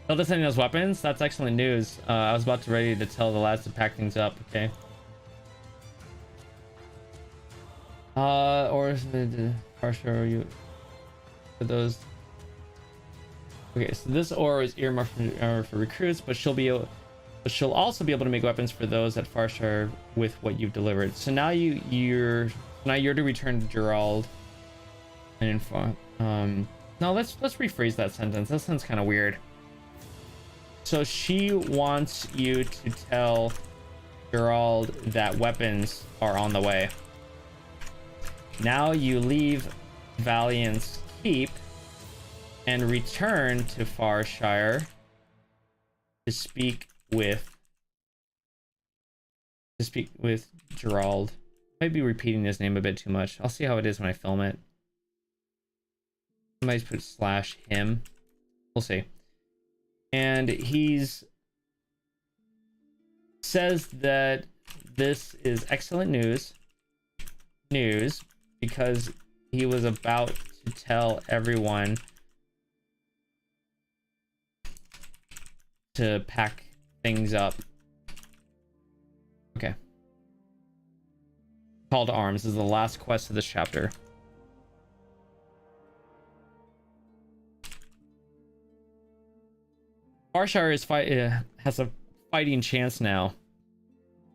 Hilda sending those weapons? That's excellent news. I was about to ready to tell the lads to pack things up. Okay. Or the partial you for those Okay, so this ore is earmarked for recruits, but she'll also be able to make weapons for those at Farshire with what you've delivered. So now you're to return to Gerald and inform. No, let's rephrase that sentence. That sounds kind of weird. So she wants you to tell Gerald that weapons are on the way. Now you leave Valiant's Keep and return to Farshire to speak with Gerald. Might be repeating his name a bit too much. I'll see how it is when I film it. I might put /him. We'll see. And says that this is excellent news because he was about to tell everyone to pack things up. Okay. Call to arms is the last quest of this chapter. Farshire has a fighting chance now.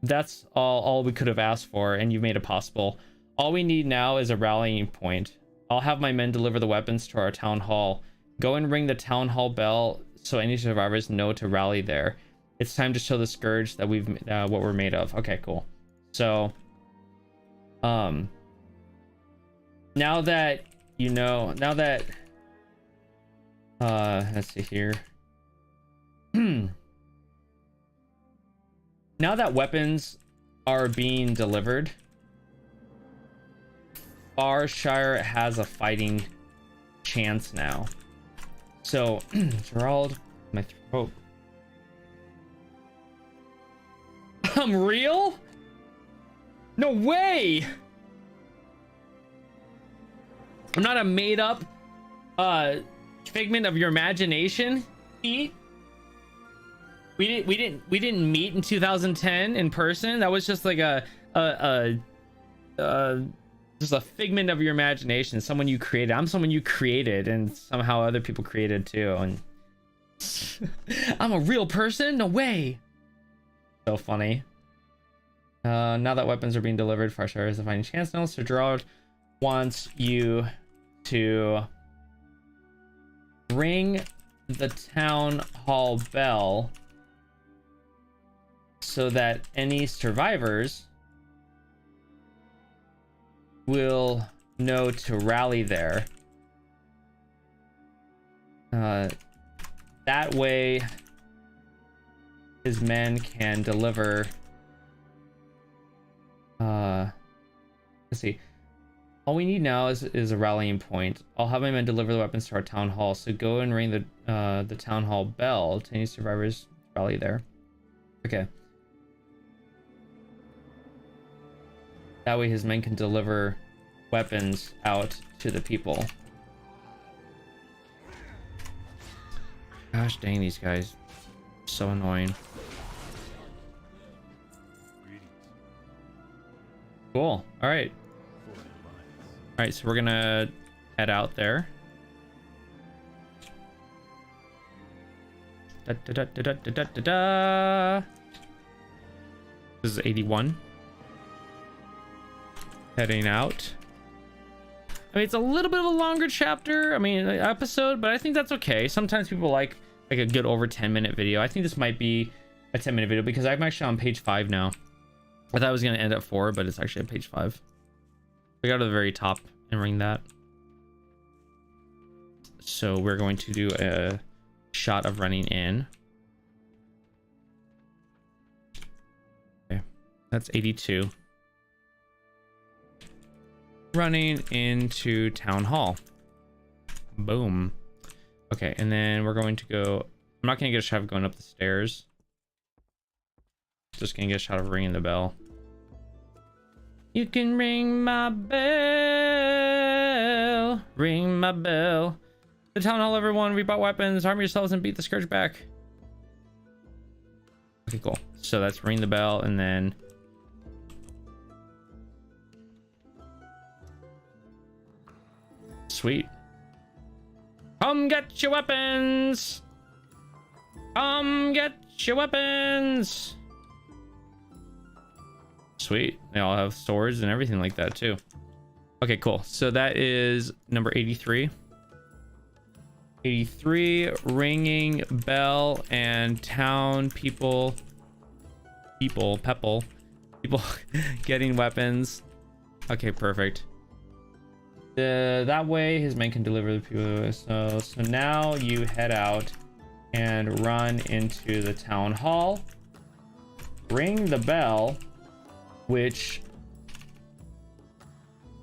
That's all we could have asked for, and you've made it possible. All we need now is a rallying point. I'll have my men deliver the weapons to our town hall. Go and ring the town hall bell so any survivors know to rally there. It's time to show the scourge that what we're made of. Okay, cool. So, now that you know, let's see here. Now that weapons are being delivered, Farshire has a fighting chance now. So, Gerald, my throat. I'm real? No way! I'm not a made-up figment of your imagination, Pete. We didn't meet in 2010 in person. That was just like just a figment of your imagination. Someone you created. I'm someone you created, and somehow other people created too. And I'm a real person? No way. So funny. Now that weapons are being delivered, Farshire is a fighting chance now. So Gerard wants you to ring the town hall bell so that any survivors will know to rally there. That way his men can deliver. Let's see. All we need now is a rallying point. I'll have my men deliver the weapons to our town hall. So go and ring the town hall bell to any survivors rally there. Okay. That way his men can deliver weapons out to the people. Gosh dang, these guys. So annoying. Cool. Alright. Alright, so we're gonna head out there. Da, da, da, da, da, da, da, da. This is 81. Heading out. I mean, it's a little bit of a longer chapter, episode, but I think that's okay. Sometimes people like a good over 10-minute video. I think this might be a 10-minute video because I'm actually on page 5 now. I thought I was going to end at 4, but it's actually at page 5. We got to the very top and ring that. So we're going to do a shot of running in. Okay, that's 82. Running into town hall. Boom. Okay, and then we're going to go. I'm not going to get a shot of going up the stairs. Just going to get a shot of ringing the bell. You can ring my bell. Ring my bell. The town hall, everyone. We bought weapons. Arm yourselves and beat the scourge back. Okay, cool. So that's ring the bell and then. Sweet. Come get your weapons. Come get your weapons. Sweet. They all have swords and everything like that too. Okay, cool. So that is number 83. 83, ringing bell and town people getting weapons. Okay, perfect. That way his men can deliver the people. So now you head out and run into the town hall. Ring the bell, which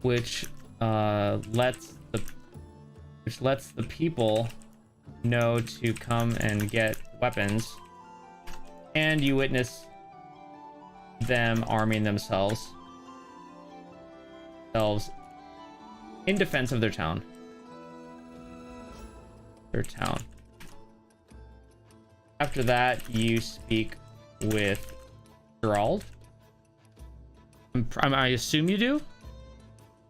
lets the people know to come and get weapons, and you witness them arming themselves in defense of their town. After that, you speak with Gerald. I assume you do.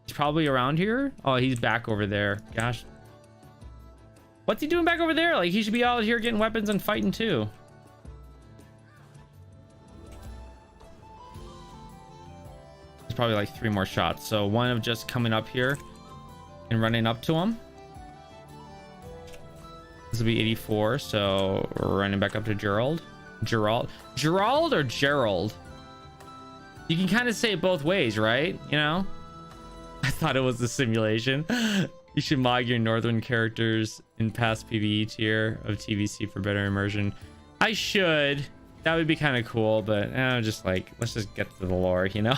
He's probably around here. Oh, he's back over there. Gosh, what's he doing back over there? Like, he should be out here getting weapons and fighting too. There's probably like 3 more shots. So one of just coming up here and running up to him. This will be 84. So we're running back up to Gerald. Gerald or Gerald? You can kind of say it both ways, right? You know? I thought it was a simulation. You should mod your northern characters in past PvE tier of TVC for better immersion. I should. That would be kind of cool, but just like, let's just get to the lore, you know?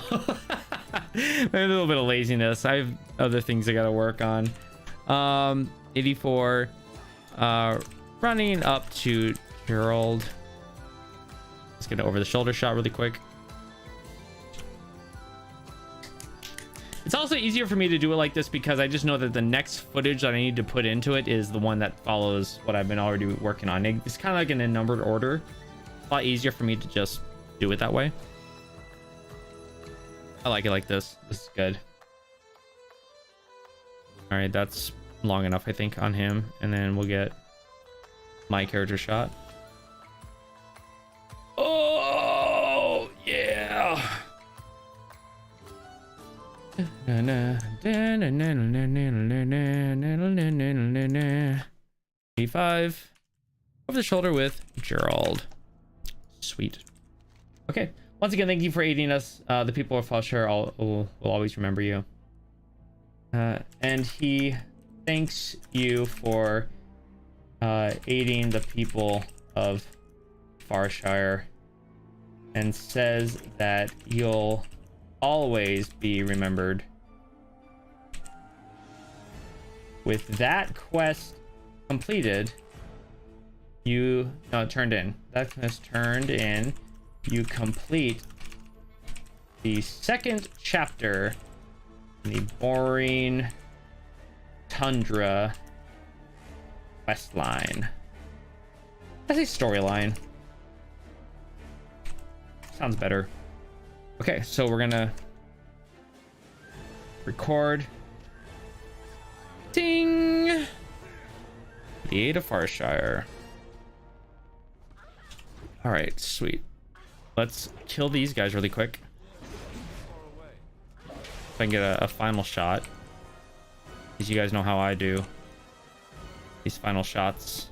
Maybe a little bit of laziness. I have other things I gotta work on. 84. Running up to Gerald. Let's get an over the shoulder shot really quick. It's also easier for me to do it like this because I just know that the next footage that I need to put into it is the one that follows what I've been already working on. It's kind of like in a numbered order. A lot easier for me to just do it that way. I like it like this. This is good. All right, that's long enough, I think, on him. And then we'll get my character shot. Oh, yeah. 85. Over the shoulder with Gerald. Sweet. Okay. Once again, thank you for aiding us. The people of Flushire will always remember you. And he thanks you for aiding the people of Farshire and says that you'll always be remembered. With that quest completed, turned in. That quest turned in. You complete the 2nd chapter in the Borean Tundra quest line. That's a storyline. Sounds better. Okay, so we're gonna record. Ding! The 8 of Farshire. All right, sweet. Let's kill these guys really quick. If I can get a final shot. Because you guys know how I do these final shots.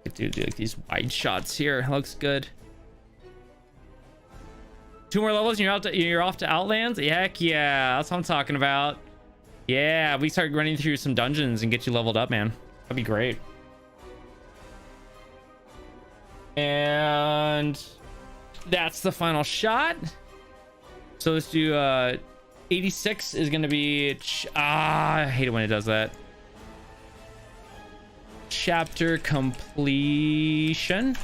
I do like these wide shots here. Looks good. 2 more levels and you're off to Outlands? Heck yeah, that's what I'm talking about. Yeah, we start running through some dungeons and get you leveled up, man. That'd be great. And that's the final shot. So let's do 86 is gonna be I hate it when it does that. Chapter completion.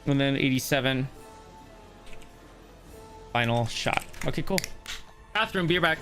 And then 87 final shot. Okay, cool. Bathroom, be right back.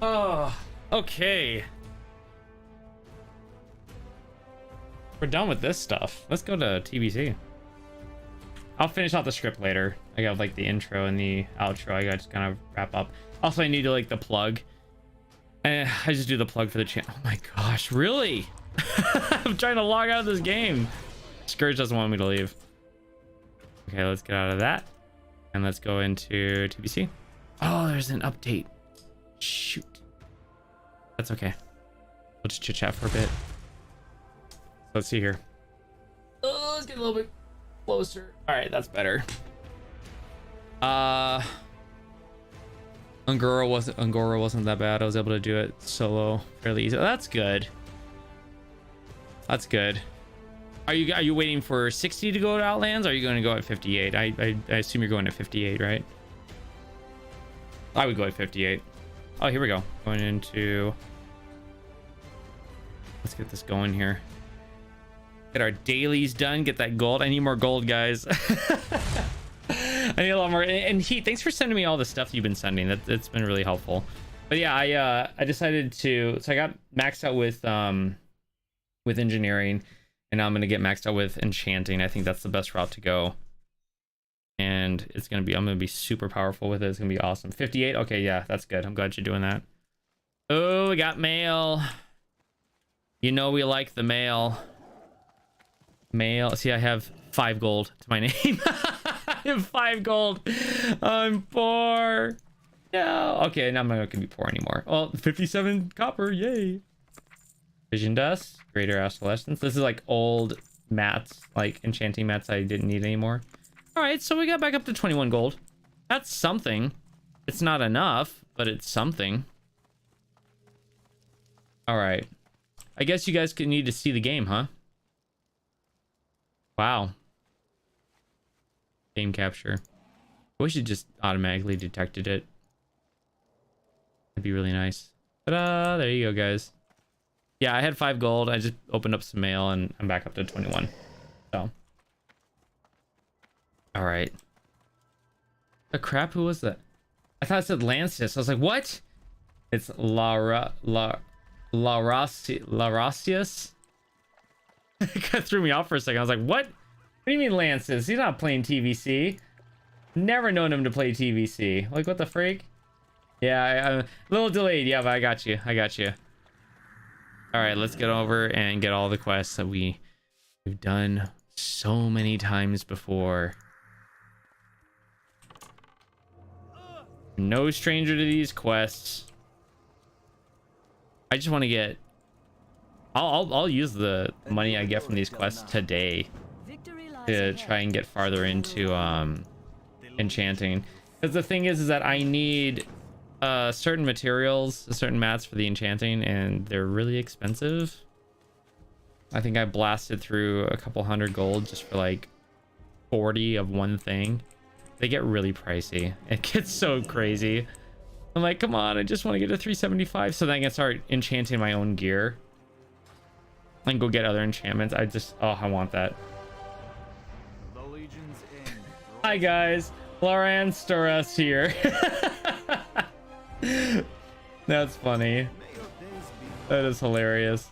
Oh, okay. We're done with this stuff. Let's go to TBC. I'll finish out the script later. I got like the intro and the outro. I got to just kind of wrap up. Also, I need to like the plug. I just do the plug for the channel. Oh my gosh, really? I'm trying to log out of this game. Scourge doesn't want me to leave. Okay, let's get out of that. And let's go into TBC. Oh, there's an update. Shoot. That's okay. We'll just chit chat for a bit. Let's see here. Oh, let's get a little bit closer. All right, that's better. Angora wasn't that bad. I was able to do it solo fairly easy. That's good. That's good. Are you waiting for 60 to go to Outlands? Or are you going to go at 58? I assume you're going at 58, right? I would go at 58. Oh, here we go. Going into. Let's get this going here. Get our dailies done. Get that gold. I need more gold, guys. I need a lot more. And Heat, thanks for sending me all the stuff you've been sending. That's been really helpful. But yeah, I decided to. So I got maxed out with engineering, and now I'm gonna get maxed out with enchanting. I think that's the best route to go. And it's gonna be. I'm gonna be super powerful with it. It's gonna be awesome. 58. Okay, yeah, that's good. I'm glad you're doing that. Oh, we got mail. You know we like the mail. Mail. See, I have 5 gold to my name. I have 5 gold. I'm poor. No. Okay, now I'm not gonna be poor anymore. Well, 57 copper. Yay. Vision dust. Greater obsolescence. This is like old mats, like enchanting mats I didn't need anymore. All right, so we got back up to 21 gold. That's something. It's not enough, but it's something. All right. I guess you guys could need to see the game, huh? Wow. Game capture. I wish it just automatically detected it. That'd be really nice. Ta-da! There you go, guys. Yeah, I had 5 gold. I just opened up some mail and I'm back up to 21. So. All right. The crap, who was that? I thought it said Lancis. I was like, what? It's Larasius. It kind of threw me off for a second. I was like, what? What do you mean Lancis? He's not playing TVC. Never known him to play TVC. Like, what the freak? Yeah, I'm a little delayed. Yeah, but I got you. I got you. All right, let's get over and get all the quests that we've done so many times before. No stranger to these quests. I just want to get. I'll use the money I get from these quests today to try and get farther into enchanting. Because the thing is that I need certain materials, certain mats for the enchanting, and they're really expensive. I think I blasted through a couple hundred gold just for like 40 of one thing. They get really pricey. It gets so crazy. I'm like, come on, I just want to get to 375 so then I can start enchanting my own gear and go get other enchantments. I want that. The legion's in. Hi guys, Loran Storas here. That's funny. That is hilarious.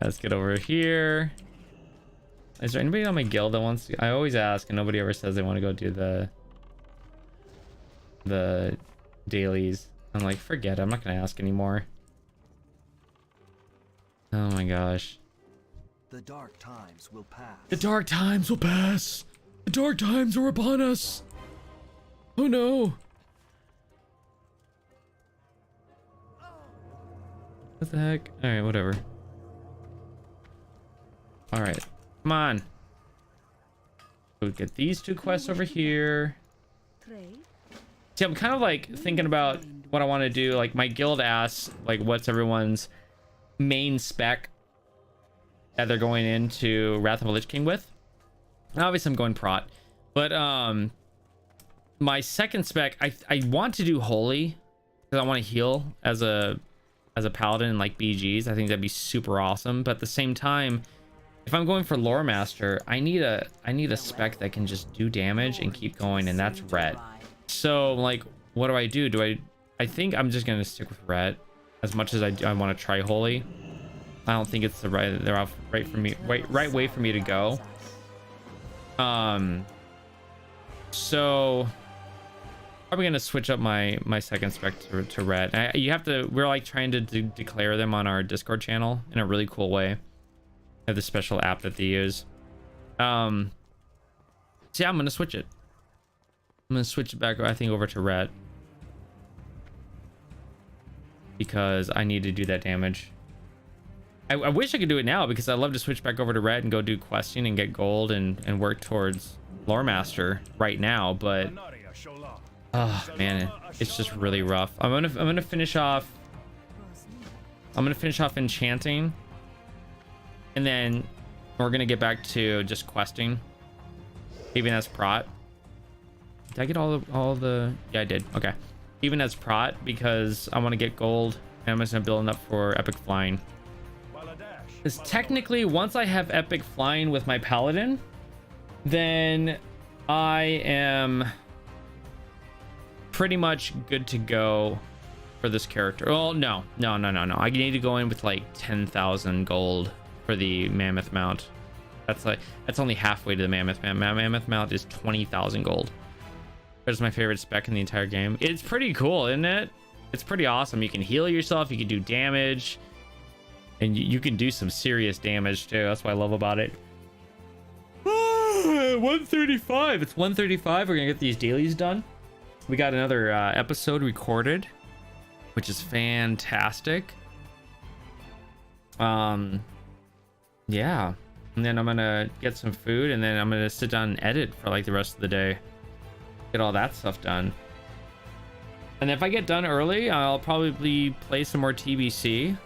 Let's get over here. Is there anybody on my guild that wants to? I always ask and nobody ever says they want to go do the dailies. I'm like, forget it. I'm not gonna ask anymore. Oh my gosh. The dark times will pass. The dark times will pass. The dark times are upon us. Oh no. What the heck? All right, whatever. All right, come on. We'll get these 2 quests over here. See, I'm kind of like thinking about what I want to do. Like my guild asks, like, what's everyone's main spec that they're going into Wrath of the Lich King with. And obviously I'm going prot, but my second spec, I want to do holy because I want to heal as a paladin and like BGs. I think that'd be super awesome, but at the same time, if I'm going for lore master, I need a spec that can just do damage and keep going, and that's red. So like, what do? I think I'm just gonna stick with ret as much as I want to try holy. I don't think it's the right for me, right way for me to go. So probably gonna switch up my second spec to ret. You have to, we're like trying to declare them on our Discord channel in a really cool way. I have the special app that they use. So yeah, I'm gonna switch it. I'm gonna switch it back, I think, over to ret, because I need to do that damage. I wish I could do it now, because I love to switch back over to ret and go do questing and get gold and work towards lore master right now, but oh man, it's just really rough. I'm gonna finish off enchanting, and then we're gonna get back to just questing, even as prot. Did I get all the yeah, I did. Okay, even as prot, because I want to get gold, and I'm just gonna build up for epic flying. Because technically, once I have epic flying with my paladin, then I am pretty much good to go for this character. Well, no. I need to go in with like 10,000 gold for the mammoth mount. That's only halfway to the mammoth mount. Mammoth mount is 20,000 gold. That's my favorite spec in the entire game. It's pretty cool, isn't it? It's pretty awesome. You can heal yourself, you can do damage, and you can do some serious damage too. That's what I love about it. 135. It's 135. We're gonna get these dailies done. We got another episode recorded, which is fantastic. Yeah, and then I'm gonna get some food, and then I'm gonna sit down and edit for like the rest of the day, get all that stuff done. And if I get done early, I'll probably play some more TBC,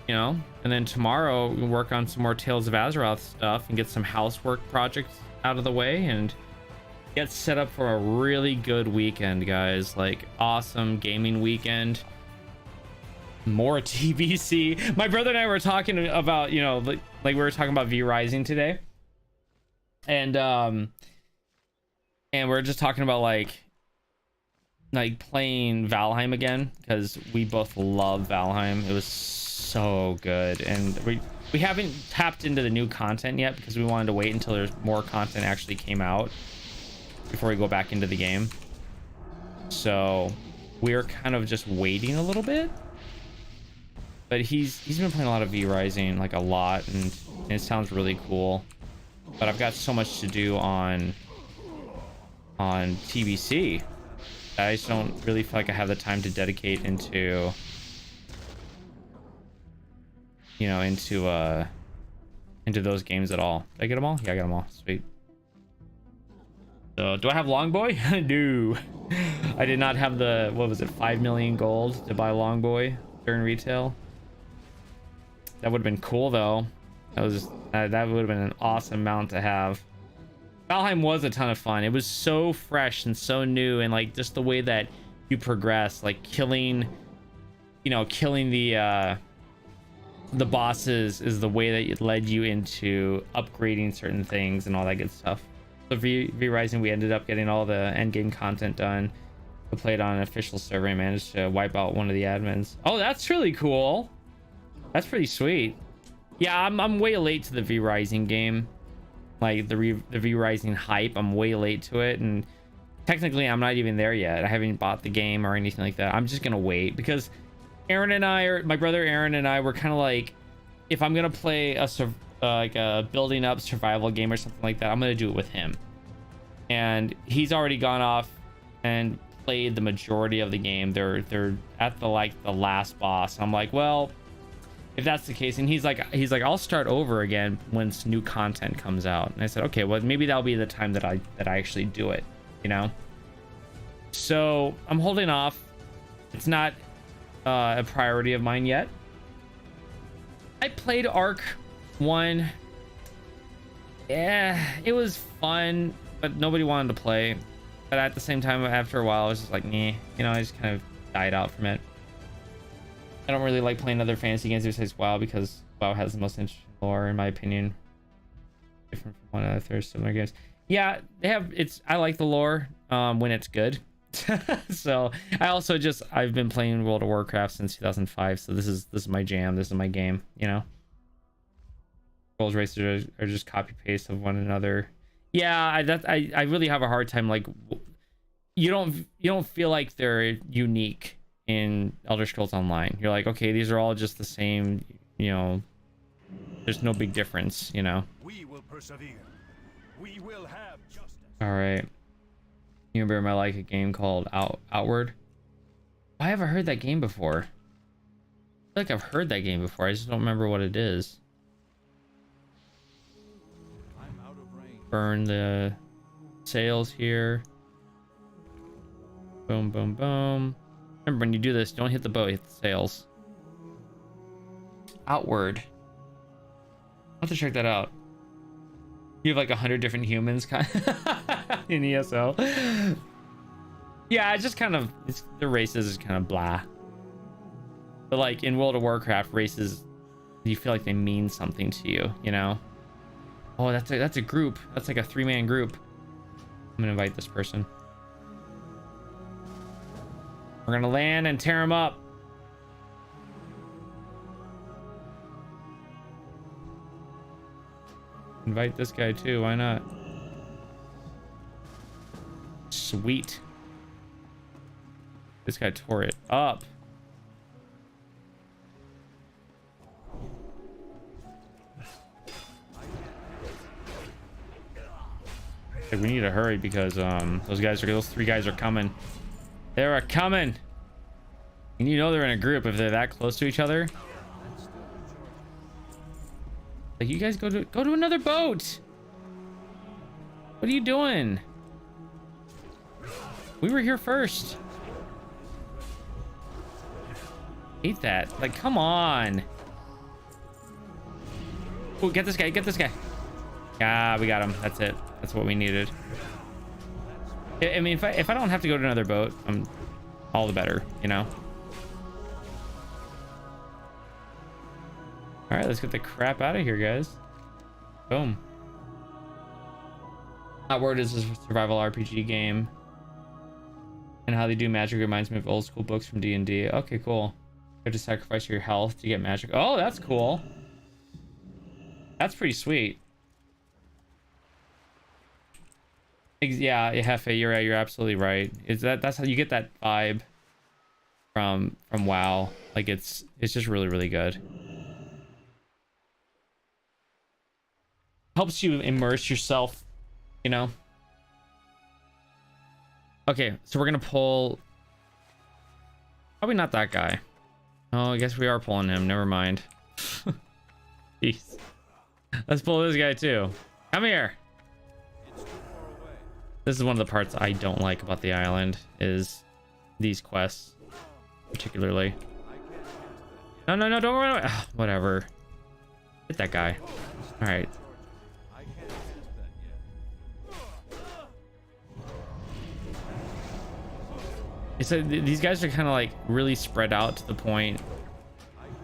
you know, and then tomorrow we'll work on some more Tales of Azeroth stuff and get some housework projects out of the way and get set up for a really good weekend, guys. Like, awesome gaming weekend, more TBC. My brother and I were talking about, you know, like we were talking about V Rising today, and we're just talking about like playing Valheim again, because we both love Valheim. It was so good, and we haven't tapped into the new content yet because we wanted to wait until there's more content actually came out before we go back into the game. So we're kind of just waiting a little bit, but he's been playing a lot of V Rising, like a lot, and it sounds really cool. But I've got so much to do on TBC. I just don't really feel like I have the time to dedicate into, you know, into those games at all. Did I get them all? Yeah, I got them all. Sweet. So do I have Longboy? No. I did not have the, what was it, 5 million gold to buy Longboy during retail. That would have been cool though. That would have been an awesome mount to have. Valheim was a ton of fun. It was so fresh and so new, and like just the way that you progress, like killing the bosses is the way that it led you into upgrading certain things and all that good stuff. So V Rising, we ended up getting all the end game content done. We played on an official server and managed to wipe out one of the admins. Oh, that's really cool. That's pretty sweet. Yeah, I'm way late to the V Rising game. Like the V Rising hype, I'm way late to it, and technically I'm not even there yet. I haven't bought the game or anything like that. I'm just gonna wait, because my brother Aaron and I were kind of like, if I'm gonna play like a building up survival game or something like that, I'm gonna do it with him. And he's already gone off and played the majority of the game. They're at the last boss. I'm like, well, if that's the case, and he's like I'll start over again once new content comes out. And I said, okay, well, maybe that'll be the time that I actually do it, you know. So I'm holding off. It's not a priority of mine yet. I played Arc 1. Yeah, it was fun, but nobody wanted to play. But at the same time, after a while, I was just like, nah, you know, I just kind of died out from it. I don't really like playing other fantasy games besides WoW, because WoW has the most interesting lore, in my opinion. Different from one of the other similar games. Yeah, they have. I like the lore when it's good. So I also just I've been playing World of Warcraft since 2005, so this is my jam. This is my game, you know. World races are just copy paste of one another. Yeah, I really have a hard time, like, you don't feel like they're unique in Elder Scrolls Online. You're like, okay, these are all just the same, you know. There's no big difference, you know. We will persevere. We will have justice. All right. You remember I like a game called Outward? Why have I heard that game before? I feel like I've heard that game before. I just don't remember what it is. I'm out of range. Burn the sails here. Boom, boom, boom. Remember, when you do this, don't hit the boat, hit the sails. Outward. I'll have to check that out. You have like 100 different humans kind in ESO. Yeah, it's just kind of, the races is kind of blah. But like in World of Warcraft, races, you feel like they mean something to you, you know? Oh, that's a group. That's like a 3-man group. I'm gonna invite this person. We're gonna land and tear him up. Invite this guy too, why not? Sweet. This guy tore it up. Okay, we need to hurry because those 3 guys are coming. They're coming. And you know they're in a group if they're that close to each other. Like, you guys go to another boat. What are you doing? We were here first. Hate that. Like, come on. Oh, get this guy. Get this guy. Ah, we got him. That's it. That's what we needed. I mean, if I don't have to go to another boat, all the better, you know? All right, let's get the crap out of here, guys. Boom. Outward is a survival RPG game. And how they do magic reminds me of old school books from D&D. Okay, cool. You have to sacrifice your health to get magic. Oh, that's cool. That's pretty sweet. Yeah, Hefe, you're right. You're absolutely right. That's how you get that vibe from WoW. Like, it's just really, really good. Helps you immerse yourself, you know. Okay, so we're gonna pull, probably not that guy. Oh, I guess we are pulling him. Never mind. Jeez. Let's pull this guy too. Come here. This is one of the parts I don't like about the island, is these quests particularly. No, don't worry. Ugh, whatever. Hit that guy. All right. So these guys are kind of like really spread out to the point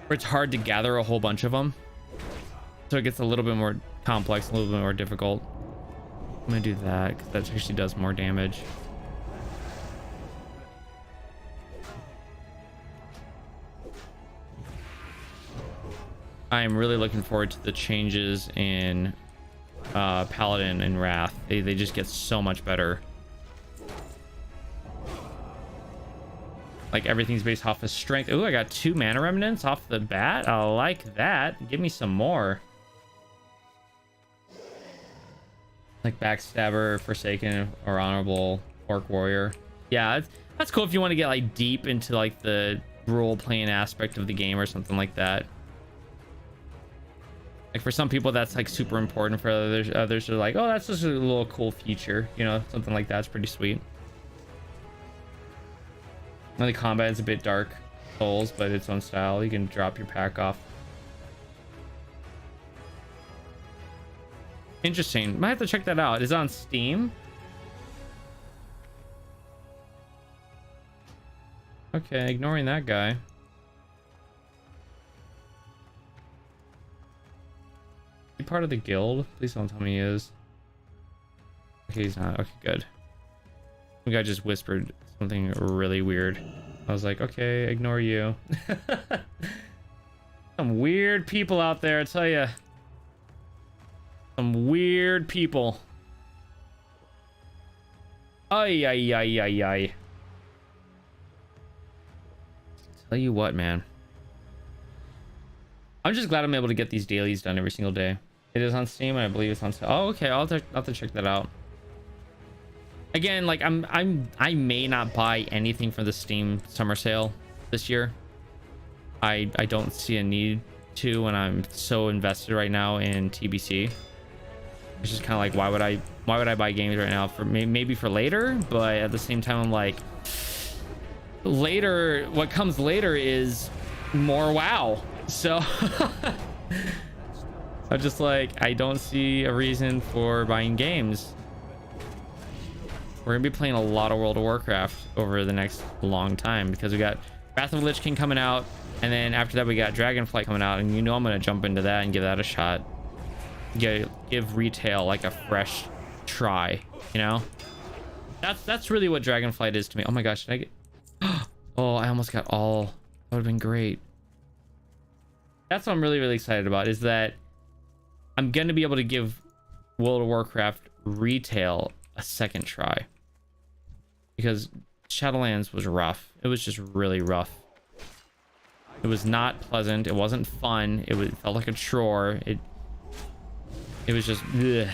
where it's hard to gather a whole bunch of them. So it gets a little bit more complex, a little bit more difficult. I'm gonna do that because that actually does more damage. I am really looking forward to the changes in Paladin and Wrath. They just get so much better. Like, everything's based off of strength. Ooh, I got 2 mana remnants off the bat. I like that. Give me some more. Like Backstabber, Forsaken, or Honorable Orc Warrior. Yeah, that's cool if you want to get like deep into like the role-playing aspect of the game or something like that. Like, for some people that's like super important. For others are like, oh, that's just a little cool feature, you know, something like that's pretty sweet. The combat is a bit Dark Souls, but its own style. You can drop your pack off. Interesting. Might have to check that out. Is it on Steam? Okay, ignoring that guy. Is he part of the guild? Please don't tell me he is. Okay, he's not. Okay, good. The guy just whispered something really weird. I was like, okay, ignore you. Some weird people out there, I tell you. Some weird people. Ay, ay, ay, ay, ay. Tell you what, man. I'm just glad I'm able to get these dailies done every single day. It is on Steam, and I believe it's on. Oh, okay. I'll have to check that out. Again, like I may not buy anything for the Steam summer sale this year. I don't see a need to when I'm so invested right now in TBC. It's just kind of like, why would I buy games right now for maybe for later? But at the same time, I'm like, later, what comes later is more WoW. So I'm just like, I don't see a reason for buying games. We're gonna be playing a lot of World of Warcraft over the next long time because we got Wrath of the Lich King coming out, and then after that we got Dragonflight coming out, and you know I'm gonna jump into that and give that a shot. Give retail like a fresh try, you know. That's really what Dragonflight is to me. Oh my gosh, did I get oh, I almost got all. That would have been great. That's what I'm really excited about, is that I'm gonna be able to give World of Warcraft retail a second try, because Shadowlands was rough. It was just really rough. It was not pleasant. It wasn't fun. It felt like a chore. It was just ugh.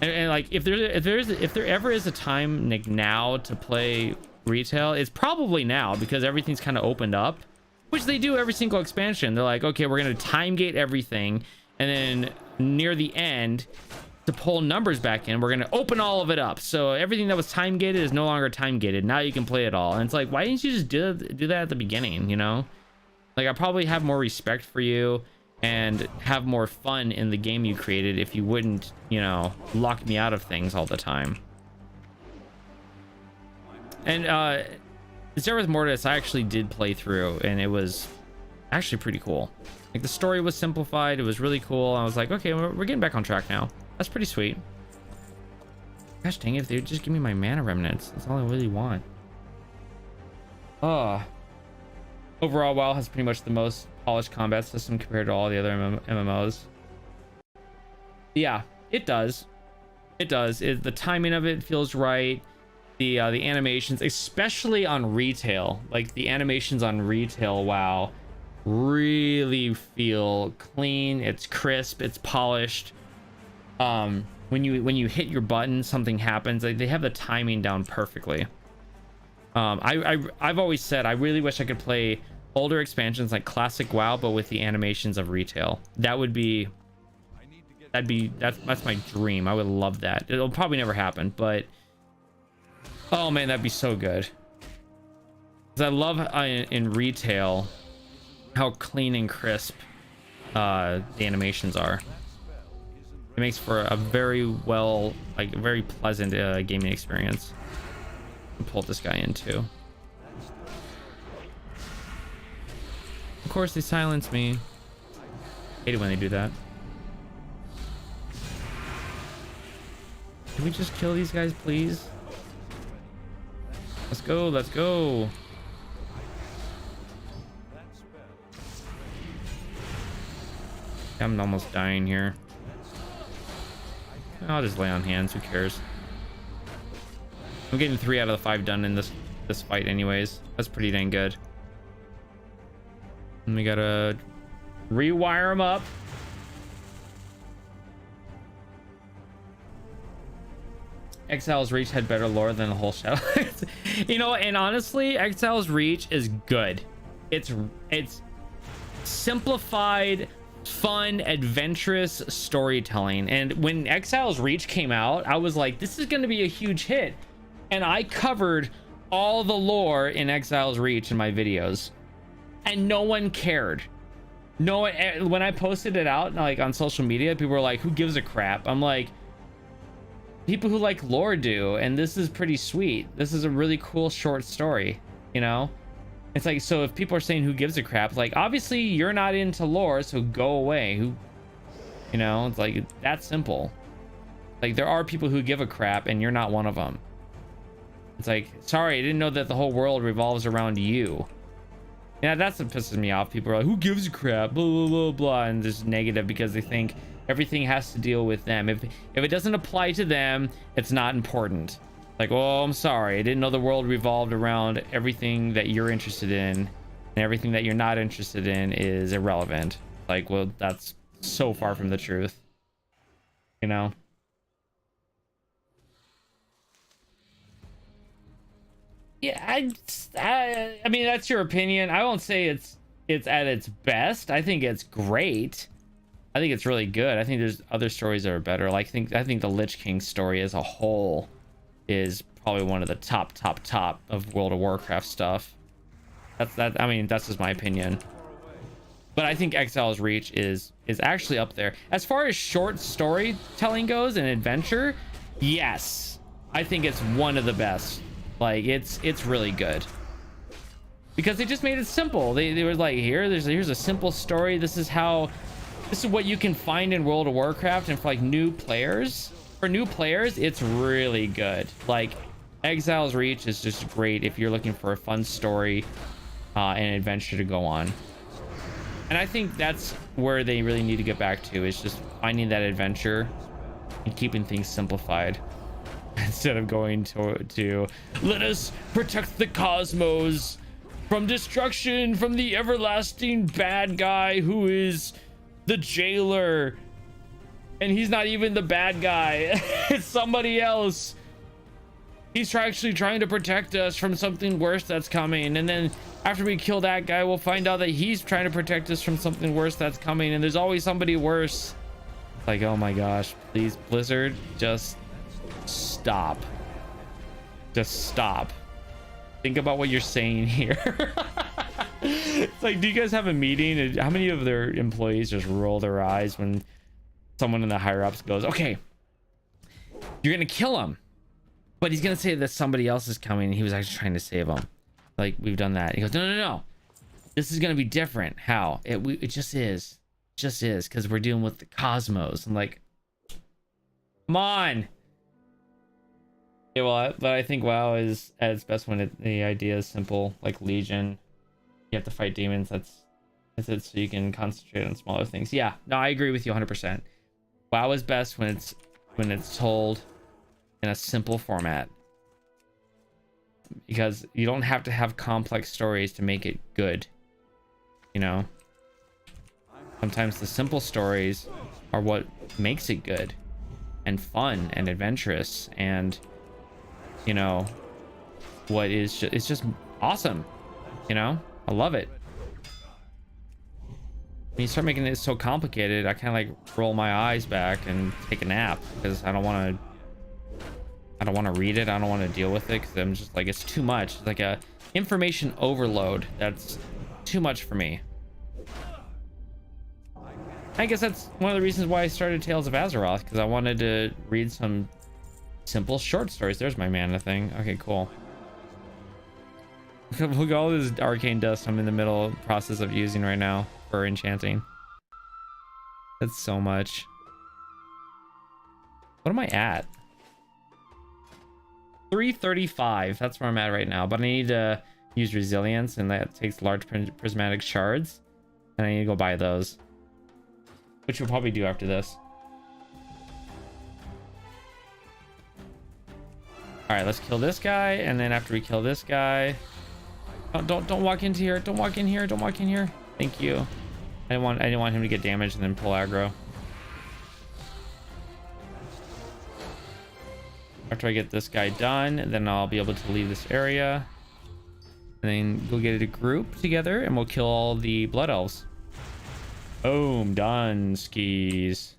And like, if there ever is a time like now to play retail, it's probably now, because everything's kind of opened up, which they do every single expansion. They're like, okay, we're gonna time gate everything, and then near the end, to pull numbers back in, we're gonna open all of it up, so everything that was time gated is no longer time gated. Now you can play it all. And it's like, why didn't you just do that at the beginning, you know? Like, I probably have more respect for you and have more fun in the game you created if you wouldn't, you know, lock me out of things all the time. And Zerath Mortis I actually did play through, and it was actually pretty cool. Like, the story was simplified. It was really cool. I was like, okay, we're getting back on track now. That's pretty sweet. Gosh dang it, if they would just give me my mana remnants. That's all I really want. Overall, WoW has pretty much the most polished combat system compared to all the other MMOs. Yeah, it does. It does. The timing of it feels right. The animations, especially on retail, like the animations on retail WoW, really feel clean. It's crisp. It's polished. When you hit your button, something happens. Like, they have the timing down perfectly. I've always said I really wish I could play older expansions like classic WoW, but with the animations of retail. That's my dream. I would love that. It'll probably never happen, but oh man, that'd be so good. 'Cause I love in retail how clean and crisp the animations are. It makes for a very pleasant gaming experience. I'll pull this guy in too. Of course, they silence me. Hate it when they do that. Can we just kill these guys, please? Let's go, let's go. I'm almost dying here. I'll just lay on hands, who cares? I'm getting 3 out of the 5 done in this fight anyways. That's pretty dang good. And we gotta rewire them up. Exile's Reach had better lore than the whole Shadow. You know, and honestly, Exile's Reach is good. It's simplified, fun, adventurous storytelling. And when Exile's Reach came out, I was like, this is going to be a huge hit. And I covered all the lore in Exile's Reach in my videos, and no one cared. No one, when I posted it out like on social media, people were like, who gives a crap? I'm like, people who like lore do, and this is pretty sweet. This is a really cool short story, you know? It's like, so if people are saying who gives a crap, like, obviously you're not into lore, so go away. Who, you know, it's like that simple. Like, there are people who give a crap, and you're not one of them. It's like, sorry, I didn't know that the whole world revolves around you. Yeah, that's what pisses me off. People are like, who gives a crap? Blah, blah, blah, blah. And just negative because they think everything has to deal with them. If it doesn't apply to them, it's not important. Like, oh, I'm sorry. I didn't know the world revolved around everything that you're interested in. And everything that you're not interested in is irrelevant. Like, well, that's so far from the truth. You know? Yeah, I mean, that's your opinion. I won't say it's at its best. I think it's great. I think it's really good. I think there's other stories that are better. Like, I think the Lich King story as a whole is probably one of the top of World of Warcraft stuff. I mean, that's just my opinion. But I think Exile's Reach is actually up there. As far as short storytelling goes and adventure, yes. I think it's one of the best. Like, it's really good. Because they just made it simple. They were like, here's a simple story. This is what you can find in World of Warcraft. And for like new players, it's really good. Like, Exile's Reach is just great if you're looking for a fun story and adventure to go on. And I think that's where they really need to get back to, is just finding that adventure and keeping things simplified instead of going to let us protect the cosmos from destruction from the everlasting bad guy who is the jailer, and he's not even the bad guy. It's somebody else. He's actually trying to protect us from something worse that's coming, and then after we kill that guy, we'll find out that he's trying to protect us from something worse that's coming, and there's always somebody worse. Like, oh my gosh, please, Blizzard, just stop. Just stop. Think about what you're saying here. It's like, do you guys have a meeting? How many of their employees just roll their eyes when someone in the higher ups goes, okay, you're gonna kill him, but he's gonna say that somebody else is coming and he was actually trying to save him? Like, we've done that. He goes, no, this is gonna be different. How? It just is because we're dealing with the cosmos. I'm like, come on. Yeah, well, but I think WoW is at its best when the idea is simple. Like Legion, you have to fight demons. That's it, so you can concentrate on smaller things. Yeah, no, I agree with you 100%. WoW is best when it's told in a simple format, because you don't have to have complex stories to make it good. You know, sometimes the simple stories are what makes it good and fun and adventurous, and you know, what is it's just awesome. You know, I love it. When you start making it so complicated, I kind of like roll my eyes back and take a nap, because I don't want to read it. I don't want to deal with it, because I'm just like, it's too much. It's like a information overload. That's too much for me. I guess that's one of the reasons why I started Tales of Azeroth, because I wanted to read some simple short stories. There's my mana thing. Okay, cool. Look at all this arcane dust I'm in the middle process of using right now for enchanting. That's so much. What am I at? 335. That's where I'm at right now, but I need to use resilience, and that takes large prismatic shards, and I need to go buy those, which we'll probably do after this. All right, let's kill this guy, and then after we kill this guy, oh, don't walk into here. Don't walk in here. Don't walk in here. Thank you. I didn't want him to get damaged and then pull aggro. After I get this guy done, then I'll be able to leave this area, and then go get a group together, and we'll kill all the blood elves. Boom, done skis.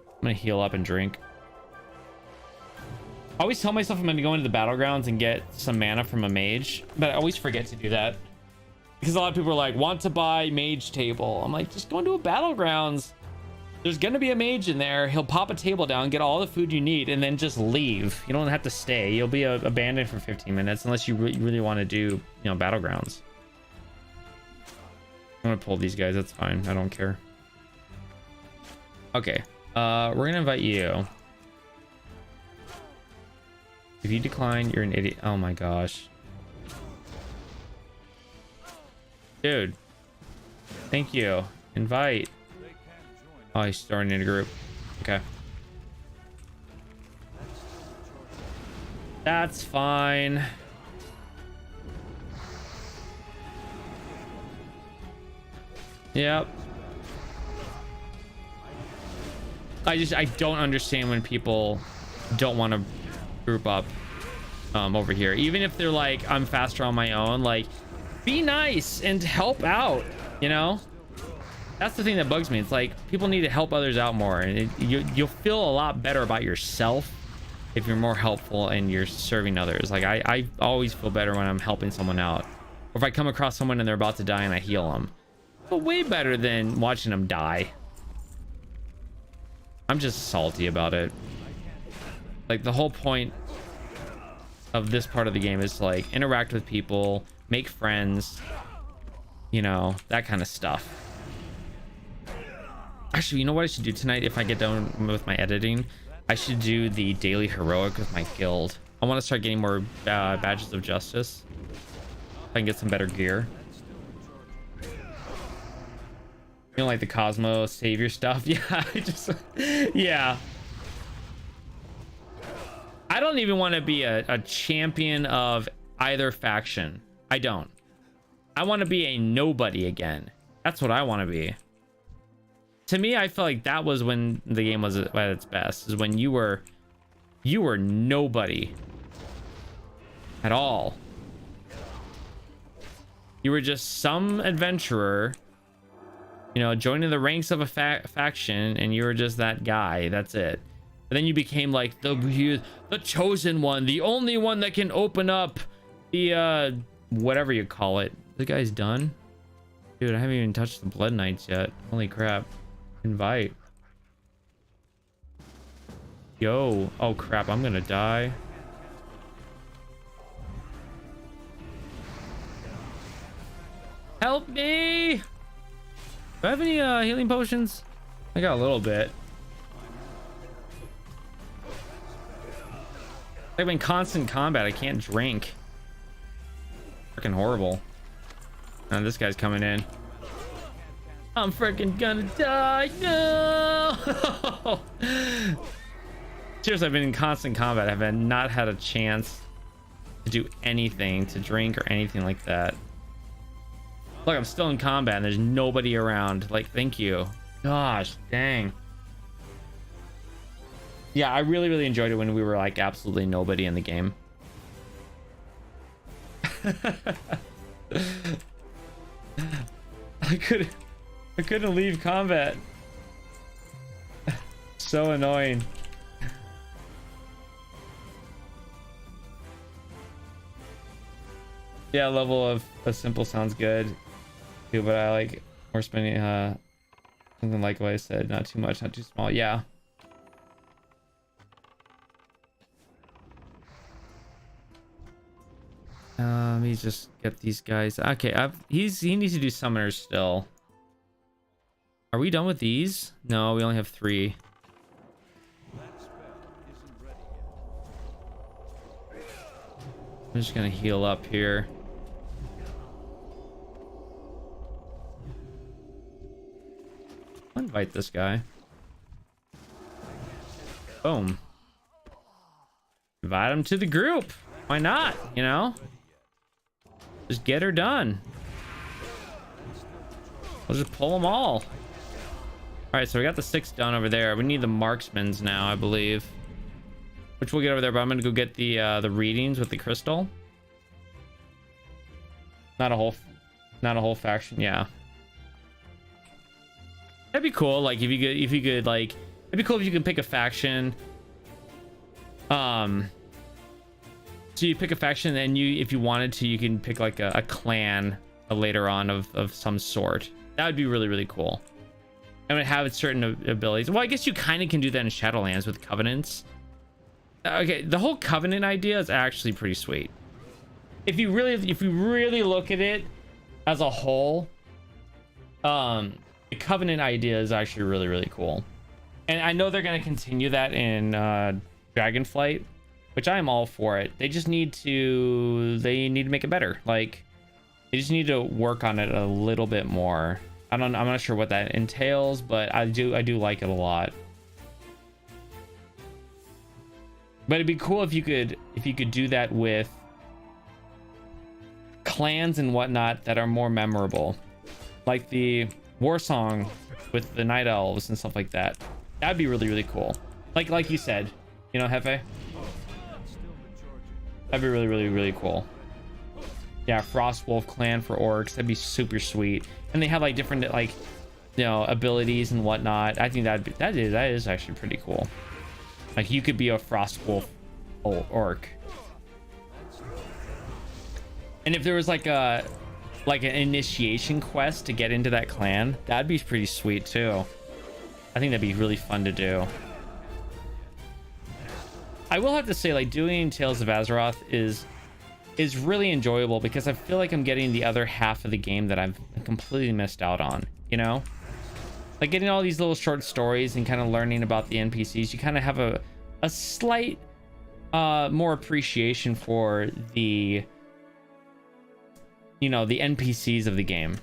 I'm gonna heal up and drink. I always tell myself I'm going to go into the battlegrounds and get some mana from a mage, but I always forget to do that, because a lot of people are like, want to buy mage table. I'm like, just go into a battlegrounds. There's going to be a mage in there. He'll pop a table down, get all the food you need, and then just leave. You don't have to stay. You'll be abandoned for 15 minutes unless you really want to do, you know, battlegrounds. I'm going to pull these guys. That's fine. I don't care. Okay. We're gonna invite you. If you decline, you're an idiot. Oh my gosh. Dude. Thank you. Invite. Oh, he's starting in a group. Okay. That's fine. Yep. I don't understand when people don't want to group up over here, even if they're like, I'm faster on my own. Like, be nice and help out, you know. That's the thing that bugs me. It's like people need to help others out more, and you'll feel a lot better about yourself if you're more helpful and you're serving others. Like I always feel better when I'm helping someone out, or if I come across someone and they're about to die and I heal them. But way better than watching them die. I'm just salty about it. Like, the whole point of this part of the game is to, like, interact with people, make friends, you know, that kind of stuff. Actually, you know what I should do tonight if I get done with my editing? I should do the daily heroic with my guild. I want to start getting more badges of justice. I can get some better gear. You don't like the Cosmo savior stuff? Yeah, yeah. I don't even want to be a champion of either faction. I don't. I want to be a nobody again. That's what I want to be. To me, I feel like that was when the game was at its best, is when you were nobody at all. You were just some adventurer, you know, joining the ranks of a faction, and you were just that guy. That's it. But then you became like the chosen one, the only one that can open up the whatever you call it. The guy's done. Dude, I haven't even touched the Blood Knights yet. Holy crap. Invite. Yo. Oh crap, I'm gonna die. Help me! Do I have any healing potions? I got a little bit. I'm in constant combat. I can't drink. Freaking horrible. And this guy's coming in. I'm freaking gonna die. No! Seriously, I've been in constant combat. I've not had a chance to do anything, to drink or anything like that. Look, I'm still in combat and there's nobody around. Like, thank you. Gosh, dang. Yeah, I really, really enjoyed it when we were like absolutely nobody in the game. I couldn't leave combat. So annoying. Yeah, level of a simple sounds good too, but I like more spending something like what I said, not too much, not too small. Yeah. Let me just get these guys. Okay, he needs to do summoners still. Are we done with these? No, we only have 3. I'm just gonna heal up here. I'll invite this guy. Boom. Invite him to the group. Why not? You know? Just get her done. We'll just pull them all. Alright, so we got the 6 done over there. We need the marksmans now, I believe. Which we'll get over there, but I'm gonna go get the readings with the crystal. Not a whole faction, yeah. That'd be cool, like if you could like, it'd be cool if you could pick a faction. So you pick a faction, and if you wanted to, you can pick like a clan later on of some sort. That would be really, really cool. And would have certain abilities. Well, I guess you kind of can do that in Shadowlands with covenants. Okay, the whole covenant idea is actually pretty sweet. If you really look at it as a whole, the covenant idea is actually really, really cool. And I know they're going to continue that in Dragonflight, which I am all for it. They need to make it better. Like, they just need to work on it a little bit more. I'm not sure what that entails, but I do like it a lot. But it'd be cool if you could do that with clans and whatnot that are more memorable, like the war song with the night elves and stuff like that. That'd be really, really cool. Like you said, you know, Hefe. That'd be really, really, really cool. Yeah, Frost Wolf clan for orcs. That'd be super sweet. And they have like different, like, you know, abilities and whatnot. I think that is actually pretty cool. Like, you could be a Frost Wolf orc. And if there was like an initiation quest to get into that clan, that'd be pretty sweet too. I think that'd be really fun to do. I will have to say, like, doing Tales of Azeroth is really enjoyable because I feel like I'm getting the other half of the game that I've completely missed out on, you know? Like, getting all these little short stories and kind of learning about the NPCs, you kind of have a slight more appreciation for the, you know, the NPCs of the game.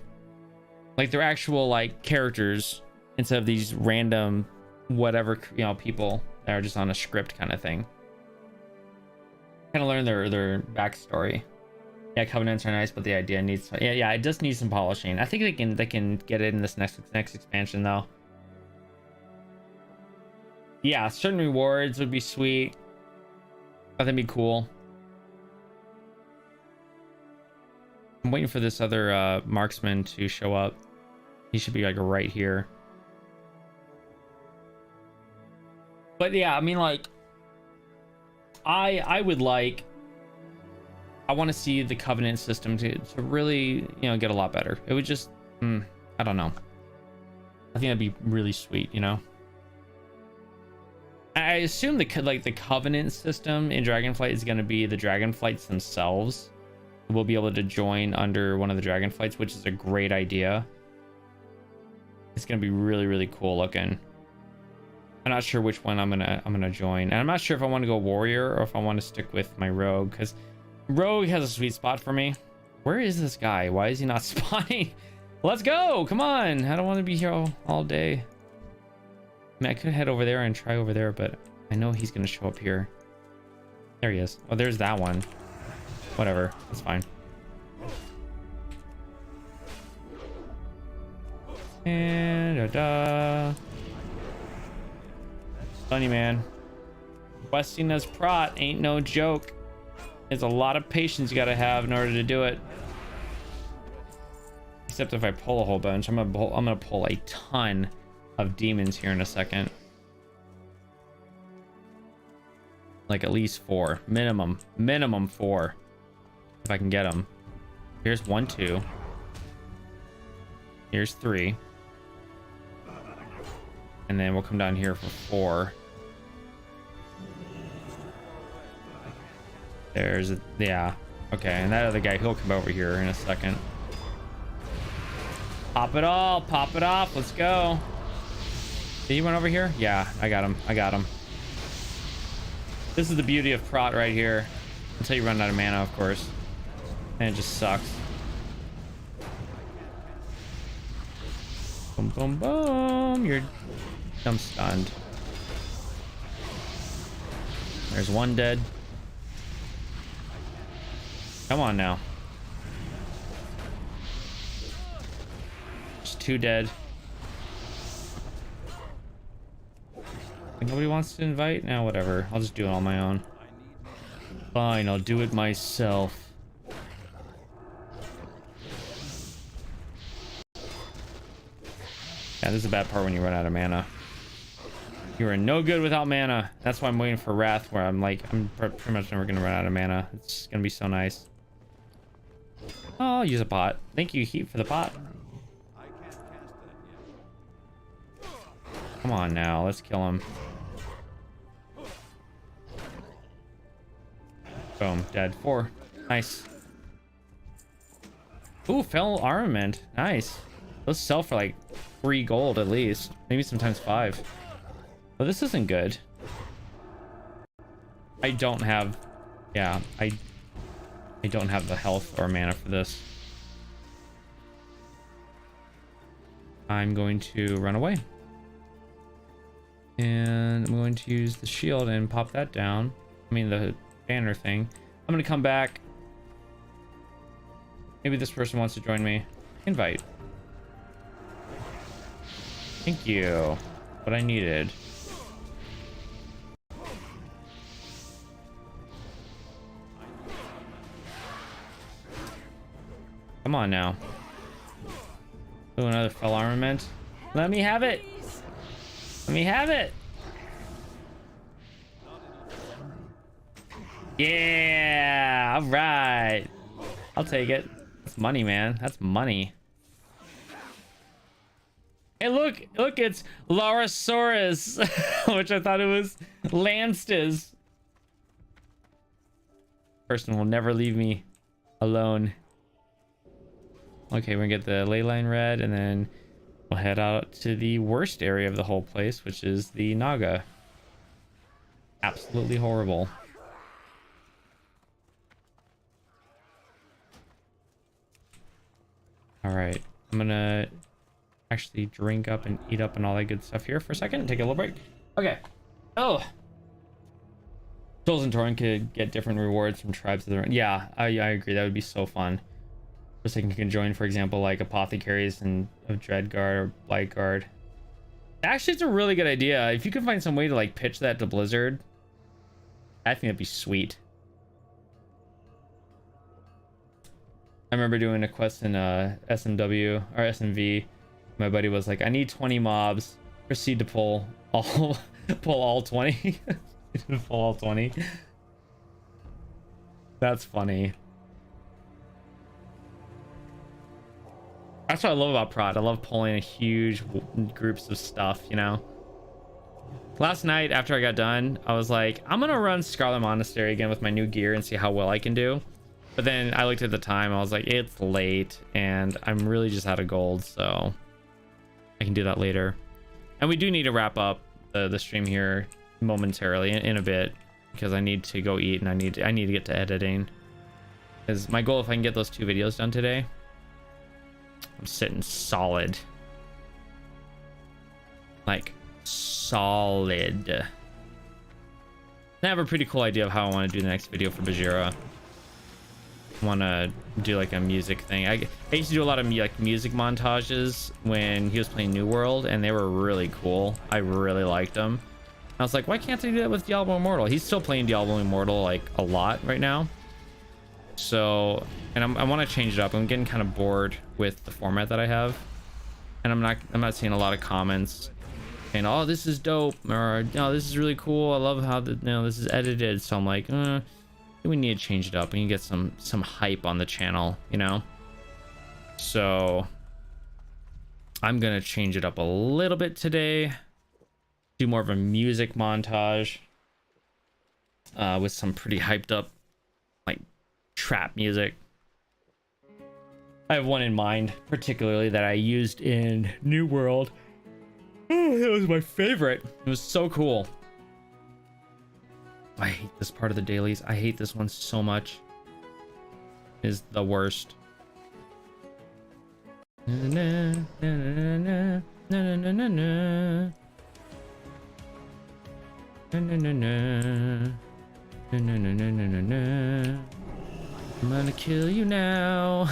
Like, they're actual, like, characters instead of these random whatever, you know, people that are just on a script kind of thing. Kind of learn their backstory. Yeah, covenants are nice, but the idea needs, yeah, it does need some polishing. I think they can get it in this next expansion though. Yeah, certain rewards would be sweet. I think that'd be cool. I'm waiting for this other marksman to show up. He should be like right here. But yeah, I mean, like, I would like, I want to see the covenant system to really, you know, get a lot better. It would just, I don't know. I think that'd be really sweet, you know. I assume the covenant system in Dragonflight is going to be the Dragonflights themselves. We'll be able to join under one of the Dragonflights, which is a great idea. It's going to be really, really cool looking. I'm not sure which one I'm gonna join, and I'm not sure if I want to go warrior or if I want to stick with my rogue, because rogue has a sweet spot for me. Where is this guy? Why is he not spawning? Let's go! Come on! I don't want to be here all day. I mean, I could head over there and try over there, but I know he's gonna show up here. There he is. Oh, there's that one. Whatever. That's fine. And funny, man. Questing as prot ain't no joke. There's a lot of patience you gotta have in order to do it. Except if I pull a whole bunch, I'm gonna pull a ton of demons here in a second. Like at least 4, minimum 4, if I can get them. Here's 1, 2. Here's 3. And then we'll come down here for 4. There's a, yeah. Okay, and that other guy, he'll come over here in a second. Pop it all, pop it off, let's go. Did he run over here? Yeah, I got him. This is the beauty of prot right here. Until you run out of mana, of course. And it just sucks. Boom, boom, boom. I'm stunned. There's one dead. Come on now. There's 2 dead. Nobody wants to invite? Now, whatever. I'll just do it on my own. Fine, I'll do it myself. Yeah, this is a bad part when you run out of mana. You are no good without mana. That's why I'm waiting for Wrath, where I'm pretty much never gonna run out of mana. It's gonna be so nice. Oh, I'll use a pot. Thank you, Heat, for the pot. Come on now, let's kill him. Boom, dead. 4. Nice. Ooh, fell armament. Nice. Those sell for like 3 gold at least. Maybe sometimes 5. Oh, this isn't good. I don't have, yeah, I don't have the health or mana for this. I'm going to run away. And I'm going to use the shield and pop that down. I mean, the banner thing. I'm going to come back. Maybe this person wants to join me. Invite. Thank you. What I needed. Come on now. Oh, another fell armament. Let me have it. Let me have it. Yeah. All right. I'll take it. That's money, man. That's money. Hey, look, it's Larosaurus, which I thought it was Lanstis. Person will never leave me alone. Okay, we're gonna get the ley line read, and then we'll head out to the worst area of the whole place, which is the Naga. Absolutely horrible. All right, I'm gonna actually drink up and eat up and all that good stuff here for a second. Take a little break. Okay. Oh. Souls and Torin could get different rewards from tribes of their own. Yeah, I agree. That would be so fun. For a second, you can join, for example, like apothecaries and of Dreadguard or Blightguard. Actually, it's a really good idea. If you could find some way to like pitch that to Blizzard, I think that'd be sweet. I remember doing a quest in SMW or SMV. My buddy was like, I need 20 mobs. Proceed to pull all 20. Pull all 20. That's funny. That's what I love about Prod. I love pulling huge groups of stuff, you know? Last night, after I got done, I was like, I'm gonna run Scarlet Monastery again with my new gear and see how well I can do. But then I looked at the time, I was like, it's late, and I'm really just out of gold, so I can do that later. And we do need to wrap up the stream here momentarily in a bit, because I need to go eat and I need to get to editing. Because my goal, if I can get those 2 videos done today, I'm sitting solid. Like, solid. I have a pretty cool idea of how I want to do the next video for Bajira. I want to do like a music thing. I used to do a lot of like music montages when he was playing New World, and they were really cool. I really liked them. I was like, why can't I do that with Diablo Immortal? He's still playing Diablo Immortal like a lot right now. So, and I want to change it up. I'm getting kind of bored with the format that I have, and I'm not seeing a lot of comments saying, oh, this is dope, or no, this is really cool. I love how this is edited. So I'm like, we need to change it up. We can get some hype on the channel, you know? So I'm gonna change it up a little bit today. Do more of a music montage with some pretty hyped up like trap music. I have one in mind particularly that I used in New World. Oh, that was my favorite. It was so cool. I hate this part of the dailies. I hate this one so much. It is the worst. I'm gonna kill you now.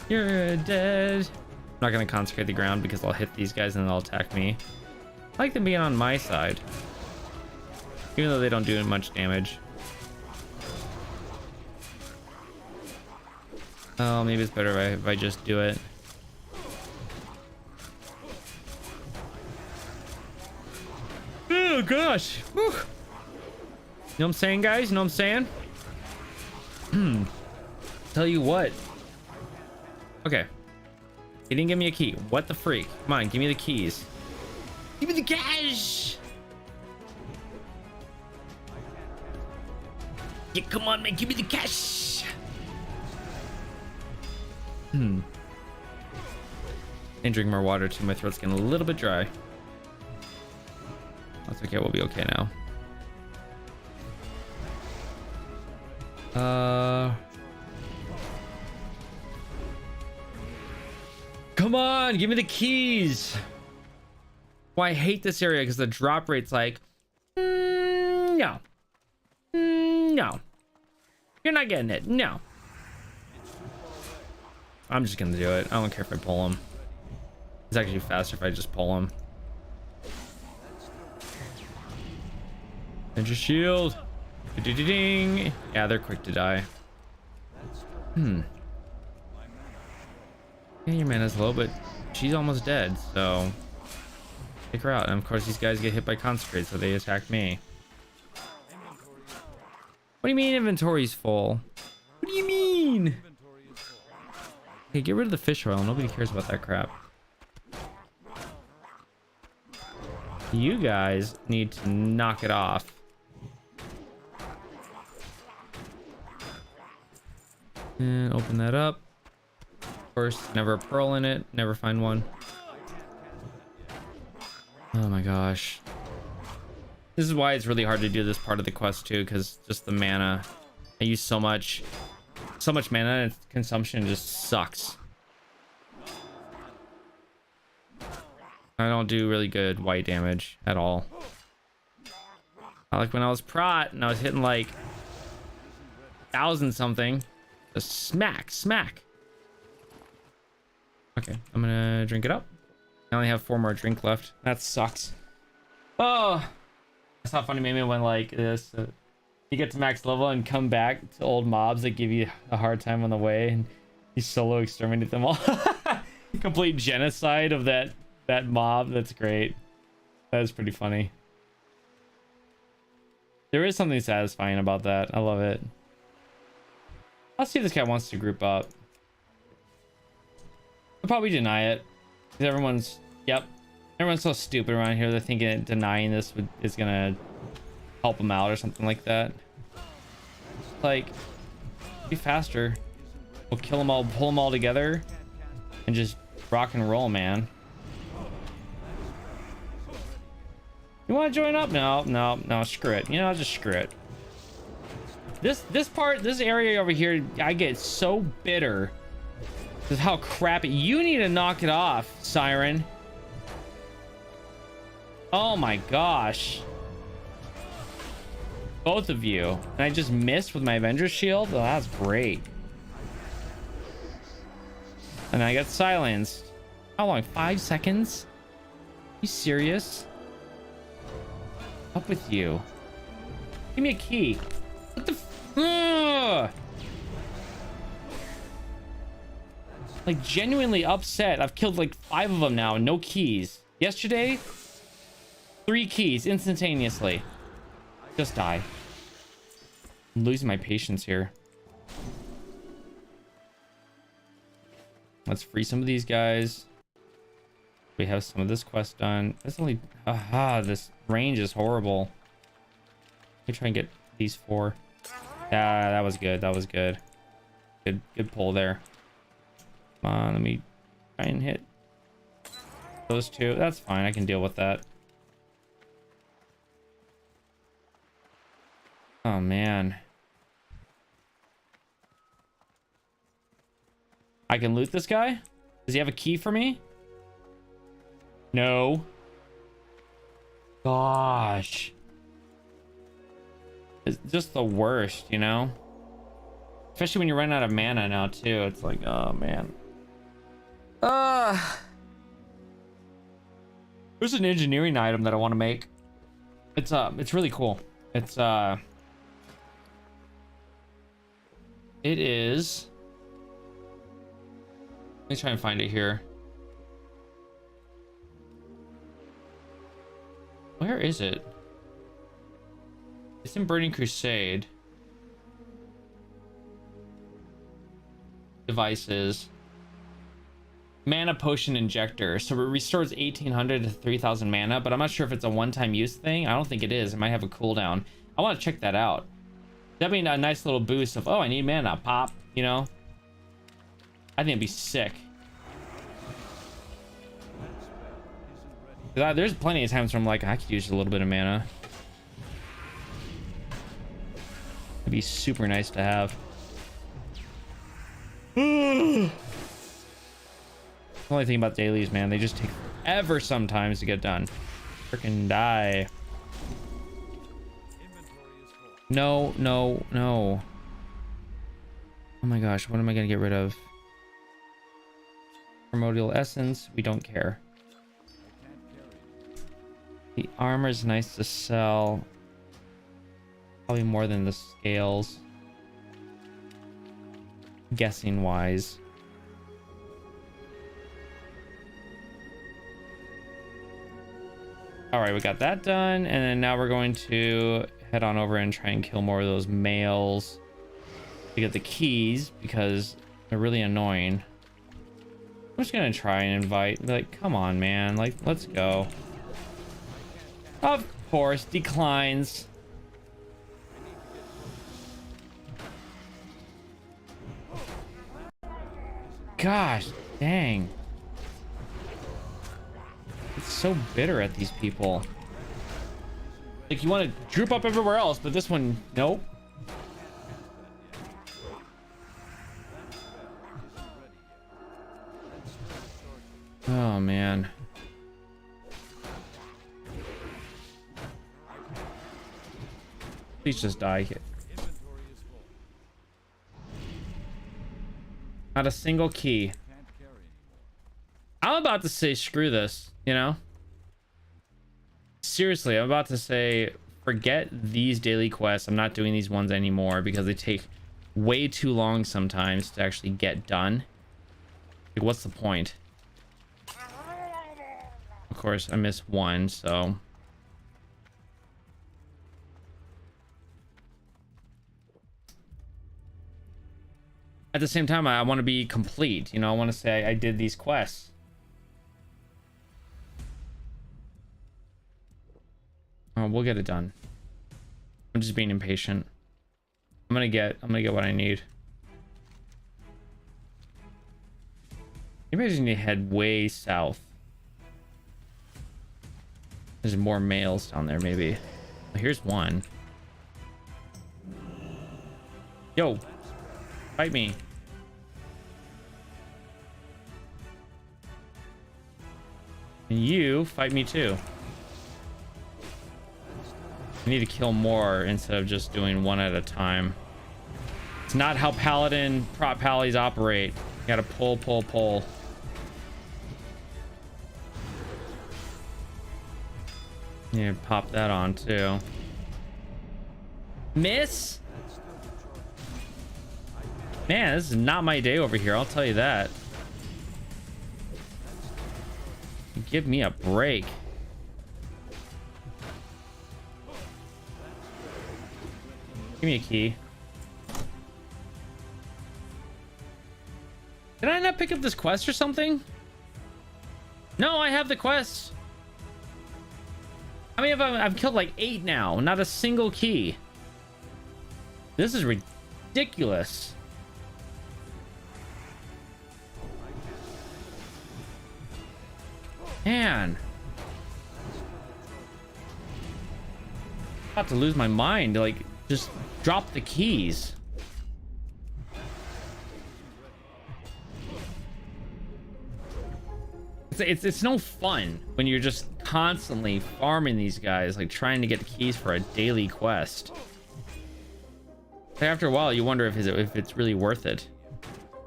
You're dead. I'm not gonna consecrate the ground because I'll hit these guys and they'll attack me. I like them being on my side, even though they don't do much damage. Oh, maybe it's better if I just do it. Oh gosh. Whew. You know what I'm saying, guys? You know what I'm saying? Tell you what. Okay. He didn't give me a key. What the freak? Come on, give me the keys. Give me the cash. Yeah, come on, man. Give me the cash. And drink more water too. My throat's getting a little bit dry. That's okay. We'll be okay now. Come on, give me the keys. Why I hate this area because the drop rate's like, no, no, you're not getting it. No, I'm just gonna do it. I don't care if I pull him. It's actually faster if I just pull him. And your shield. Ding. Yeah, they're quick to die. Yeah, your mana's low, but she's almost dead, so take her out. And of course, these guys get hit by consecrate, so they attack me. What do you mean inventory's full? What do you mean? Hey, get rid of the fish oil. Nobody cares about that crap. You guys need to knock it off. And open that up. Of course, never a pearl in it. Never find one. Oh my gosh. This is why it's really hard to do this part of the quest too, because just the mana. I use so much mana and its consumption just sucks. I don't do really good white damage at all. Not like when I was prot and I was hitting like 1,000 something. Just smack. Okay, I'm gonna drink it up. I only have 4 more drink left. That sucks. Oh, that's how funny maybe when like this you get to max level and come back to old mobs that give you a hard time on the way and you solo exterminate them all. Complete genocide of that mob. That's great. That is pretty funny. There is something satisfying about that. I love it. I'll see if this guy wants to group up. I'll probably deny it. Everyone's so stupid around here. They're thinking denying this is gonna help them out or something like that. Like, be faster. We'll kill them all, pull them all together, and just rock and roll, man. You want to join up? No, screw it. You know, just screw it. This area over here, I get so bitter. This is how crappy. You need to knock it off, Siren. Oh my gosh. Both of you. And I just missed with my Avenger shield. Oh, that's great. And I got silenced. How long? 5 seconds? You serious? Up with you. Give me a key. What the like, genuinely upset. I've killed like 5 of them now and no keys. Yesterday, 3 keys instantaneously. Just die. I'm losing my patience here. Let's free some of these guys. We have some of this quest done. That's only this range is horrible. Let me try and get these 4. Yeah, that was good. That was good. Good pull there. Come on, let me try and hit those 2. That's fine. I can deal with that. Oh man. I can loot this guy? Does he have a key for me? No. Gosh. It's just the worst, you know? Especially when you run out of mana now too. It's like, oh man. There's an engineering item that I want to make. It's really cool. It is. Let me try and find it here. Where is it? It's in Burning Crusade. Devices. Mana potion injector. So it restores 1800 to 3000 mana, but I'm not sure if it's a one-time use thing. I don't think it is. It might have a cooldown. I want to check that out. That'd be a nice little boost of, oh, I need mana. Pop, you know? I think it'd be sick. There's plenty of times where I'm like, I could use a little bit of mana. It'd be super nice to have. The only thing about dailies, man, they just take forever sometimes to get done. Freaking die. No, no, no. Oh my gosh, what am I gonna get rid of? Primordial essence, we don't care. The armor is nice to sell. Probably more than the scales. Guessing wise. Alright, we got that done. And then now we're going to head on over and try and kill more of those males to get the keys because they're really annoying. I'm just gonna try and invite, be like, come on, man, like, let's go. Of course, declines. Gosh, dang. It's so bitter at these people. Like, you want to droop up everywhere else, but this one, nope. Oh, man. Please just die here. Not a single key. I'm about to say screw this, you know? Seriously, I'm about to say forget these daily quests. I'm not doing these ones anymore because they take way too long sometimes to actually get done. Like, what's the point? Of course, I missed one, so... At the same time, I want to be complete. You know, I want to say I did these quests. Oh, we'll get it done. I'm just being impatient. I'm gonna get what I need. Maybe I just need to head way south. There's more males down there, maybe. Here's one. Yo, fight me. And you fight me too. I need to kill more instead of just doing one at a time. It's not how paladin prop pallies operate. You gotta pull, pull, pull. Yeah, pop that on too. Miss? Man, this is not my day over here, I'll tell you that. Give me a break. Give me a key. Did I not pick up this quest or something? No, I have the quest. I mean, I've killed like 8 now, not a single key. This is ridiculous. Man. About to lose my mind. Like, just drop the keys. It's no fun when you're just constantly farming these guys, like trying to get the keys for a daily quest. After a while, you wonder if it's really worth it.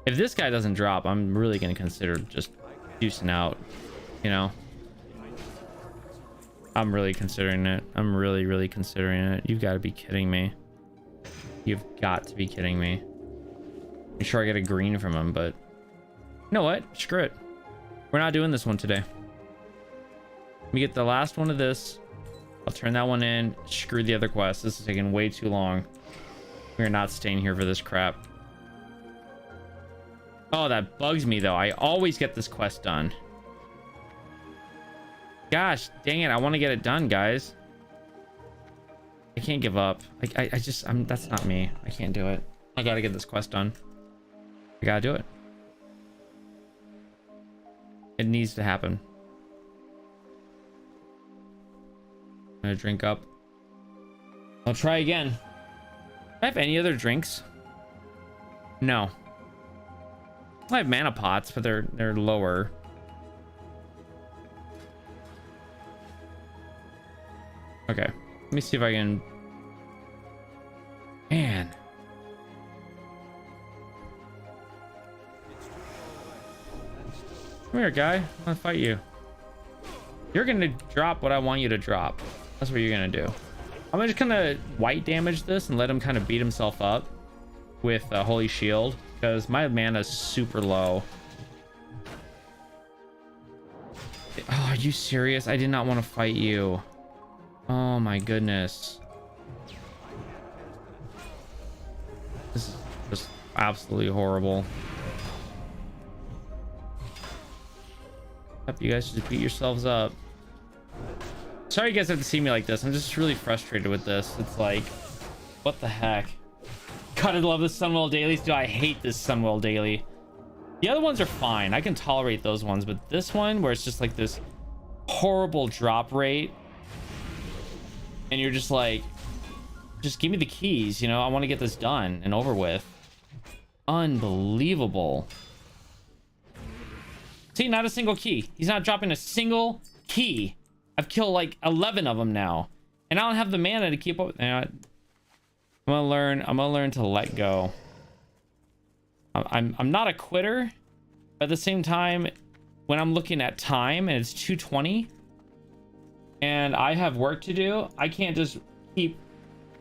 If this guy doesn't drop, I'm really going to consider just juicing out. You know, I'm really considering it. I'm really considering it. You've got to be kidding me. You've got to be kidding me. I'm sure I get a green from him, but you know what? Screw it. We're not doing this one today. Let me get the last one of this. I'll turn that one in. Screw the other quest. This is taking way too long. We're not staying here for this crap. Oh, that bugs me though. I always get this quest done. Gosh, dang it. I want to get it done, guys. I can't give up. That's not me. I can't do it. I gotta get this quest done. I gotta do it. It needs to happen. I'm gonna drink up. I'll try again. Do I have any other drinks? No. I have mana pots, but they're lower. Okay. Let me see if I can. Man. Come here, guy. I'm gonna fight you. You're gonna drop what I want you to drop. That's what you're gonna do. I'm just gonna white damage this and let him kind of beat himself up with a holy shield, because my mana is super low. Oh, are you serious? I did not want to fight you. Oh my goodness. This is just absolutely horrible. You guys just beat yourselves up. Sorry you guys have to see me like this. I'm just really frustrated with this. It's like, what the heck? God, I love the Sunwell dailies. Do I hate this Sunwell daily? The other ones are fine. I can tolerate those ones, but this one where it's just like this horrible drop rate, and you're just like, just give me the keys, you know? I want to get this done and over with. Unbelievable. See, not a single key. He's not dropping a single key. I've killed like 11 of them now, and I don't have the mana to keep up. I'm gonna learn to let go. I'm not a quitter, but at the same time, when I'm looking at time and it's 2:20 and I have work to do, I can't just keep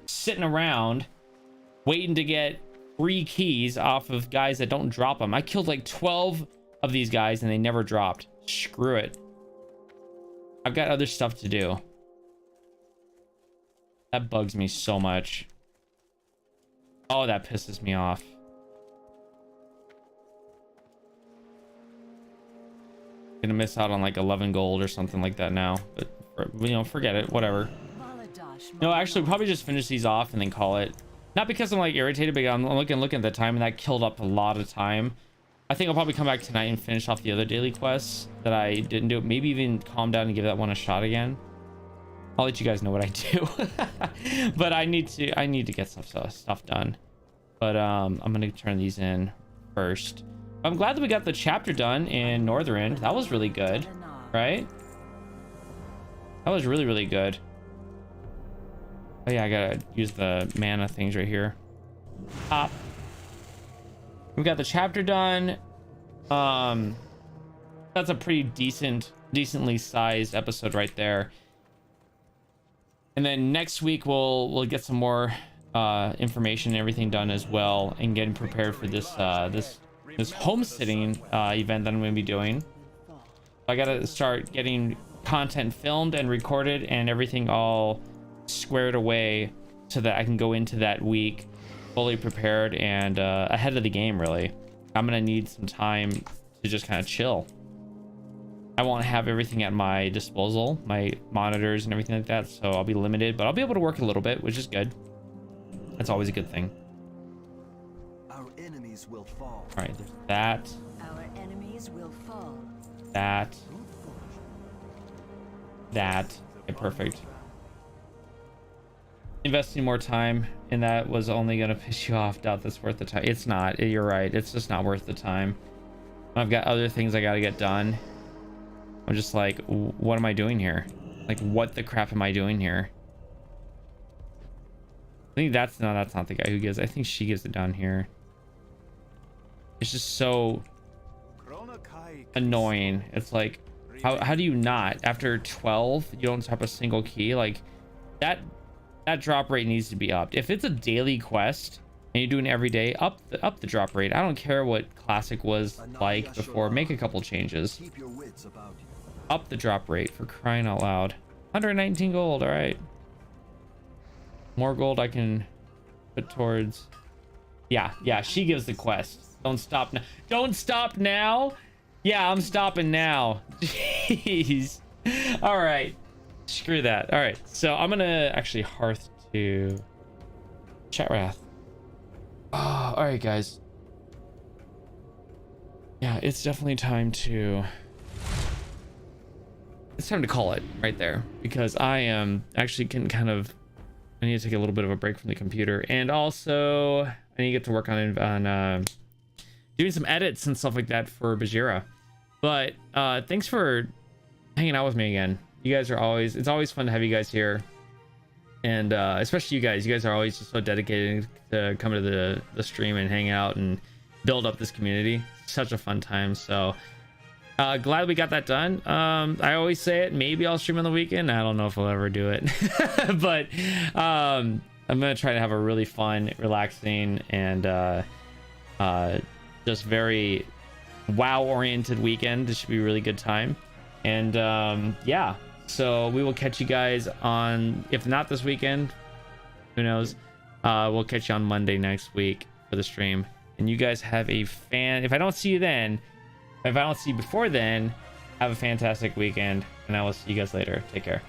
sitting around waiting to get 3 keys off of guys that don't drop them. I killed like 12 of these guys and they never dropped. Screw it. I've got other stuff to do. That bugs me so much. Oh, that pisses me off. Gonna miss out on like 11 gold or something like that now, but you know, forget it, whatever. No, actually probably just finish these off and then call it. Not because I'm like irritated, but I'm looking at the time, and that killed up a lot of time. I think I'll probably come back tonight and finish off the other daily quests that I didn't do. Maybe even calm down and give that one a shot again. I'll let you guys know what I do. But I need to get stuff done. But I'm gonna turn these in first. I'm glad that we got the chapter done in Northern. That was really good, right? That was really, really good. Oh yeah, I gotta use the mana things right here. Pop. We got the chapter done. That's a pretty decently sized episode right there. And then next week we'll get some more information and everything done as well, and getting prepared for this this homesteading event that I'm going to be doing. I gotta start getting content filmed and recorded and everything all squared away so that I can go into that week fully prepared and ahead of the game. Really, I'm gonna need some time to just kind of chill. I won't have everything at my disposal, my monitors and everything like that, so I'll be limited, but I'll be able to work a little bit, which is good. That's always a good thing. Our enemies will fall. All right, there's that. Our enemies will fall. That. Okay, perfect. Investing more time in that was only gonna piss you off. Doubt that's worth the time. It's not. You're right. It's just not worth the time. I've got other things I gotta get done. I'm just like, what am I doing here? Like, what the crap am I doing here? I think that's not the guy who gives. I think she gives it down here. It's just so annoying. It's like, how do you not, after 12 you don't drop a single key? Like, that drop rate needs to be upped. If it's a daily quest and you're doing it every day, up the drop rate. I don't care what classic was like before. Make a couple changes. Up the drop rate, for crying out loud. 119 gold. All right, more gold I can put towards. Yeah, she gives the quest. Don't stop now. Don't stop now. Yeah, I'm stopping now. Jeez. All right, screw that. All right, so I'm gonna actually hearth to chat wrath. Oh, all right, guys. Yeah, it's definitely time to it's time to call it right there, because I am actually I need to take a little bit of a break from the computer, and also I need to get to work on doing some edits and stuff like that for Bajira. But thanks for hanging out with me again. You guys are always, it's always fun to have you guys here, and especially you guys are always just so dedicated to come to the stream and hang out and build up this community. Such a fun time. So glad we got that done. I always say it, maybe I'll stream on the weekend. I don't know if I'll ever do it. But I'm gonna try to have a really fun, relaxing, and just very WoW oriented weekend. This should be a really good time. And yeah, so we will catch you guys on, if not this weekend, who knows, we'll catch you on Monday next week for the stream. And you guys have a if I don't see you then, if I don't see you before then, have a fantastic weekend, and I will see you guys later. Take care.